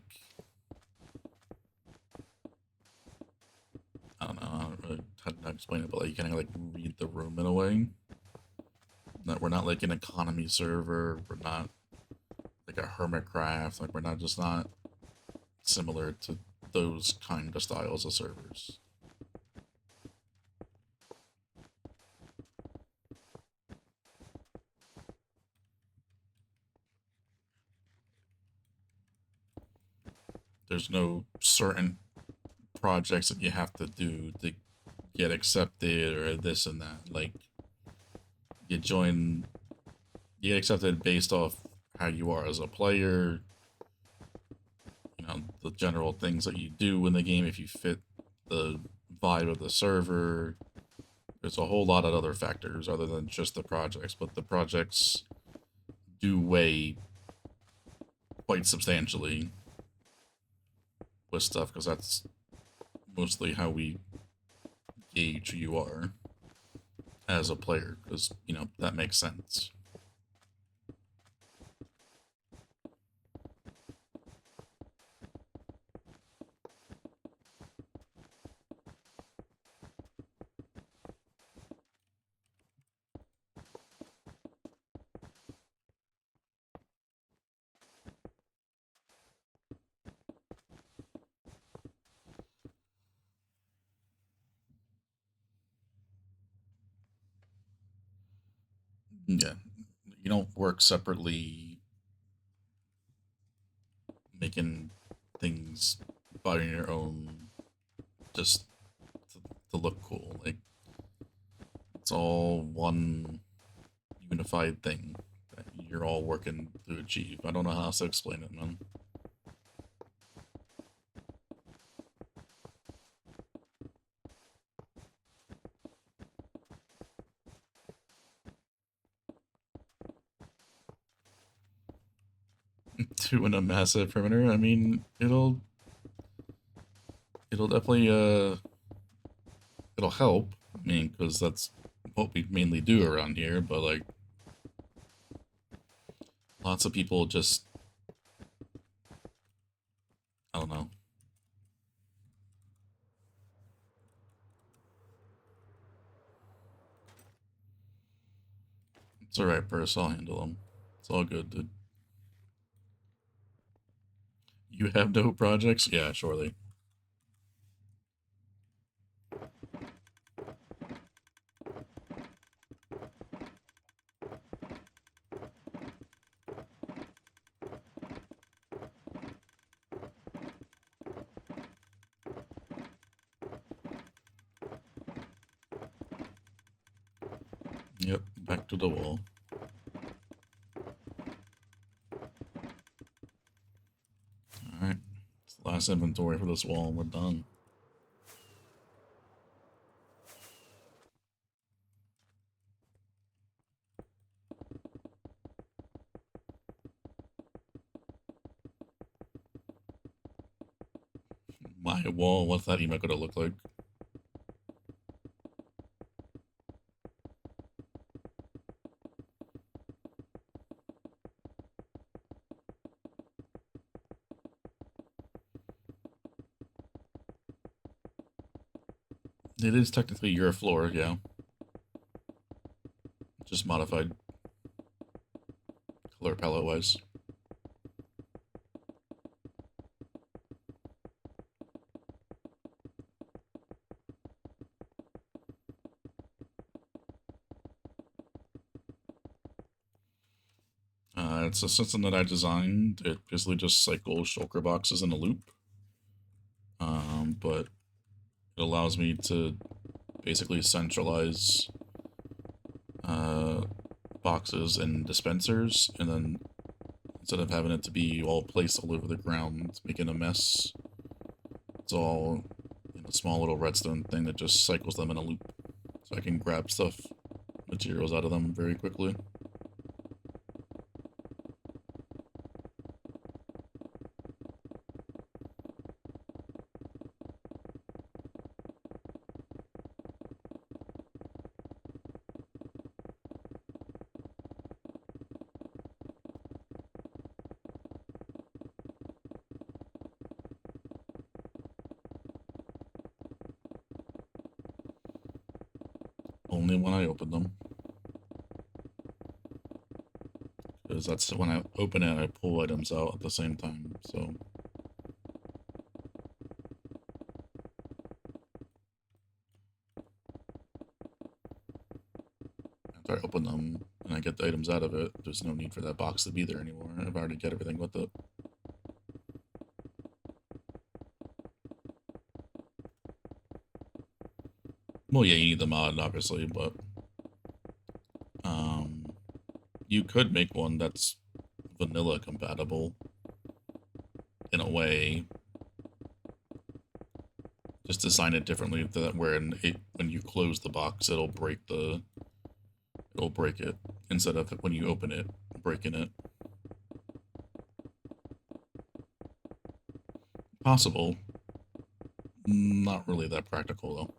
I don't know, I don't really how to explain it, but like you kind of like read the room in a way. That we're not like an economy server. We're not like a hermitcraft. Like we're not similar to those kind of styles of servers. There's no certain projects that you have to do to get accepted or this and that. Like, you get accepted based off how you are as a player, you know, the general things that you do in the game, if you fit the vibe of the server. There's a whole lot of other factors other than just the projects, but the projects do weigh quite substantially with stuff, because that's mostly how we gauge who you are as a player, because, you know, that makes sense. Yeah, you don't work separately making things by your own just to look cool. Like, it's all one unified thing that you're all working to achieve. I don't know how else to explain it, man. Doing a massive perimeter, I mean, it'll definitely it'll help. I mean, because that's what we mainly do around here. But like, lots of people just, I don't know. It's alright, Purse. I'll handle them. It's all good, dude. You have no projects? Yeah, surely. Yep, back to the wall. Alright. It's the last inventory for this wall, and we're done. My wall, what's that emote gonna look like? It is technically your floor, yeah. Just modified color palette wise. It's a system that I designed. It basically just cycles shulker boxes in a loop. But it allows me to basically centralize boxes and dispensers, and then instead of having it to be all placed all over the ground, making a mess, it's all in a small little redstone thing that just cycles them in a loop. So I can grab stuff, materials out of them very quickly. Only when I open them. Because that's when I open it, I pull items out at the same time, so... After I open them and I get the items out of it, there's no need for that box to be there anymore. I've already got everything with it. Well, yeah, you need the mod, obviously, but you could make one that's vanilla compatible in a way. Just design it differently so that when you close the box, it'll break it instead of when you open it, breaking it. Possible. Not really that practical though.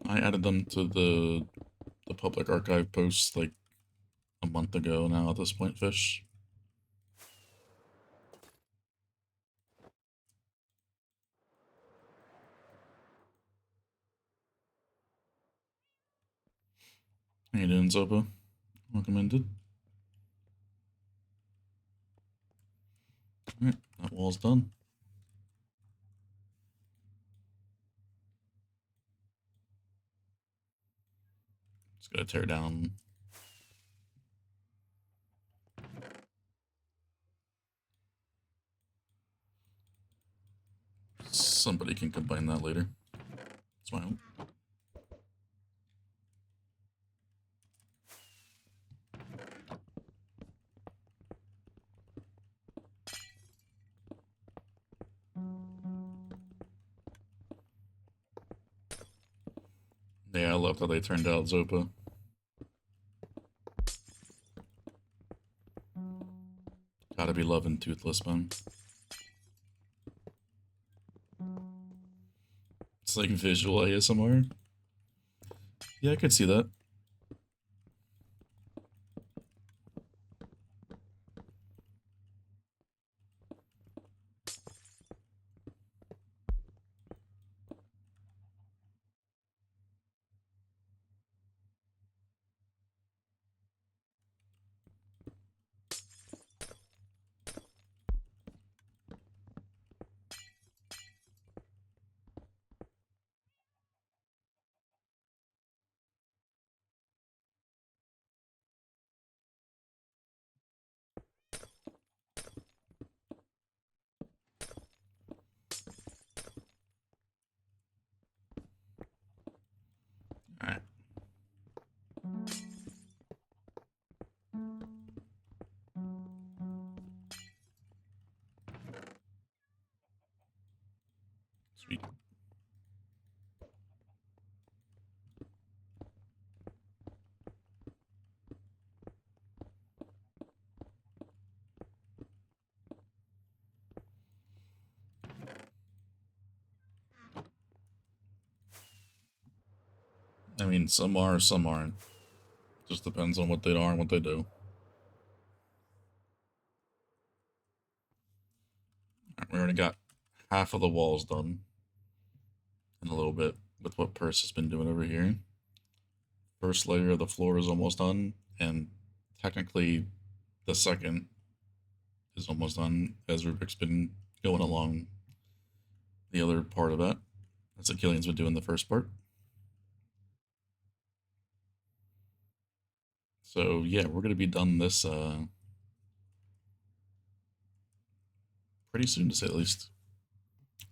I added them to the public archive posts like a month ago now at this point, Fish. How you doing, Zopa? Recommended. Alright, that wall's done. Just gotta tear down. Somebody can combine that later. That's my hope. Yeah, I love how they turned out, Zopa. Gotta be loving Toothless Bone. It's like visual ASMR. Yeah, I could see that. Alright. Sweet. I mean, some are, some aren't. Just depends on what they are and what they do. Right, we already got half of the walls done in a little bit with what Purse has been doing over here. First layer of the floor is almost done, and technically the second is almost done as Rubik's been going along the other part of that. That's what Killian's been doing the first part. So yeah, we're gonna be done this pretty soon, to say the least.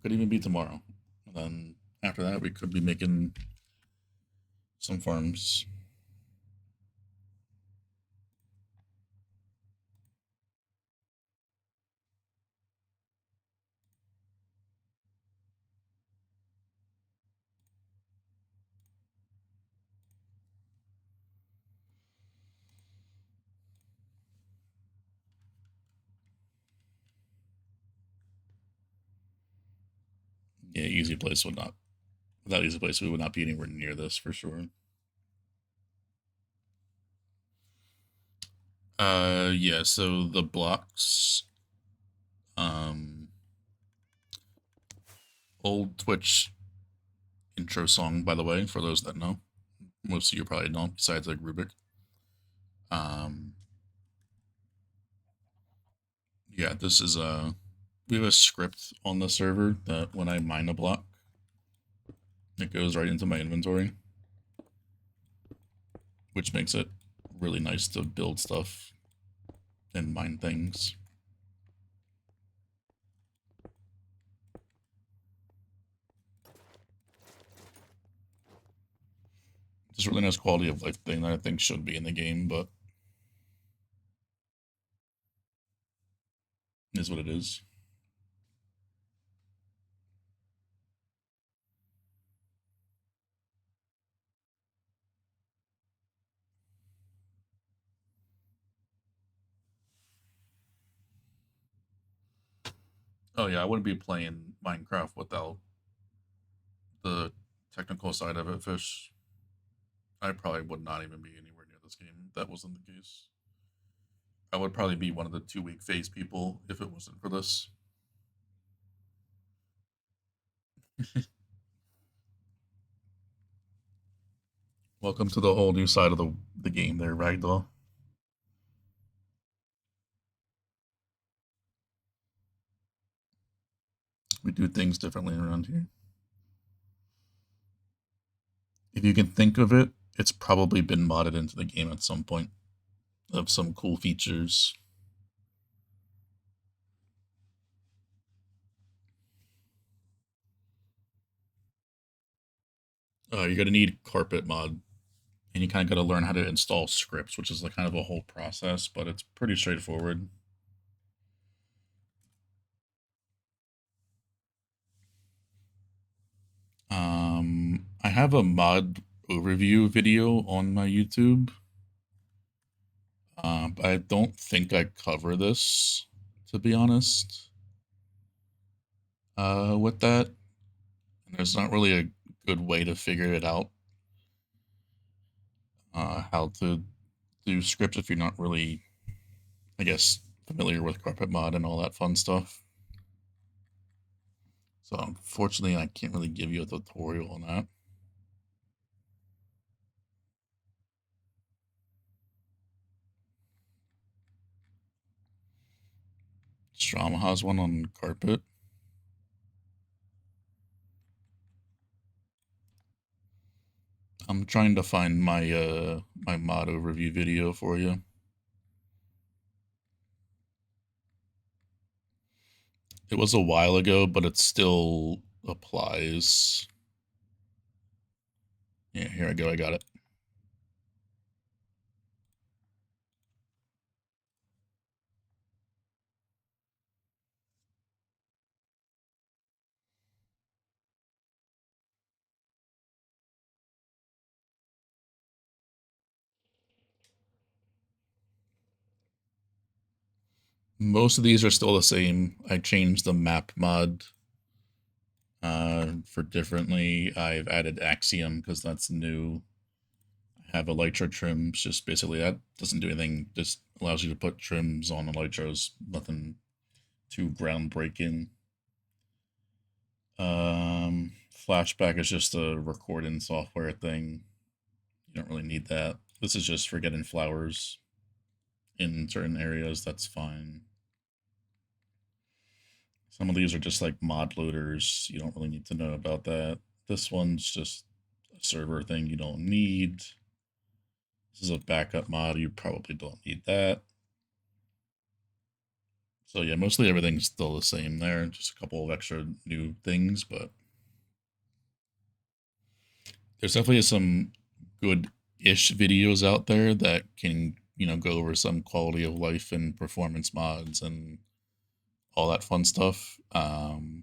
Could even be tomorrow. And then after that, we could be making some farms. Yeah, easy place would not. Without easy place, we would not be anywhere near this for sure. Yeah. So the blocks, um, old Twitch intro song, by the way, for those that know. Most of you probably don't, besides like Rubik. Um, yeah, this is we have a script on the server that when I mine a block, it goes right into my inventory. which makes it really nice to build stuff and mine things. It's a really nice quality of life thing that I think should be in the game, but it is what it is. Oh yeah, I wouldn't be playing Minecraft without the technical side of it, Fish. I probably would not even be anywhere near this game if that wasn't the case. I would probably be one of the 2 week phase people if it wasn't for this. Welcome to the whole new side of the game there, Ragdoll. We do things differently around here. If you can think of it, it's probably been modded into the game at some point of some cool features. You're gonna need carpet mod, and you kind of got to learn how to install scripts, which is like kind of a whole process, but it's pretty straightforward. I have a mod overview video on my YouTube. But I don't think I cover this, to be honest. With that, and there's not really a good way to figure it out. How to do scripts if you're not really, I guess, familiar with carpet mod and all that fun stuff. So unfortunately, I can't really give you a tutorial on that. Strom has one on carpet. I'm trying to find my my mod overview video for you. It was a while ago, but it still applies. Yeah, here I go. I got it. Most of these are still the same. I changed the map mod for differently. I've added Axiom because that's new. I have Elytra trims, just basically that doesn't do anything, just allows you to put trims on Elytras, nothing too groundbreaking. Flashback is just a recording software thing. You don't really need that. This is just for getting flowers in certain areas, that's fine. Some of these are just like mod loaders. You don't really need to know about that. This one's just a server thing you don't need. This is a backup mod. You probably don't need that. So yeah, mostly everything's still the same there. Just a couple of extra new things, but there's definitely some good-ish videos out there that can, go over some quality of life and performance mods and all that fun stuff. I'm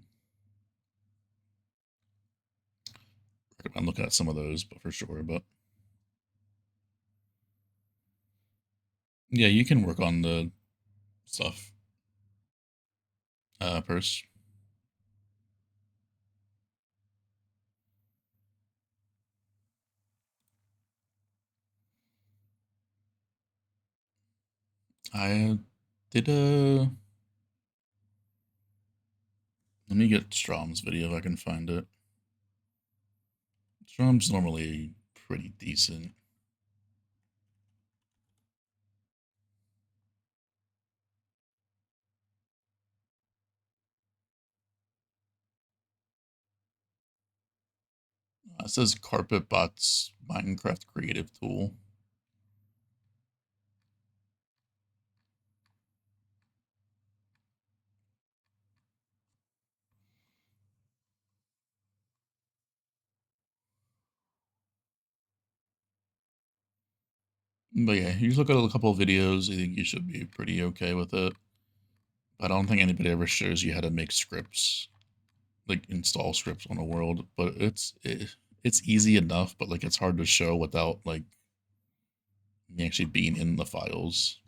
looking at some of those, but for sure. But yeah, you can work on the stuff. Purse. I did a. Let me get Strom's video if I can find it. Strom's normally pretty decent. It says Carpet Bots Minecraft Creative Tool. But yeah, you just look at a couple of videos, I think you should be pretty okay with it. I don't think anybody ever shows you how to make scripts, like install scripts on a world, but it's easy enough, but like it's hard to show without like me actually being in the files.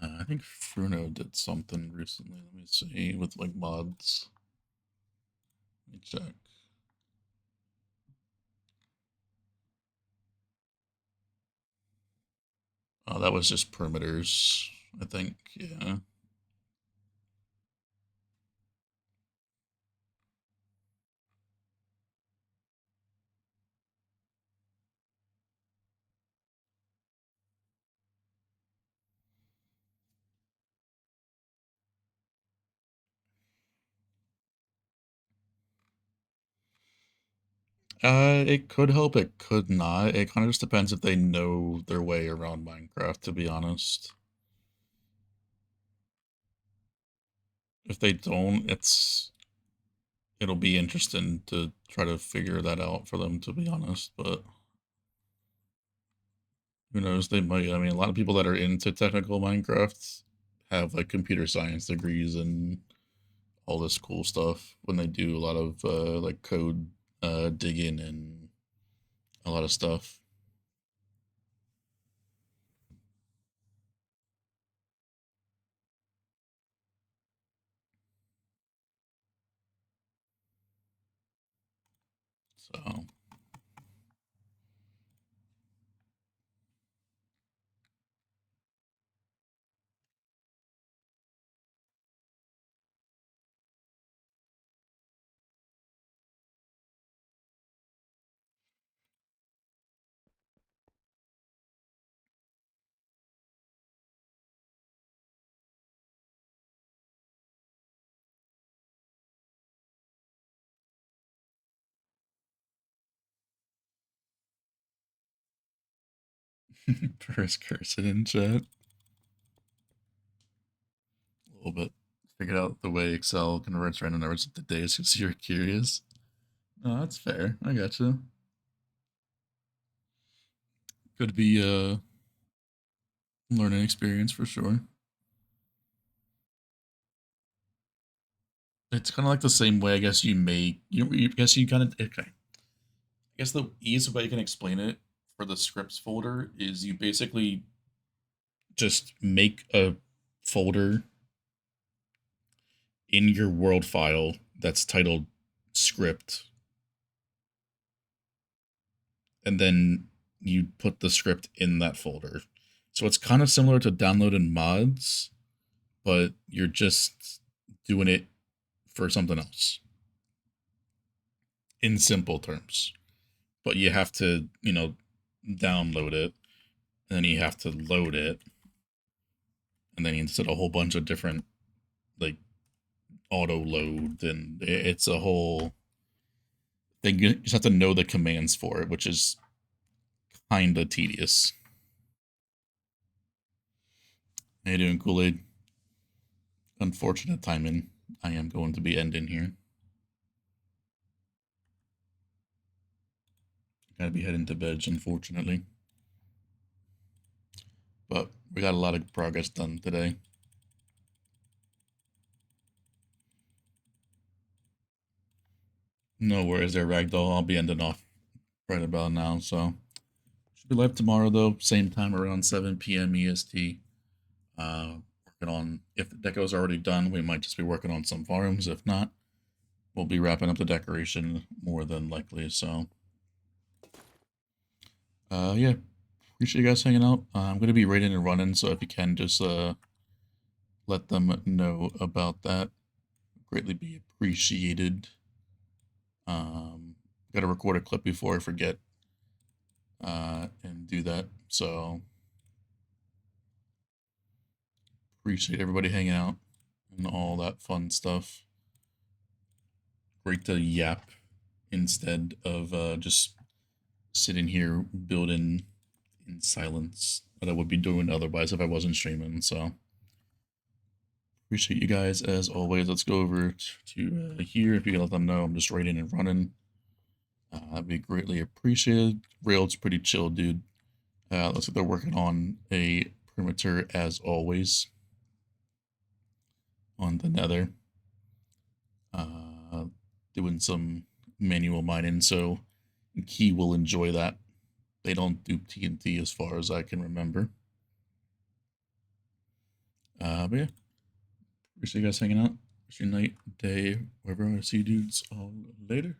I think Fruno did something recently. Let me see with like mods. Let me check. Oh, that was just perimeters, I think. Yeah. It could help, it could not. It kind of just depends if they know their way around Minecraft, to be honest. If they don't, it'll be interesting to try to figure that out for them, to be honest, but who knows, they might. I mean, a lot of people that are into technical Minecraft have like computer science degrees and all this cool stuff when they do a lot of like code digging and a lot of stuff. So first cursing in chat a little bit. Figured out the way Excel converts random numbers into days because you're curious. No, that's fair. I gotcha. Could be a learning experience for sure. It's kind of like the same way I guess you make you guess you kind of okay. I guess the easiest way you can explain it for the scripts folder is you basically just make a folder in your world file that's titled script, and then you put the script in that folder. So it's kind of similar to downloading mods, but you're just doing it for something else in simple terms. But you have to, download it, and then you have to load it, and then you set a whole bunch of different like auto load, and it's a whole thing. You just have to know the commands for it, which is kind of tedious. How you doing, Kool-Aid? Unfortunate timing. I am going to be ending here. Gotta be heading to bed, unfortunately. But we got a lot of progress done today. No worries there, Ragdoll. I'll be ending off right about now, so should be live tomorrow though, same time around 7 p.m. EST. Working on, if the deco's already done, we might just be working on some farms. If not, we'll be wrapping up the decoration more than likely. So, yeah, appreciate you guys hanging out. I'm gonna be raiding and running, so if you can just let them know about that, greatly be appreciated. Got to record a clip before I forget, and do that. So appreciate everybody hanging out and all that fun stuff. Great to yap instead of just sitting here building in silence that I would be doing otherwise if I wasn't streaming. So appreciate you guys as always. Let's go over to here. If you can let them know I'm just raiding and running, that'd be greatly appreciated. Rail's pretty chill, dude. Looks like they're working on a perimeter as always on the nether. Doing some manual mining, so Key will enjoy that. They don't do TNT as far as I can remember. But yeah, appreciate you guys hanging out. It's your night, day, wherever I see you dudes all later.